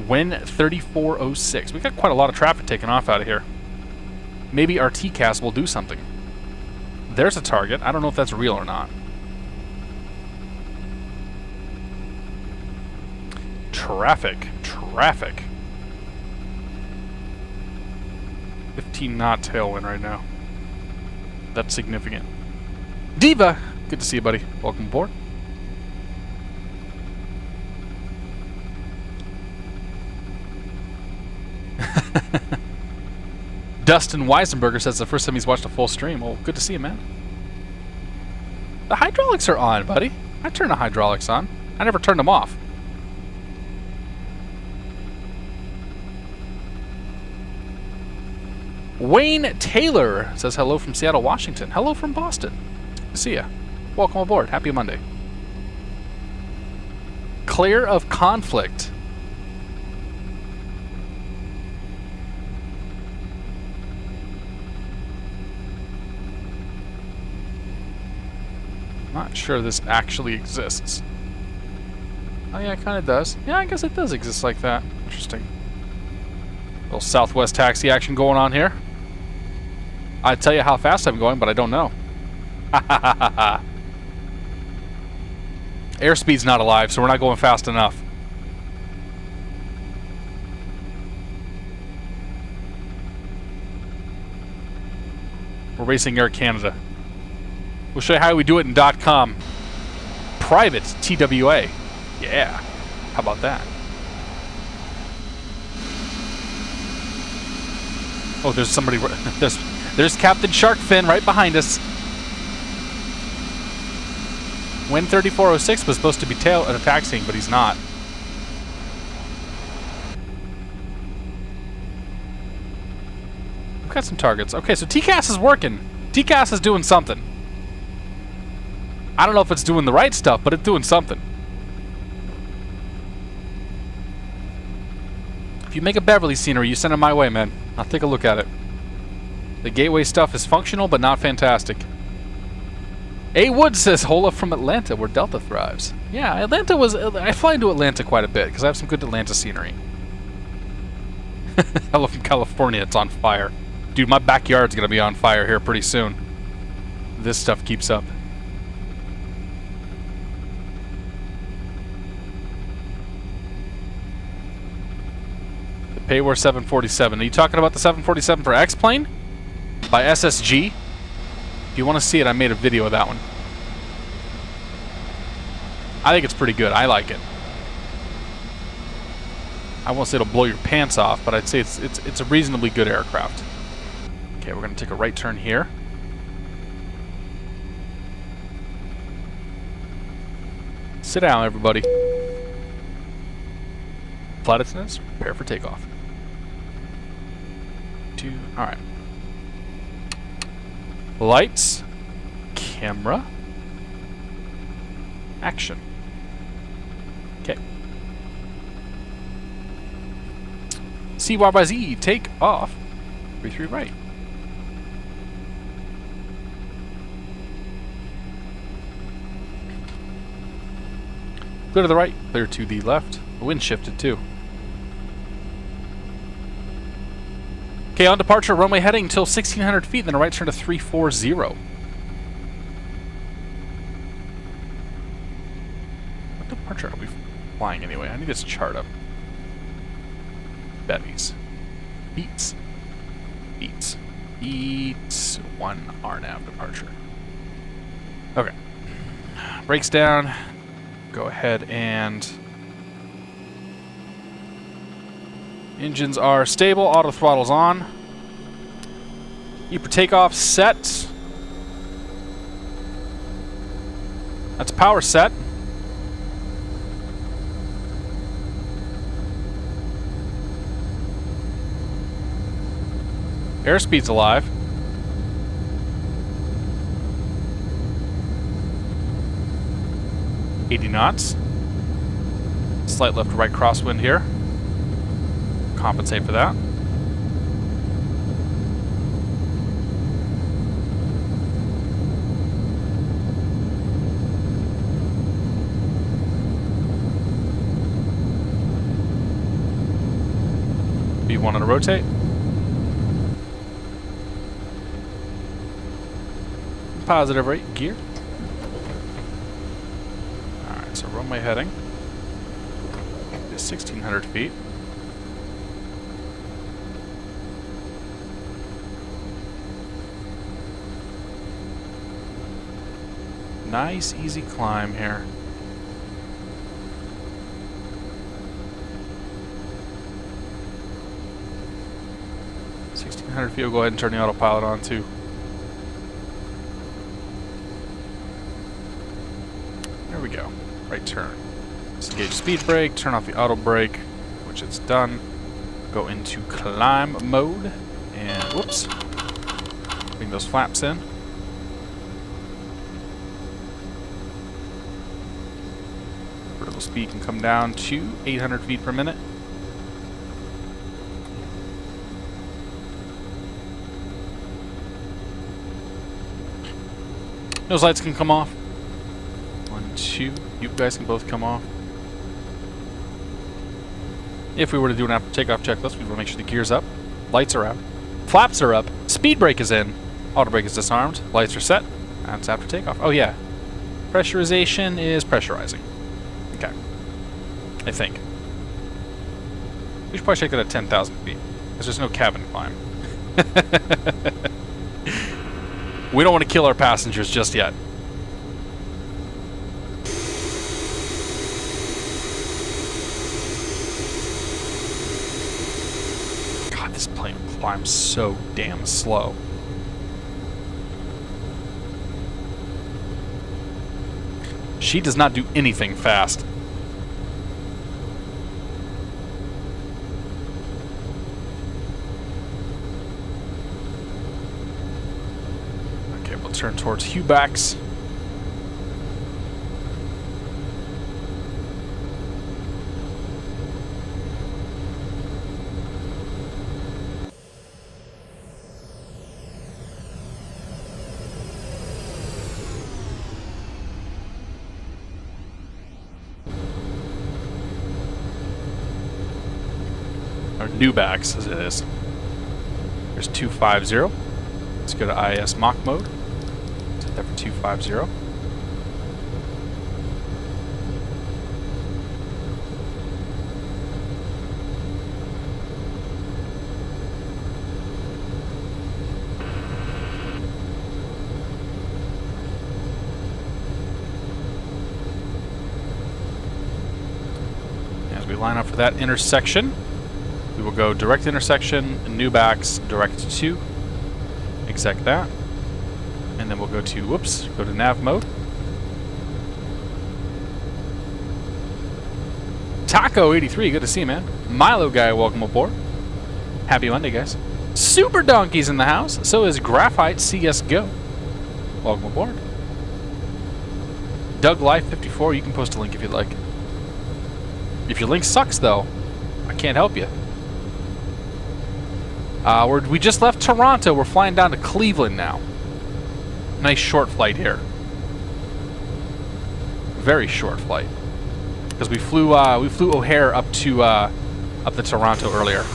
When 3406. We got quite a lot of traffic taken off out of here. Maybe our TCAS will do something. There's a target. I don't know if that's real or not. Traffic. 15 knot tailwind right now. That's significant. Diva! Good to see you, buddy. Welcome aboard. Dustin Weisenberger says the first time he's watched a full stream. Well, good to see you, man. The hydraulics are on, buddy. I turn the hydraulics on. I never turned them off. Wayne Taylor says hello from Seattle, Washington. Hello from Boston. Good to see ya. Welcome aboard. Happy Monday. Clear of conflict. Not sure this actually exists. Oh yeah, it kind of does. Yeah, I guess it does exist like that. Interesting. Little Southwest taxi action going on here. I'd tell you how fast I'm going, but I don't know. Airspeed's not alive, so we're not going fast enough. We're racing Air Canada. We'll show you how we do it in .com. Private TWA. Yeah. How about that? Oh, there's somebody. There's Captain Sharkfin right behind us. When 3406 was supposed to be taxiing, but he's not. We've got some targets. Okay, so TCAS is working. TCAS is doing something. I don't know if it's doing the right stuff, but it's doing something. If you make a Beverly scenery, you send it my way, man. I'll take a look at it. The gateway stuff is functional, but not fantastic. A. Wood says, Hola from Atlanta, where Delta thrives. Yeah, Atlanta was... I fly into Atlanta quite a bit, because I have some good Atlanta scenery. Hello from California, it's on fire. Dude, my backyard's going to be on fire here pretty soon. This stuff keeps up. The Payware 747. Are you talking about the 747 for X-Plane? By SSG? If you want to see it, I made a video of that one. I think it's pretty good. I like it. I won't say it'll blow your pants off, but I'd say it's a reasonably good aircraft. Okay, we're going to take a right turn here. Sit down, everybody. Flight attendants, prepare for takeoff. All right. Lights, camera, action. Okay. CYYZ, take off. 33 right. Clear to the right, clear to the left. The wind shifted too. Okay, on departure, runway heading until 1,600 feet, then a right turn to 340. What departure are we flying anyway? I need this chart up. Bevies. Beats. 1 RNAV departure. Okay. Brakes down. Go ahead and... Engines are stable, auto throttle's on. Keep takeoff set. That's power set. Airspeed's alive. .80 knots. Slight left to right crosswind here. Compensate for that. V1 on a rotate. Positive right gear. Alright, so runway heading is 1,600 feet. Nice, easy climb here. Feet, we'll go ahead and turn the autopilot on too. There we go. Right turn. Disengage speed brake, turn off the auto brake, which it's done. Go into climb mode, and whoops. Bring those flaps in. Vertical speed can come down to 800 feet per minute. Those lights can come off. 1, 2. You guys can both come off. If we were to do an after takeoff checklist, we want to make sure the gear's up. Lights are out. Flaps are up. Speed brake is in. Auto brake is disarmed. Lights are set. And it's after takeoff. Oh, yeah. Pressurization is pressurizing. Okay. I think. We should probably check that at 10,000 feet. Because there's no cabin climb. We don't want to kill our passengers just yet. God, this plane climbs so damn slow. She does not do anything fast. Turn towards Hubax. Or Newbax as it is. There's 250. Let's go to IS Mach mode. There for 250. As we line up for that intersection, we will go direct intersection, Newbax, direct to, exec that. And then we'll go to, whoops, go to nav mode. Taco83, good to see you, man. Milo guy, welcome aboard. Happy Monday, guys. Super Donkey's in the house. So is Graphite CSGO. Welcome aboard. Doug Life 54, you can post a link if you'd like. If your link sucks, though, I can't help you. We just left Toronto. We're flying down to Cleveland now. Nice short flight here. Very short flight. Because we flew O'Hare up to Toronto earlier.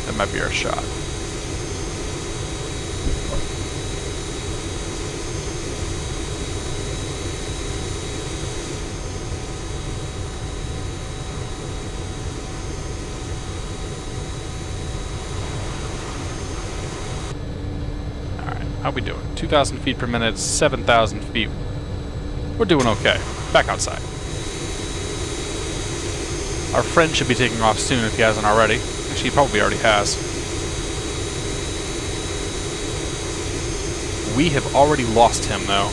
That might be our shot. How we doing? 2,000 feet per minute, 7,000 feet. We're doing okay. Back outside. Our friend should be taking off soon if he hasn't already. Actually, he probably already has. We have already lost him, though.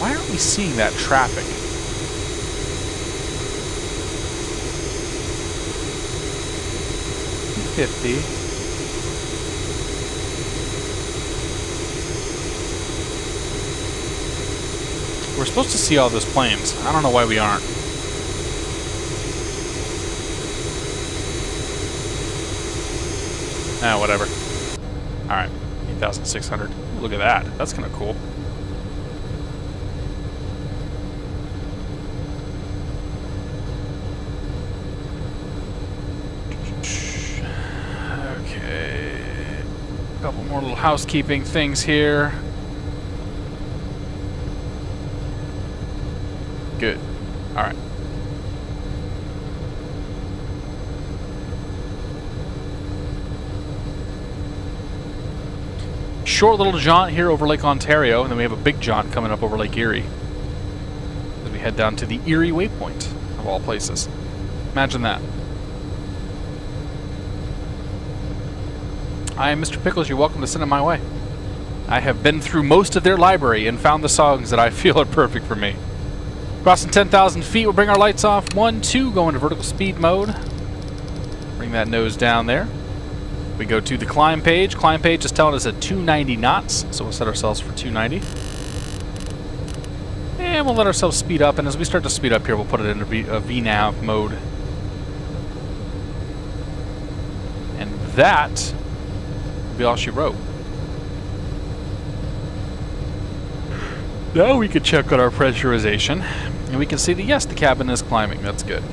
Why aren't we seeing that traffic? 50. We're supposed to see all those planes. I don't know why we aren't. Ah, whatever. Alright, 8,600. Look at that. That's kind of cool. Okay. A couple more little housekeeping things here. Good. Alright. Short little jaunt here over Lake Ontario, and then we have a big jaunt coming up over Lake Erie as we head down to the Erie waypoint, of all places. Imagine that. I am Mr. Pickles. You're welcome to send it my way. I have been through most of their library and found the songs that I feel are perfect for me. Crossing 10,000 feet, we'll bring our lights off. 1, 2, go into vertical speed mode. Bring that nose down there. We go to the climb page. Climb page is telling us at 290 knots, so we'll set ourselves for 290. And we'll let ourselves speed up, and as we start to speed up here, we'll put it into VNAV mode. And that will be all she wrote. Now we can check on our pressurization, and we can see that yes, the cabin is climbing. That's good.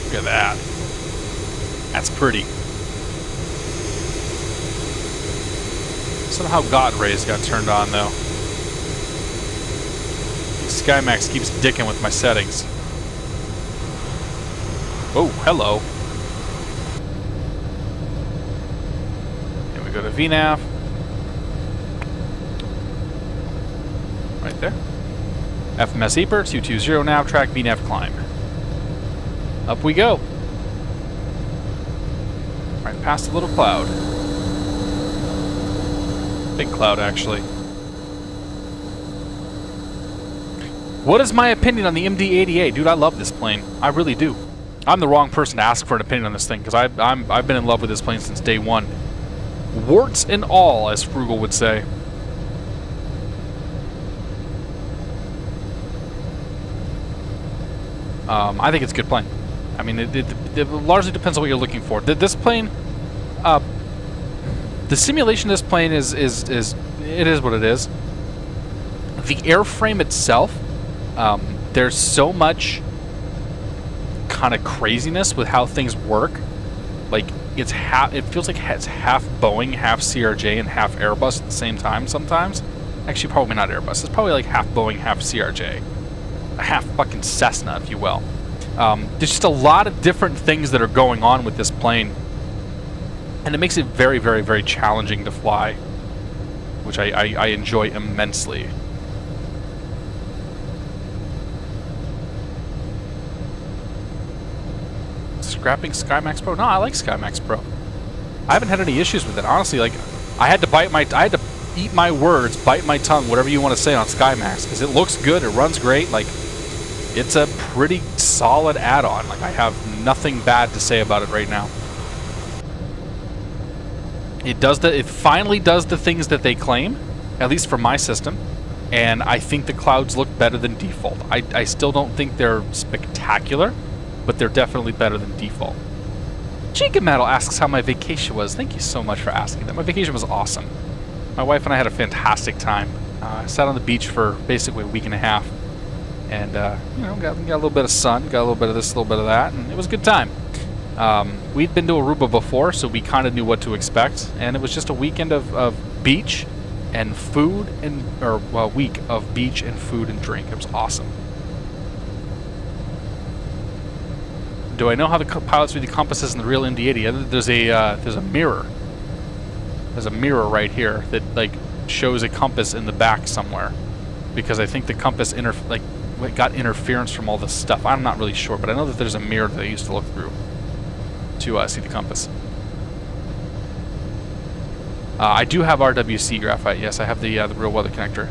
Look at that. That's pretty. Somehow God rays got turned on though. SkyMax keeps dicking with my settings. Oh, hello. And we go to VNAV. Right there. FMS EPR, 220 nav, track VNAV climb. Up we go. Right past a little cloud. Big cloud, actually. What is my opinion on the MD-80? Dude, I love this plane. I really do. I'm the wrong person to ask for an opinion on this thing, because I've been in love with this plane since day one. Warts and all, as Frugal would say. I think it's a good plane. I mean, it largely depends on what you're looking for. This plane, the simulation of this plane is what it is. The airframe itself, there's so much kind of craziness with how things work. Like it feels like it's half Boeing, half CRJ, and half Airbus at the same time sometimes. Actually, probably not Airbus. It's probably like half Boeing, half CRJ, half fucking Cessna, if you will. There's just a lot of different things that are going on with this plane, and it makes it very, very, very challenging to fly, which I enjoy immensely. Scrapping SkyMax Pro? No, I like SkyMax Pro. I haven't had any issues with it, honestly. Like, I had to eat my words, bite my tongue, whatever you want to say on SkyMax, because it looks good, it runs great. Like, it's a pretty solid add-on. Like, I have nothing bad to say about it right now. It finally does the things that they claim, at least for my system, and I think the clouds look better than default. I still don't think they're spectacular, but they're definitely better than default. Chica Metal asks how my vacation was. Thank you so much for asking that. My vacation was awesome. My wife and I had a fantastic time. I sat on the beach for basically a week and a half, and you know, got a little bit of sun, got a little bit of this, a little bit of that, and it was a good time. We'd been to Aruba before, so we kind of knew what to expect, and it was just a weekend of beach and food, a week of beach and food and drink. It was awesome. Do I know how the pilots read the compasses in the real MD-80? There's a mirror. There's a mirror right here that like shows a compass in the back somewhere, because I think the compass got interference from all this stuff. I'm not really sure, but I know that there's a mirror that I used to look through to see the compass. I do have RWC graphite. Yes, I have the real weather connector.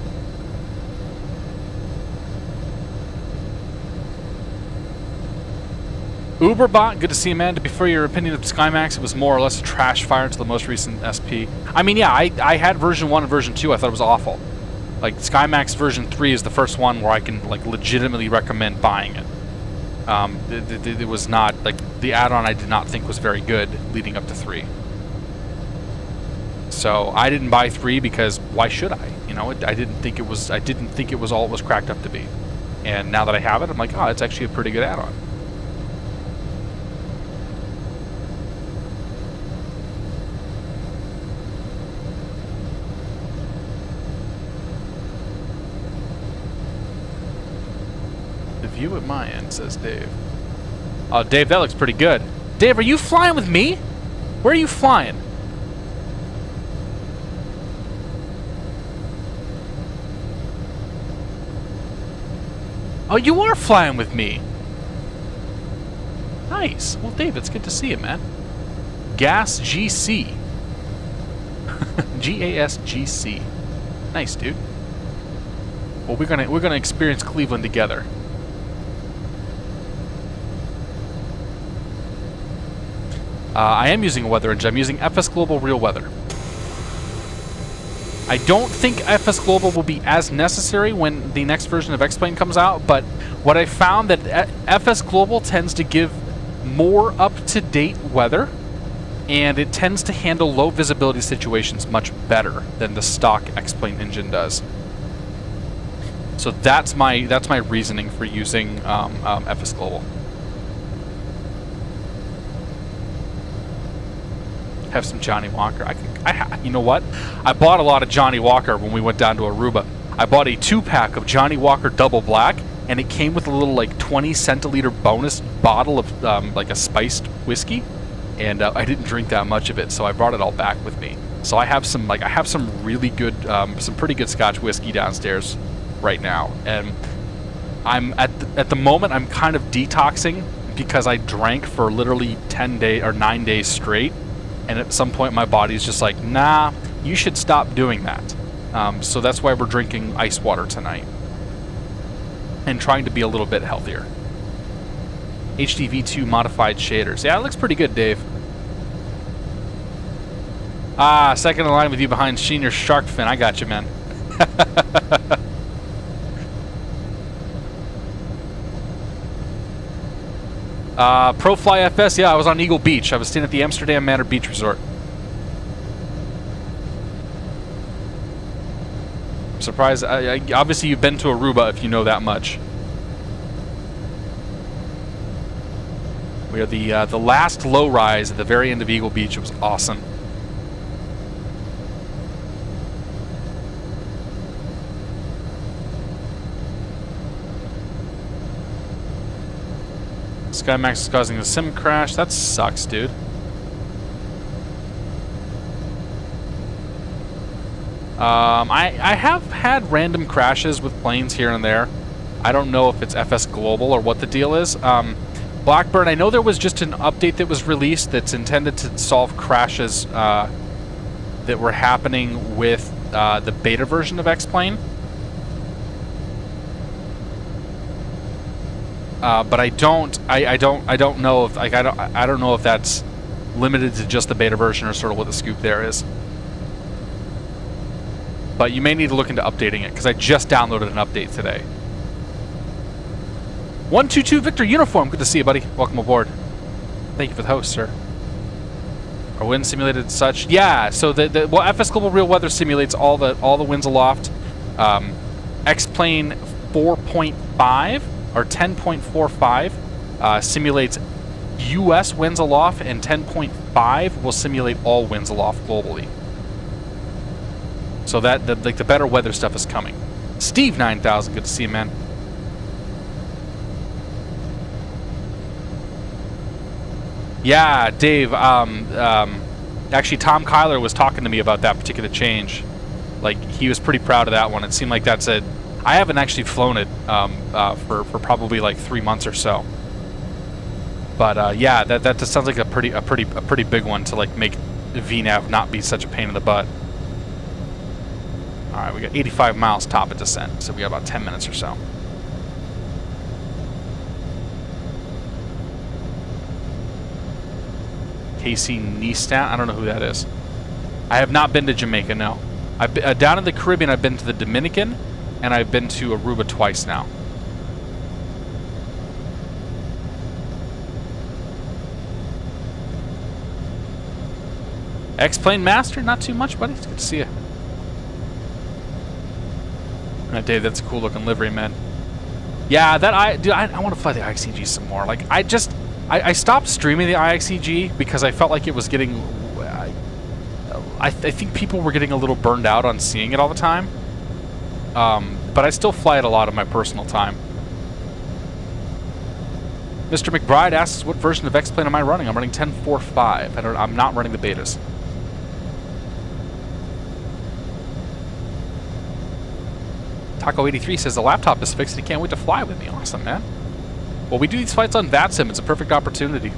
Uberbot, good to see you, man. To be fair, your opinion of SkyMax, it was more or less a trash fire until the most recent SP. I mean, yeah, I had version 1 and version 2. I thought it was awful. Like, SkyMax version 3 is the first one where I can, like, legitimately recommend buying it. It was not, like, the add-on I did not think was very good leading up to 3. So, I didn't buy 3 because why should I? You know, I didn't think it was all it was cracked up to be. And now that I have it, I'm like, oh, it's actually a pretty good add-on. View at my end, says Dave. Oh, Dave, that looks pretty good. Dave, are you flying with me? Where are you flying? Oh, you are flying with me. Nice. Well, Dave, it's good to see you, man. Gas GC. GASGC. Nice, dude. Well, we're gonna experience Cleveland together. I am using a weather engine. I'm using FS Global Real Weather. I don't think FS Global will be as necessary when the next version of X-Plane comes out, but what I found that FS Global tends to give more up-to-date weather, and it tends to handle low visibility situations much better than the stock X-Plane engine does. So that's my reasoning for using FS Global. Have some Johnny Walker. You know what? I bought a lot of Johnny Walker when we went down to Aruba. I bought a 2-pack of Johnny Walker Double Black, and it came with a little like 20 centiliter bonus bottle of like a spiced whiskey, and I didn't drink that much of it, so I brought it all back with me. So I have some really good, some pretty good Scotch whiskey downstairs right now, and I'm at the moment I'm kind of detoxing because I drank for literally 10 days or 9 days straight. And at some point, my body's just like, nah, you should stop doing that. So that's why we're drinking ice water tonight. And trying to be a little bit healthier. HDV2 modified shaders. Yeah, it looks pretty good, Dave. Second in line with you behind Senior Shark Fin. I got you, man. ProFly FS, yeah, I was on Eagle Beach. I was staying at the Amsterdam Manor Beach Resort. I'm surprised. Obviously, you've been to Aruba if you know that much. We are the last low rise at the very end of Eagle Beach. It was awesome. SkyMax is causing a sim crash. That sucks, dude. I have had random crashes with planes here and there. I don't know if it's FS Global or what the deal is. Blackburn, I know there was just an update that was released that's intended to solve crashes that were happening with the beta version of X-Plane. But I don't know if I don't know if that's limited to just the beta version or sort of what the scoop there is. But you may need to look into updating it because I just downloaded an update today. 122 Victor Uniform, good to see you, buddy. Welcome aboard. Thank you for the host, sir. Are winds simulated such? Yeah. So well, FS Global Real Weather simulates all the winds aloft. X-Plane 4.5. Or 10.45 simulates U.S. winds aloft, and 10.5 will simulate all winds aloft globally. So that the better weather stuff is coming. Steve 9000, good to see you, man. Yeah, Dave. Actually, Tom Kyler was talking to me about that particular change. Like, he was pretty proud of that one. It seemed like that's it. I haven't actually flown it for probably like 3 months or so. But yeah, that just sounds like a pretty big one to like make VNAV not be such a pain in the butt. All right, we got 85 miles top of descent, so we got about 10 minutes or so. KC Neistat, I don't know who that is. I have not been to Jamaica, no. I've been, down in the Caribbean, I've been to the Dominican, and I've been to Aruba twice now. X-Plane Master, not too much, buddy. It's good to see you. Dave, that's a cool looking livery, man. Yeah, dude, I want to fly the IXEG some more. Like, I stopped streaming the IXEG because I felt like it was getting... I think people were getting a little burned out on seeing it all the time. But I still fly it a lot of my personal time. Mr. McBride asks, what version of X-Plane am I running? I'm running 10.4.5. I'm not running the betas. Taco83 says the laptop is fixed and he can't wait to fly with me. Awesome, man. Well, we do these flights on VATSIM. It's a perfect opportunity.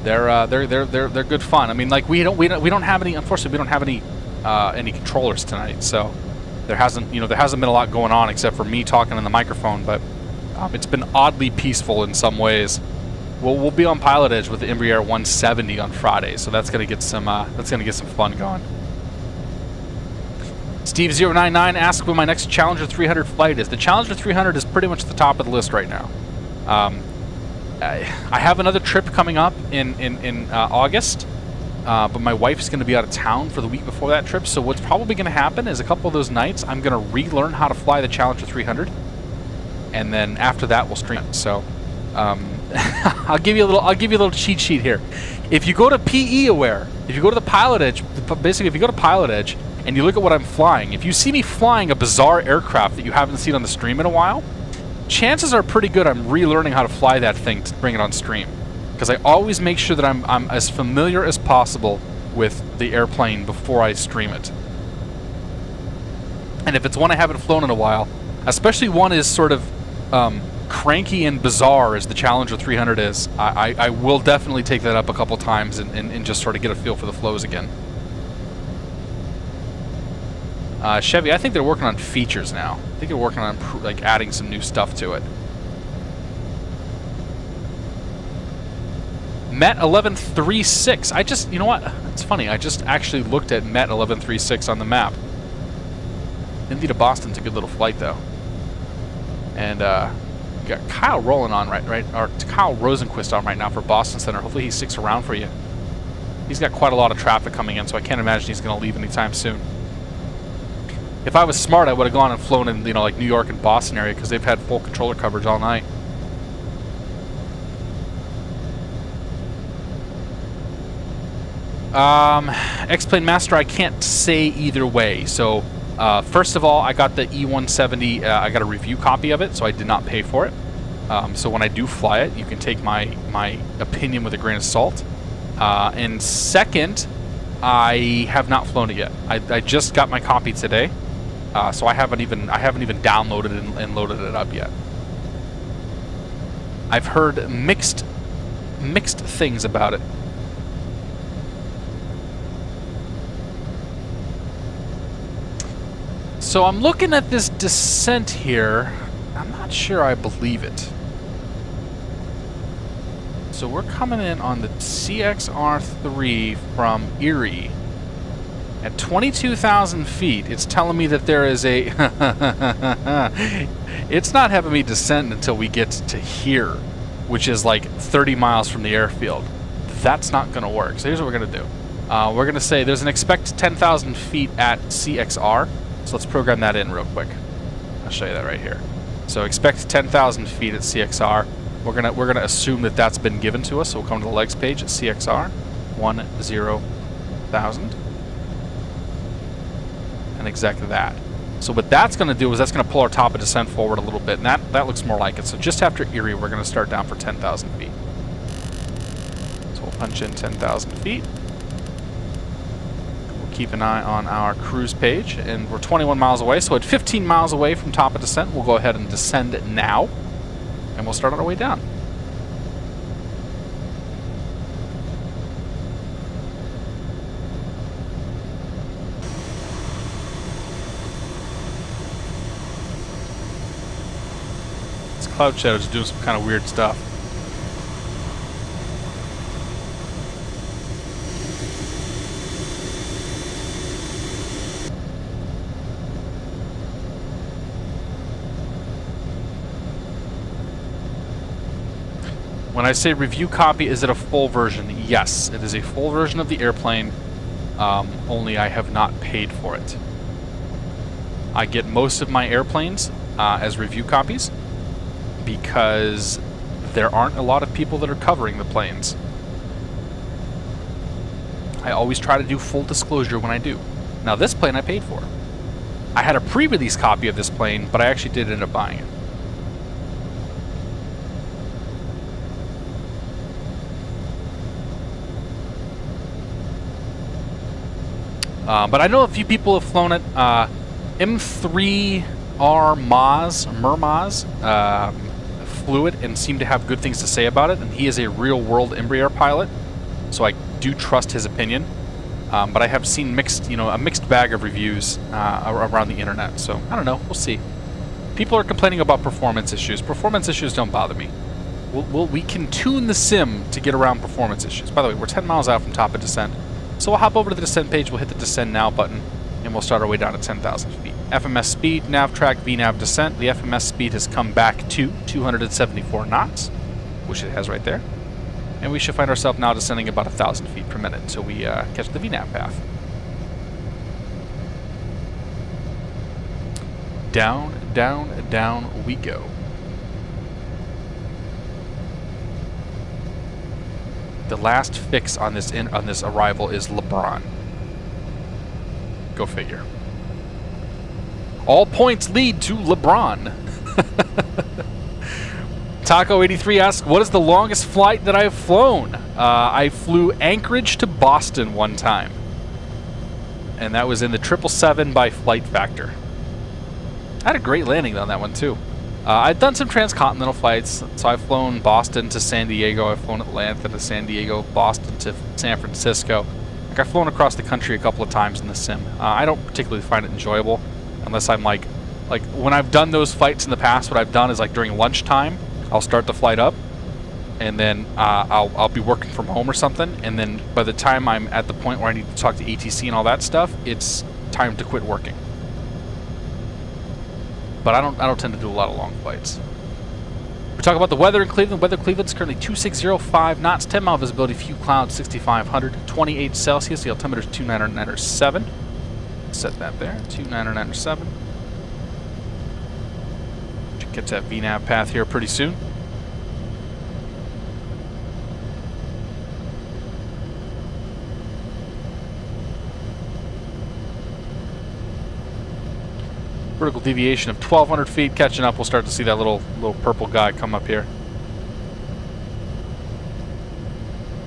They're good fun. I mean, like we don't have any. Unfortunately, we don't have any controllers tonight, so there hasn't been a lot going on except for me talking in the microphone. But it's been oddly peaceful in some ways. We'll be on Pilot Edge with the Embraer 170 on Friday, so that's gonna get some fun going. Steve099 asks when my next Challenger 300 flight is. The Challenger 300 is pretty much at the top of the list right now. I have another trip coming up in August, but my wife's going to be out of town for the week before that trip, so what's probably going to happen is a couple of those nights I'm going to relearn how to fly the Challenger 300, and then after that we'll stream it. So I'll give you a little cheat sheet here. If you go to PE Aware, if you go to the Pilot Edge, basically if you go to Pilot Edge and you look at what I'm flying, if you see me flying a bizarre aircraft that you haven't seen on the stream in a while, chances are pretty good I'm relearning how to fly that thing to bring it on stream. Because I always make sure that I'm as familiar as possible with the airplane before I stream it. And if it's one I haven't flown in a while, especially one as sort of cranky and bizarre as the Challenger 300 is, I will definitely take that up a couple times and just sort of get a feel for the flows again. Chevy, I think they're working on features now. I think they're working on like adding some new stuff to it. Met 1136. You know what? It's funny. I just actually looked at Met 1136 on the map. Indy to Boston's a good little flight though. And we got Kyle rolling on or Kyle Rosenquist on right now for Boston Center. Hopefully he sticks around for you. He's got quite a lot of traffic coming in, so I can't imagine he's going to leave anytime soon. If I was smart, I would have gone and flown in, like New York and Boston area because they've had full controller coverage all night. X-Plane Master, I can't say either way. So, first of all, I got the E170. I got a review copy of it, so I did not pay for it. So when I do fly it, you can take my opinion with a grain of salt. And second, I have not flown it yet. I just got my copy today. So I haven't even downloaded it and loaded it up yet. I've heard mixed things about it. So I'm looking at this descent here. I'm not sure I believe it. So we're coming in on the CXR3 from Erie. At 22,000 feet, it's telling me that there is a... It's not having me descend until we get to here, which is like 30 miles from the airfield. That's not going to work. So here's what we're going to do. We're going to say there's an expected 10,000 feet at CXR. So let's program that in real quick. I'll show you that right here. So expect 10,000 feet at CXR. We're gonna assume that that's been given to us. So we'll come to the legs page at CXR 10,000. And exactly that. So what that's going to do is that's going to pull our top of descent forward a little bit, and that looks more like it. So just after Erie, we're going to start down for 10,000 feet. Punch in 10,000 feet. We'll keep an eye on our cruise page, and we're 21 miles away, so at 15 miles away from top of descent, we'll go ahead and descend now, and we'll start on our way down. This cloud shadow is doing some kind of weird stuff. When I say review copy, is it a full version? Yes, it is a full version of the airplane, only I have not paid for it. I get most of my airplanes as review copies because there aren't a lot of people that are covering the planes. I always try to do full disclosure when I do. Now this plane I paid for. I had a pre-release copy of this plane, but I actually did end up buying it. But I know a few people have flown it. M3R Mermaz flew it and seemed to have good things to say about it, and he is a real-world Embraer pilot, so I do trust his opinion. But I have seen mixed, a mixed bag of reviews around the internet, so I don't know. We'll see. People are complaining about performance issues. Performance issues don't bother me. We can tune the sim to get around performance issues. By the way, we're 10 miles out from top of descent. So we'll hop over to the descent page, we'll hit the descend now button, and we'll start our way down to 10,000 feet. FMS speed, nav track, VNAV descent. The FMS speed has come back to 274 knots, which it has right there. And we should find ourselves now descending about 1,000 feet per minute until we catch the VNAV path. Down, down, down we go. The last fix on this arrival is LeBron. Go figure. All points lead to LeBron. Taco83 asks, what is the longest flight that I've flown? I flew Anchorage to Boston one time. And that was in the 777 by Flight Factor. I had a great landing on that one too. I've done some transcontinental flights, so I've flown Boston to San Diego, I've flown Atlanta to San Diego, Boston to San Francisco. Like, I've flown across the country a couple of times in the sim. I don't particularly find it enjoyable, unless I'm like when I've done those flights in the past, what I've done is like during lunchtime, I'll start the flight up, and then I'll be working from home or something, and then by the time I'm at the point where I need to talk to ATC and all that stuff, it's time to quit working. But I don't tend to do a lot of long flights. We talk about the weather in Cleveland. Weather in Cleveland is currently 2605 knots, 10 mile visibility, few clouds, 6,500, 28 Celsius. The altimeter is 299.7. Set that there, 299.7. Should get that VNAV path here pretty soon. Vertical deviation of 1,200 feet. Catching up, we'll start to see that little purple guy come up here.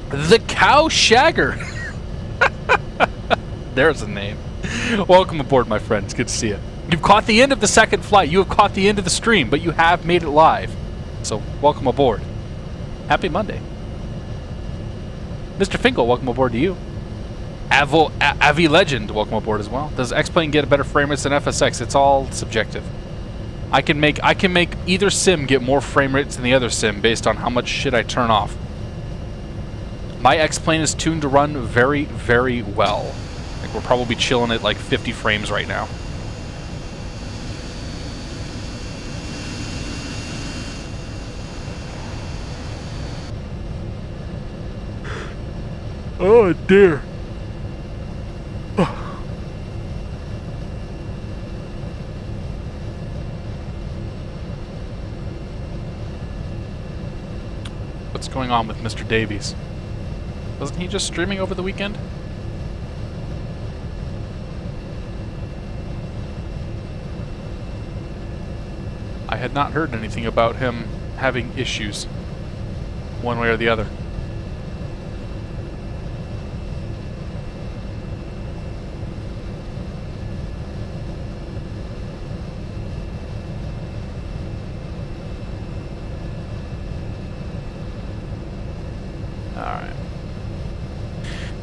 The Cow Shagger. There's a name. Welcome aboard, my friends. Good to see you. You've caught the end of the second flight. You have caught the end of the stream, but you have made it live. So welcome aboard. Happy Monday. Mr. Finkel, welcome aboard to you. Avi Legend, welcome aboard as well. Does X-Plane get a better frame rates than FSX? It's all subjective. I can make either sim get more frame rates than the other sim based on how much shit I turn off. My X-Plane is tuned to run very, very well. I think we're probably chilling at like 50 frames right now. Oh dear. What's going on with Mr. Davies? Wasn't he just streaming over the weekend? I had not heard anything about him having issues, one way or the other.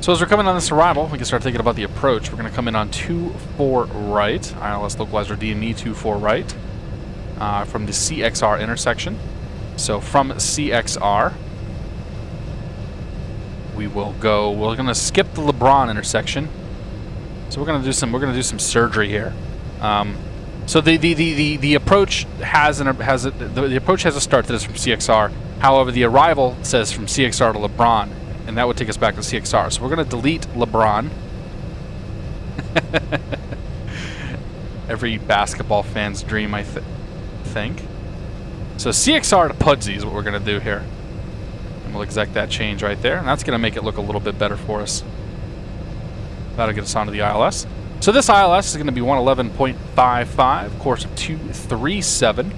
So as we're coming on this arrival, we can start thinking about the approach. We're going to come in on 24 right, ILS localizer DME 24 right, from the CXR intersection. So from CXR, we will go. We're going to skip the LeBron intersection. So we're going to do some surgery here. So the approach the approach has a start that is from CXR. However, the arrival says from CXR to LeBron, and that would take us back to CXR. So we're going to delete LeBron. Every basketball fan's dream, I think. So CXR to Pudsey is what we're going to do here. And we'll exec that change right there, and that's going to make it look a little bit better for us. That'll get us onto the ILS. So this ILS is going to be 111.55, course of 237.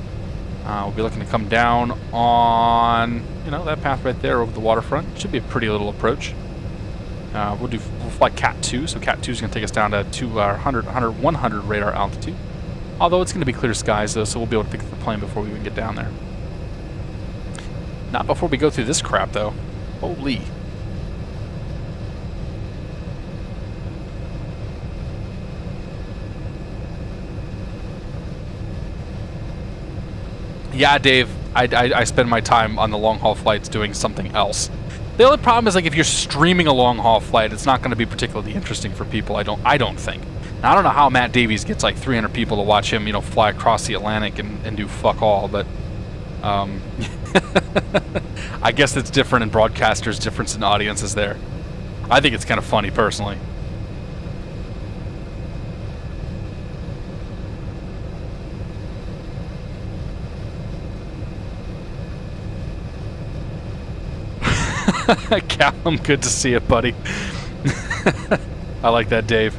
We'll be looking to come down on, that path right there over the waterfront. Should be a pretty little approach. We'll fly Cat 2, so Cat 2 is going to take us down to our 100 radar altitude. Although it's going to be clear skies though, so we'll be able to pick up the plane before we even get down there. Not before we go through this crap though. Holy. Yeah, Dave, I spend my time on the long-haul flights doing something else. The only problem is, like, if you're streaming a long-haul flight, it's not going to be particularly interesting for people, I don't think. Now, I don't know how Matt Davies gets, like, 300 people to watch him, fly across the Atlantic and do fuck all, but, I guess it's different in broadcasters, difference in audiences there. I think it's kind of funny, personally. Callum, good to see you, buddy. I like that, Dave.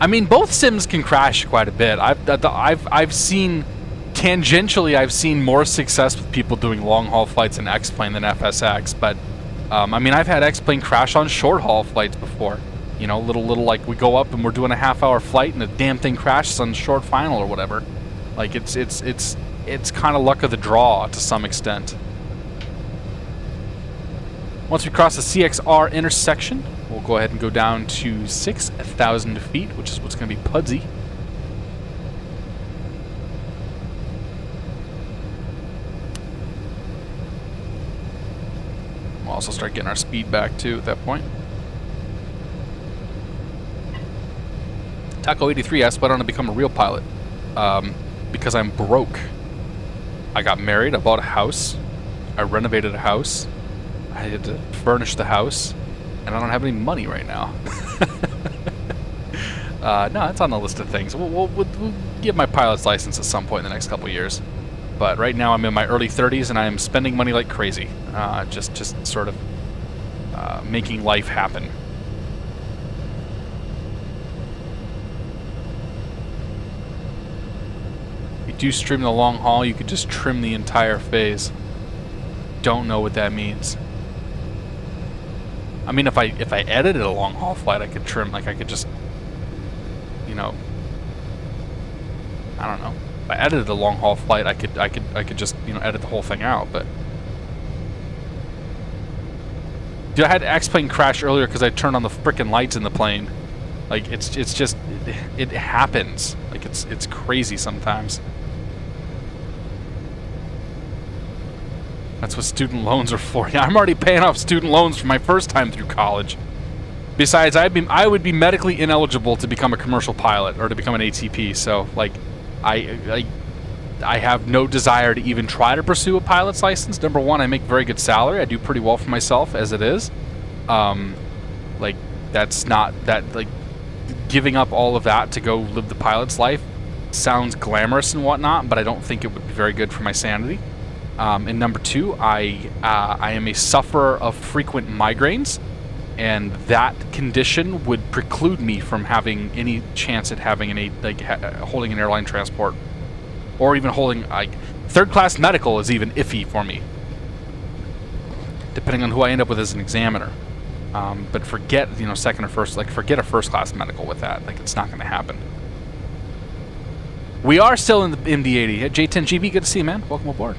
I mean, both sims can crash quite a bit. I've seen tangentially, I've seen more success with people doing long haul flights in X-Plane than FSX. But I mean, I've had X-Plane crash on short haul flights before. Little like we go up and we're doing a half-hour flight and the damn thing crashes on the short final or whatever. Like it's kind of luck of the draw to some extent. Once we cross the CXR intersection, we'll go ahead and go down to 6,000 feet, which is what's going to be Pudsey. We'll also start getting our speed back too at that point. Taco 83 asked why don't I become a real pilot? Because I'm broke. I got married, I bought a house, I renovated a house, I had to furnish the house, and I don't have any money right now. No, it's on the list of things. We'll get my pilot's license at some point in the next couple years. But right now I'm in my early 30s and I am spending money like crazy. Just sort of making life happen. Do stream the long haul, you could just trim the entire phase. Don't know what that means. I mean, if I edited a long haul flight, I could trim, like I could just, I don't know. If I edited a long haul flight, I could just, edit the whole thing out. But dude, I had X-Plane crash earlier because I turned on the frickin' lights in the plane. Like it's just it happens. Like it's crazy sometimes. That's what student loans are for. Yeah, I'm already paying off student loans for my first time through college. Besides, I would be medically ineligible to become a commercial pilot or to become an ATP. So, like, I have no desire to even try to pursue a pilot's license. Number one, I make very good salary. I do pretty well for myself as it is. Like, that's not that, like, giving up all of that to go live the pilot's life sounds glamorous and whatnot, but I don't think it would be very good for my sanity. And number two, I am a sufferer of frequent migraines, and that condition would preclude me from having any chance at having holding an airline transport, or even holding third-class medical is even iffy for me, depending on who I end up with as an examiner. But forget second or first, forget a first-class medical with that. Like, it's not going to happen. We are still in the MD-80. J10GB, good to see you, man. Welcome aboard.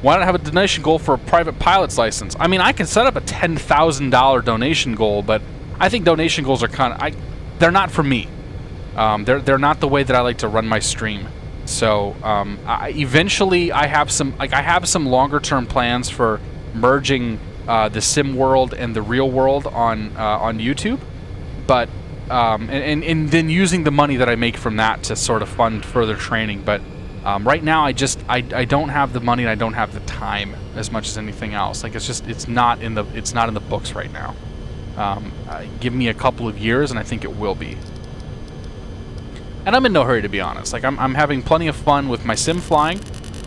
Why not have a donation goal for a private pilot's license? I mean, I can set up a $10,000 donation goal, but I think donation goals are they're not for me. They're not the way that I like to run my stream. So eventually, I have some longer term plans for merging the sim world and the real world on YouTube, but and then using the money that I make from that to sort of fund further training. But right now, I don't have the money and I don't have the time as much as anything else. Like it's not in the books right now. Give me a couple of years and I think it will be. And I'm in no hurry, to be honest. Like I'm having plenty of fun with my sim flying.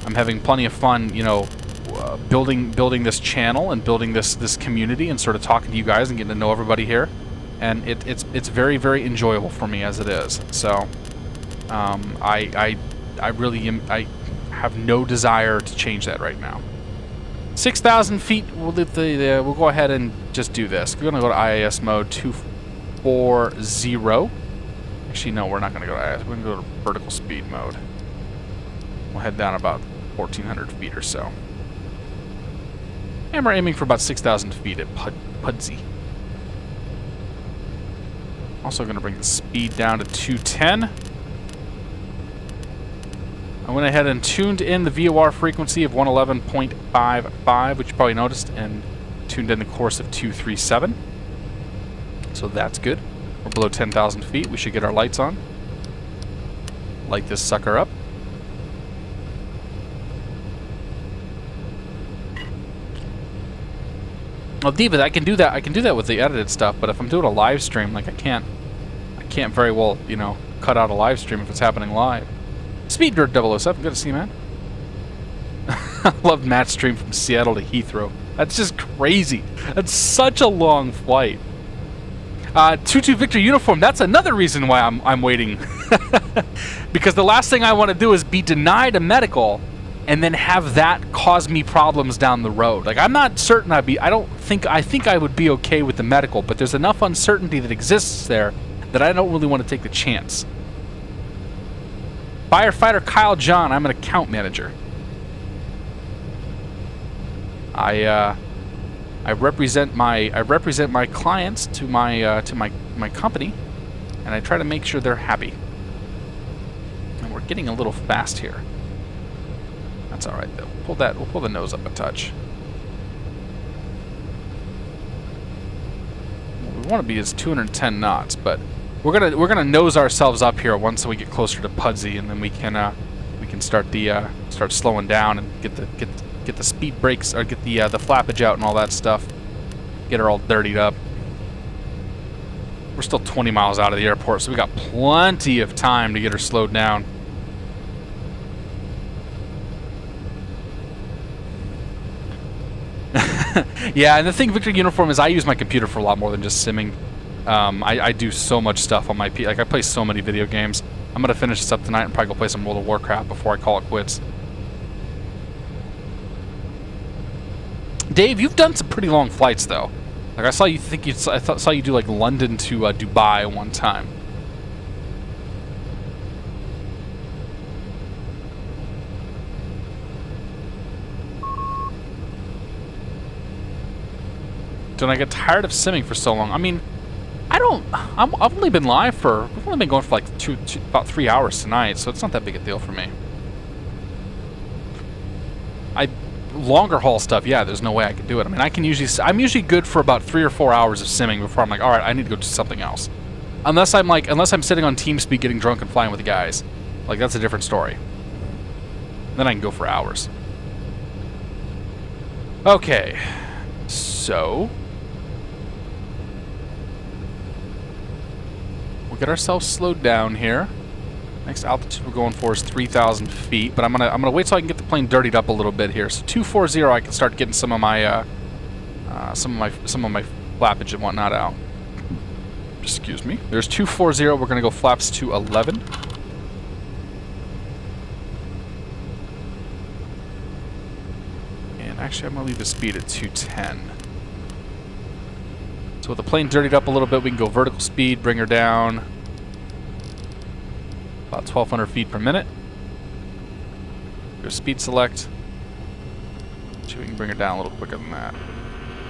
I'm having plenty of fun, you know, building this channel and building this community and sort of talking to you guys and getting to know everybody here. And it's very, very enjoyable for me as it is. So I have no desire to change that right now. 6,000 feet. We'll go ahead and just do this. We're gonna go to IAS mode 240. Actually, no, we're not gonna go to IAS. We're gonna go to vertical speed mode. We'll head down about 1,400 feet or so. And we're aiming for about 6,000 feet at Pudsey. Also going to bring the speed down to 210. I went ahead and tuned in the VOR frequency of 111.55, which you probably noticed, and tuned in the course of 237. So that's good. We're below 10,000 feet. We should get our lights on. Light this sucker up. Well, Diva, I can do that. I can do that with the edited stuff. But if I'm doing a live stream, like I can't very well, you know, cut out a live stream if it's happening live. Speed Dirt 007, good to see you, man. I love Matt's stream from Seattle to Heathrow. That's just crazy. That's such a long flight. 2-2 Victor uniform. That's another reason why I'm waiting. Because the last thing I want to do is be denied a medical and then have that cause me problems down the road. Like, I'm not certain I think I would be okay with the medical, but there's enough uncertainty that exists there that I don't really want to take the chance. Firefighter Kyle John, I'm an account manager. I represent my clients to my company, and I try to make sure they're happy. And we're getting a little fast here. That's all right though. We'll pull the nose up a touch. What we want to be is 210 knots, but we're gonna nose ourselves up here once we get closer to Pudsey, and then we can start slowing down and get the speed brakes, or get the flappage out and all that stuff. Get her all dirtied up. We're still 20 miles out of the airport, so we got plenty of time to get her slowed down. Yeah, and the thing, Victor Uniform, is I use my computer for a lot more than just simming. I do so much stuff on my PC. Like, I play so many video games. I'm gonna finish this up tonight and probably go play some World of Warcraft before I call it quits. Dave, you've done some pretty long flights though. Like, I saw you saw you do like London to Dubai one time. Don't I get tired of simming for so long? I mean, I've only been live we've only been going for like about 3 hours tonight, so it's not that big a deal for me. Longer haul stuff, yeah, there's no way I can do it. I mean, I'm usually good for about 3 or 4 hours of simming before I'm like, all right, I need to go do something else. Unless I'm sitting on TeamSpeak getting drunk and flying with the guys. Like, that's a different story. Then I can go for hours. Okay. So we'll get ourselves slowed down here. Next altitude we're going for is 3,000 feet, but I'm gonna wait till I can get the plane dirtied up a little bit here. So 240, I can start getting some of my flappage and whatnot out. Excuse me. There's 240. We're gonna go flaps to 11. And actually, I'm gonna leave the speed at 210. So with the plane dirtied up a little bit, we can go vertical speed, bring her down. About 1,200 feet per minute. Go speed select. See if we can bring her down a little quicker than that.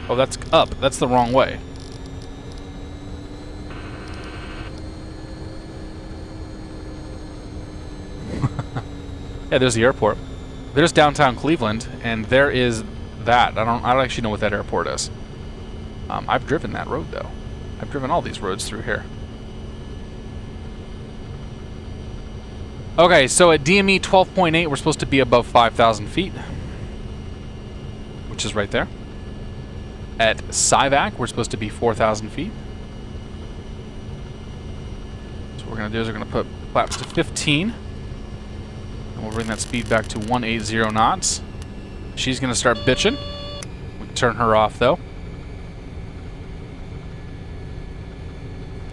Oh, that's up. That's the wrong way. Yeah, there's the airport. There's downtown Cleveland, and there is that. I don't actually know what that airport is. I've driven that road though. I've driven all these roads through here. Okay, so at DME 12.8, we're supposed to be above 5,000 feet, which is right there. At CYYZ, we're supposed to be 4,000 feet. So what we're going to do is we're going to put flaps to 15. And we'll bring that speed back to 180 knots. She's going to start bitching. We can turn her off, though.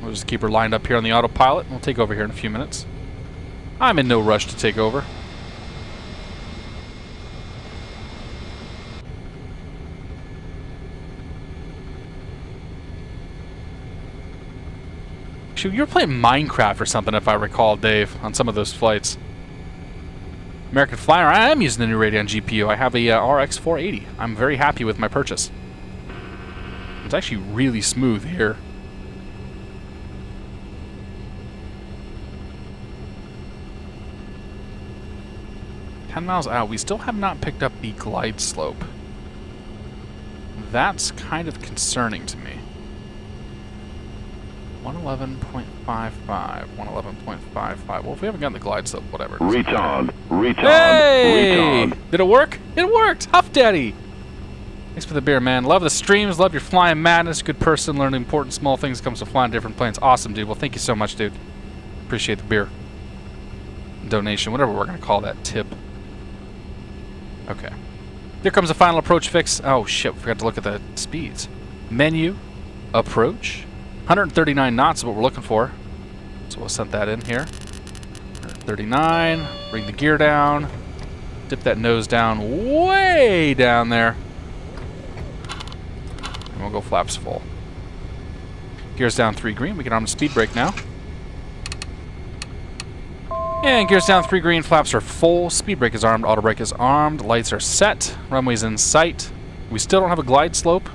We'll just keep her lined up here on the autopilot, and we'll take over here in a few minutes. I'm in no rush to take over. Shoot, you were playing Minecraft or something, if I recall, Dave, on some of those flights. American Flyer, I am using the new Radeon GPU. I have a RX 480. I'm very happy with my purchase. It's actually really smooth here. $10 out. We still have not picked up the glide slope. That's kind of concerning to me. 111.55, 111.55. Well, if we haven't gotten the glide slope, whatever. Retard. Hey! Did it work? It worked! Huff Daddy! Thanks for the beer, man. Love the streams, love your flying madness. Good person, learning important small things comes to flying different planes. Awesome, dude. Well, thank you so much, dude. Appreciate the beer. Donation, whatever we're going to call that. Tip. Okay. Here comes the final approach fix. Oh, shit. We forgot to look at the speeds. Menu. Approach. 139 knots is what we're looking for. So we'll set that in here. 139. Bring the gear down. Dip that nose down way down there. And we'll go flaps full. Gears down 3 green. We can arm the speed brake now. And gears down 3 green. Flaps are full. Speed brake is armed. Auto brake is armed. Lights are set. Runway's in sight. We still don't have a glide slope.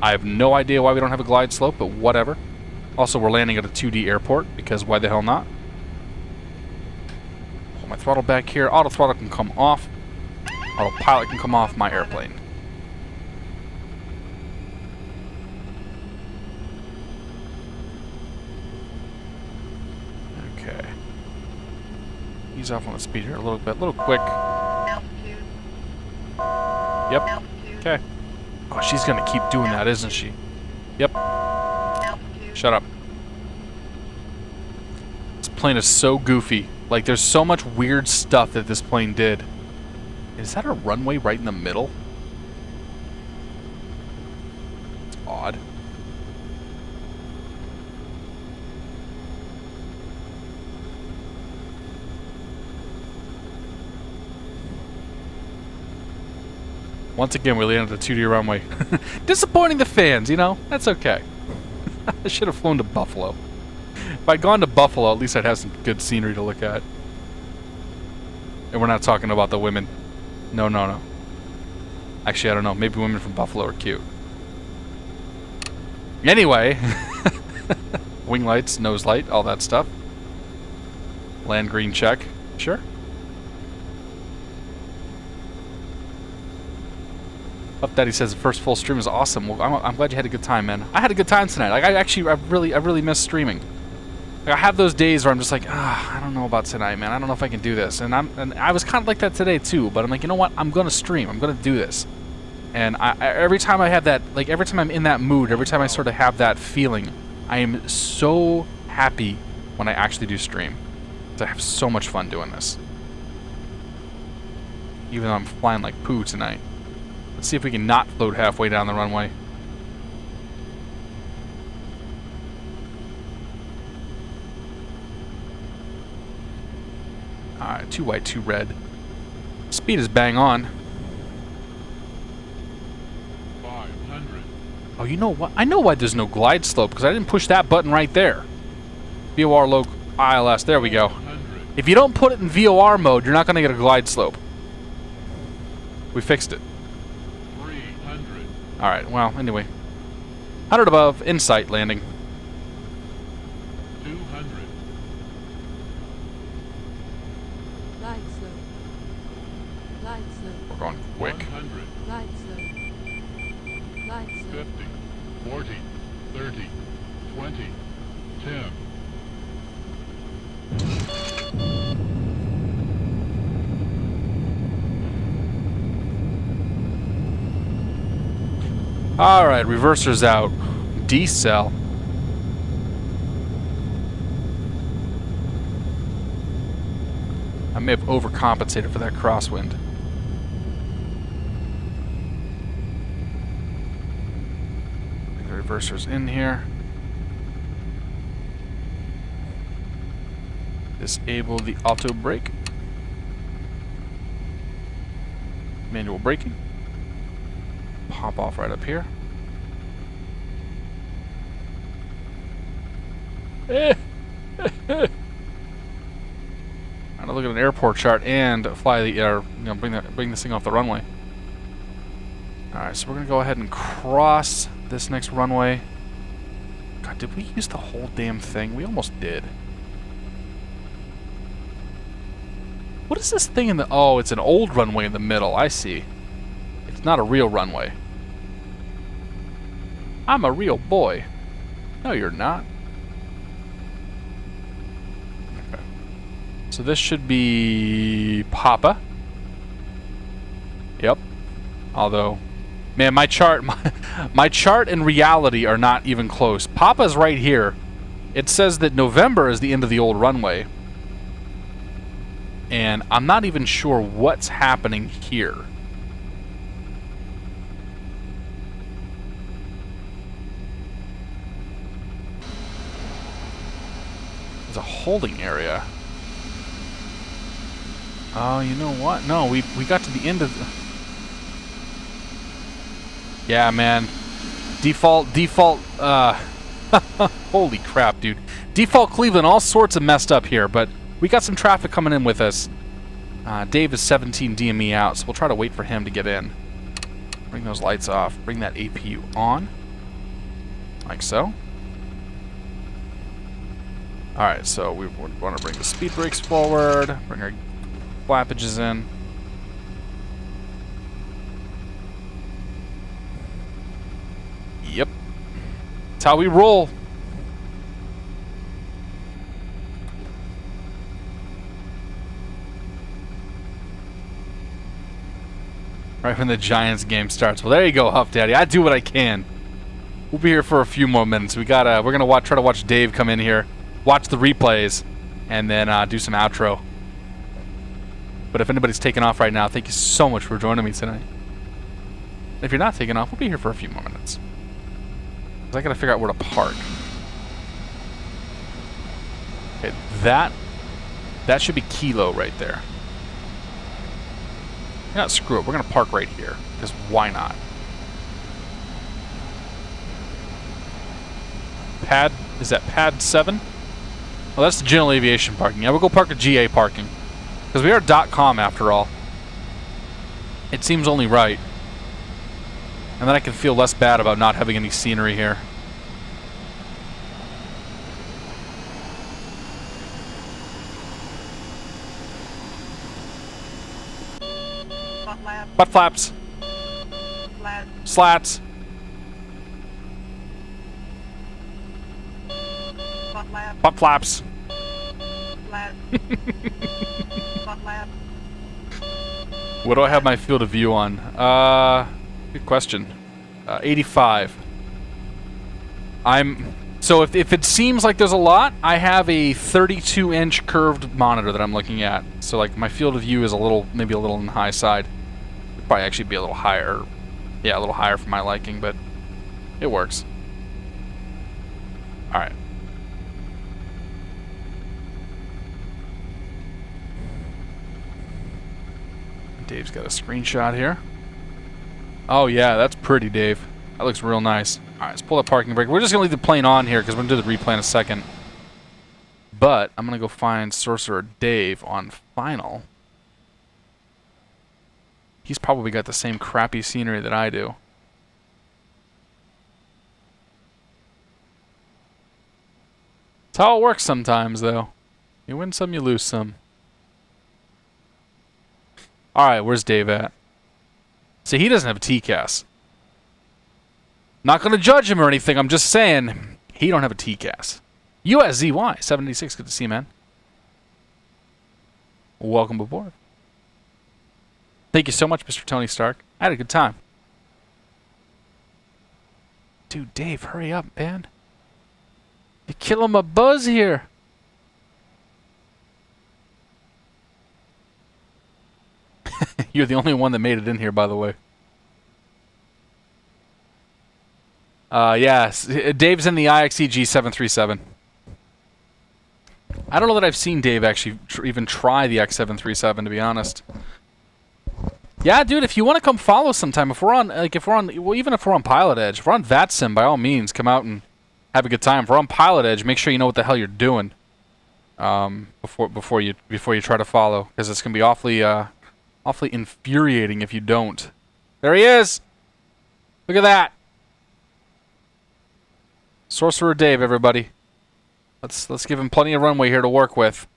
I have no idea why we don't have a glide slope, but whatever. Also, we're landing at a 2D airport, because why the hell not? Pull my throttle back here. Auto throttle can come off. Autopilot can come off my airplane. Okay. Ease off on the speed here a little bit. A little quick. Altitude. Yep. Altitude. Okay. Oh, she's gonna keep doing that, isn't she? Yep. Altitude. Shut up. This plane is so goofy. Like, there's so much weird stuff that this plane did. Is that a runway right in the middle? It's odd. Once again, we landed at the 2D runway. Disappointing the fans, you know? That's okay. I should have flown to Buffalo. If I'd gone to Buffalo, at least I'd have some good scenery to look at. And we're not talking about the women. No, no, no. Actually, I don't know. Maybe women from Buffalo are cute. Anyway. Wing lights, nose light, all that stuff. Land green check. Sure. Up Daddy says the first full stream is awesome. Well, I'm glad you had a good time, man. I had a good time tonight. Like, I really miss streaming. Like, I have those days where I'm just like, I don't know about tonight, man. I don't know if I can do this. And I was kind of like that today too. But I'm like, you know what? I'm gonna stream. I'm gonna do this. And every time I have that, like every time I'm in that mood, every time I sort of have that feeling, I am so happy when I actually do stream. I have so much fun doing this. Even though I'm flying like poo tonight. Let's see if we can not float halfway down the runway. Alright, 2 white, 2 red. Speed is bang on. 500. Oh, you know what? I know why there's no glide slope, because I didn't push that button right there. VOR low ILS, there we go. 100. If you don't put it in VOR mode, you're not going to get a glide slope. We fixed it. 300. Alright, well, anyway. 100 above, in sight, landing. 200. Light slow. Light slow. We're going quick. 100. Light slow. Light slow. 50. 40. 30. 20. 10. Alright, reverser's out. D-cell. I may have overcompensated for that crosswind. The reverser's in here. Disable the auto brake. Manual braking. Pop off right up here. I'm gonna look at an airport chart and fly the bring this thing off the runway. All right, so we're gonna go ahead and cross this next runway. God, did we use the whole damn thing? We almost did. What is this thing in the... Oh, it's an old runway in the middle. I see. It's not a real runway. I'm a real boy. No, you're not. Okay. So this should be... Papa. Yep. Although... Man, my chart... My chart and reality are not even close. Papa's right here. It says that November is the end of the old runway. And I'm not even sure what's happening here. There's a holding area. Oh, you know what? No, we got to the end of the... Yeah, man. Default, holy crap, dude. Default Cleveland, all sorts of messed up here, but we got some traffic coming in with us. Dave is 17 DME out, so we'll try to wait for him to get in. Bring those lights off. Bring that APU on. Like so. Alright, so we want to bring the speed brakes forward. Bring our flappages in. Yep. That's how we roll. Right when the Giants game starts. Well, there you go, Huff Daddy. I do what I can. We'll be here for a few more minutes. We're gonna try to watch Dave come in here, watch the replays, and then do some outro. But if anybody's taking off right now, thank you so much for joining me tonight. If you're not taking off, we'll be here for a few more minutes. 'Cause I gotta figure out where to park. Okay, that should be Kilo right there. Yeah, screw it. We're going to park right here. Because why not? Pad... Is that pad 7? Oh, that's the general aviation parking. Yeah, we'll go park at GA parking. Because we are .com after all. It seems only right. And then I can feel less bad about not having any scenery here. Butt flaps. Slats. Butt flaps. What do I have my field of view on? Good question. 85. So if it seems like there's a lot, I have a 32-inch curved monitor that I'm looking at. So like my field of view is maybe a little on the high side. It'd probably actually be a little higher. Yeah, a little higher for my liking, but it works. All right. Dave's got a screenshot here. Oh yeah, that's pretty, Dave. That looks real nice. All right, let's pull that parking brake. We're just gonna leave the plane on here because we're gonna do the replay in a second. But I'm gonna go find Sorcerer Dave on final. He's probably got the same crappy scenery that I do. That's how it works sometimes, though. You win some, you lose some. Alright, where's Dave at? See, he doesn't have a TCAS. Not going to judge him or anything, I'm just saying, he don't have a TCAS. USZY, 76, good to see you, man. Welcome aboard. Thank you so much, Mr. Tony Stark. I had a good time. Dude, Dave, hurry up, man. You're killing my buzz here. You're the only one that made it in here, by the way. Yes, Dave's in the IXEG 737. I don't know that I've seen Dave actually even try the X737, to be honest. Yeah, dude, if you want to come follow sometime, well, even if we're on Pilot Edge, if we're on VATSIM, by all means, come out and have a good time. If we're on Pilot Edge, make sure you know what the hell you're doing before you try to follow, because it's gonna be awfully infuriating if you don't. There he is. Look at that. Sorcerer Dave, everybody. Let's give him plenty of runway here to work with.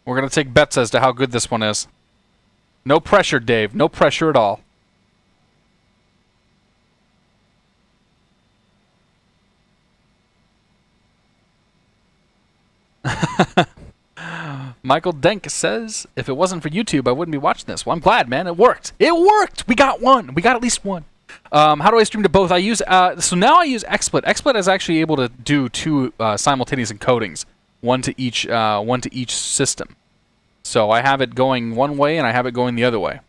We're gonna take bets as to how good this one is. No pressure, Dave. No pressure at all. Michael Denk says, if it wasn't for YouTube, I wouldn't be watching this. Well, I'm glad, man. It worked. It worked! We got one. We got at least one. How do I stream to both? I use so now I use XSplit. XSplit is actually able to do two simultaneous encodings, one to each system. So I have it going one way and I have it going the other way.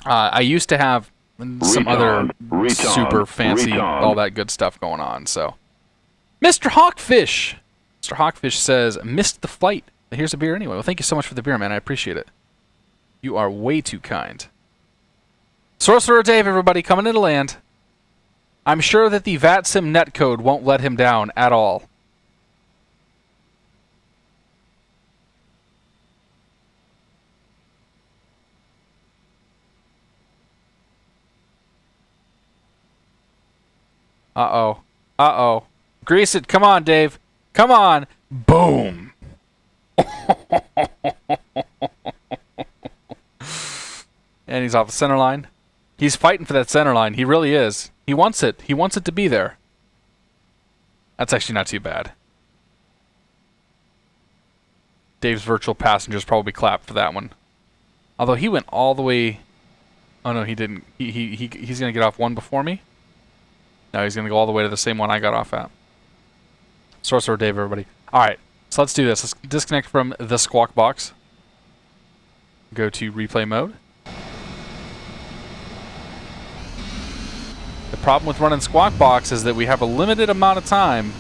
I used to have some other super fancy, all that good stuff going on. So, Mr. Hawkfish says, missed the flight. Here's a beer anyway. Well, thank you so much for the beer, man. I appreciate it. You are way too kind. Sorcerer Dave, everybody, coming into land. I'm sure that the VATSIM netcode won't let him down at all. Uh-oh. Uh-oh. Grease it. Come on, Dave. Come on. Boom. And he's off the center line. He's fighting for that center line. He really is. He wants it. He wants it to be there. That's actually not too bad. Dave's virtual passengers probably clapped for that one. Although he went all the way... Oh, no, he didn't. He's going to get off one before me? No, he's going to go all the way to the same one I got off at. Sorcerer Dave, everybody. All right, so let's do this. Let's disconnect from the squawk box. Go to replay mode. The problem with running squawk box is that we have a limited amount of time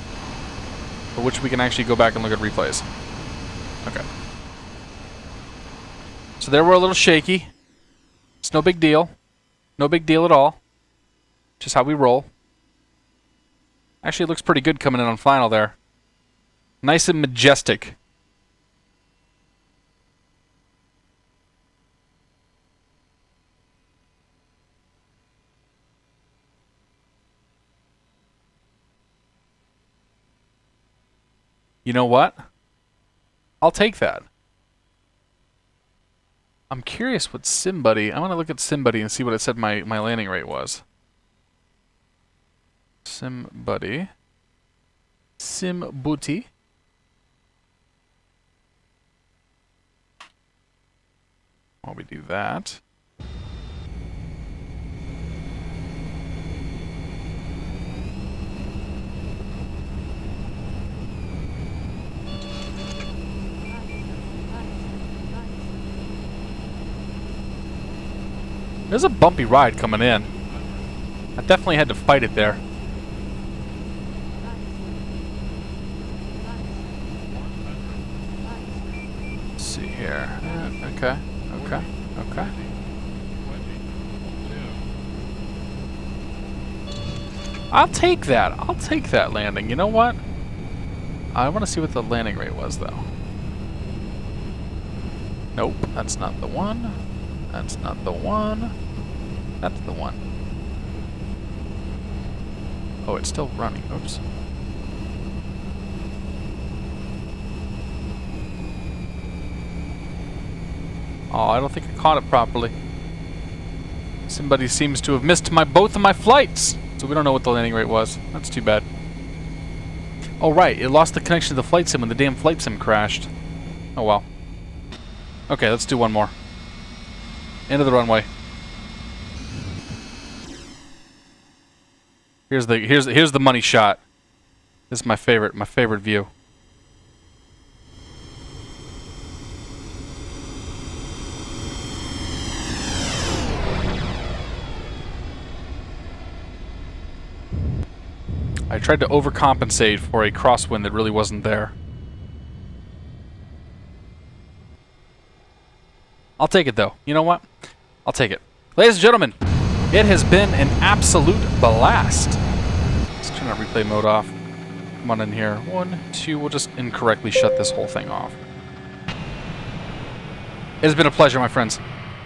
for which we can actually go back and look at replays. Okay. So there we're a little shaky. It's no big deal. No big deal at all. Just how we roll. Actually, it looks pretty good coming in on final there. Nice and majestic. You know what? I'll take that. I'm curious what SimBuddy... I want to look at SimBuddy and see what it said my landing rate was. SimBuddy. SimBooty. While we do that... There's a bumpy ride coming in. I definitely had to fight it there. Let's see here. Okay. I'll take that. I'll take that landing. You know what? I want to see what the landing rate was, though. Nope, that's not the one. That's not the one. That's the one. Oh, it's still running. Oops. Oh, I don't think I caught it properly. Somebody seems to have missed both of my flights. So we don't know what the landing rate was. That's too bad. Oh, right. It lost the connection to the flight sim when the damn flight sim crashed. Oh, well. Okay, let's do one more. End of the runway. Here's the money shot. This is my favorite view. I tried to overcompensate for a crosswind that really wasn't there. I'll take it, though. You know what? I'll take it. Ladies and gentlemen, it has been an absolute blast. Let's turn our replay mode off. Come on in here. 1, 2, we'll just incorrectly shut this whole thing off. It has been a pleasure, my friends.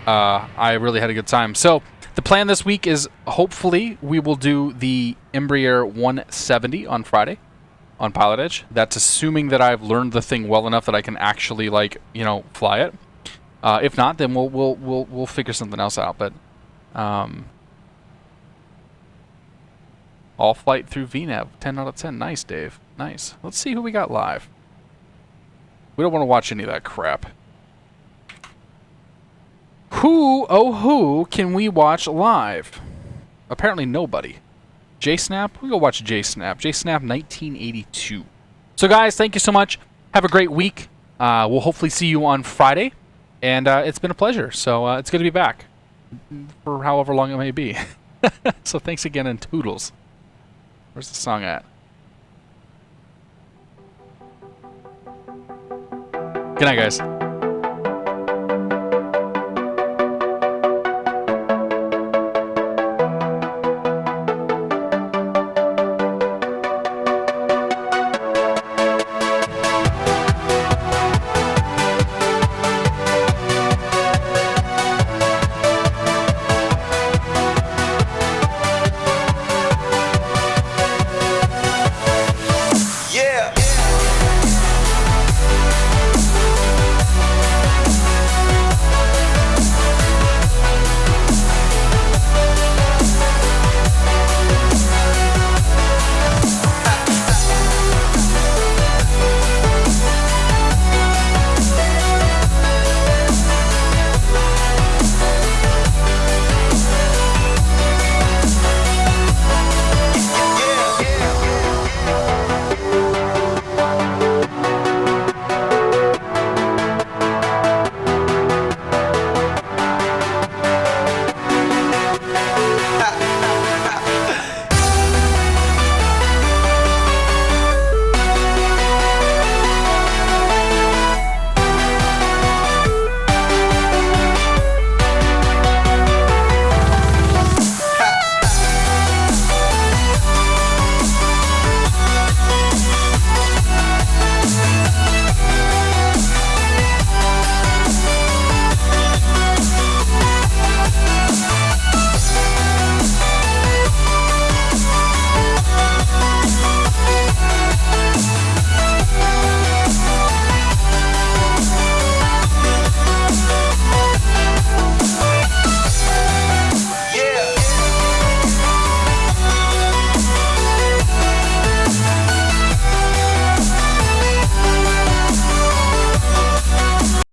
I really had a good time. So, the plan this week is hopefully we will do the Embraer 170 on Friday on Pilot Edge. That's assuming that I've learned the thing well enough that I can actually, like, you know, fly it. If not, then we'll figure something else out. But all flight through VNAV, 10 out of 10. Nice, Dave. Nice. Let's see who we got live. We don't want to watch any of that crap. Who can we watch live? Apparently nobody. JSnap? We go watch JSnap. JSnap 1982. So guys, thank you so much. Have a great week. We'll hopefully see you on Friday. And it's been a pleasure. So it's good to be back. For however long it may be. So thanks again and toodles. Where's the song at? Good night, guys.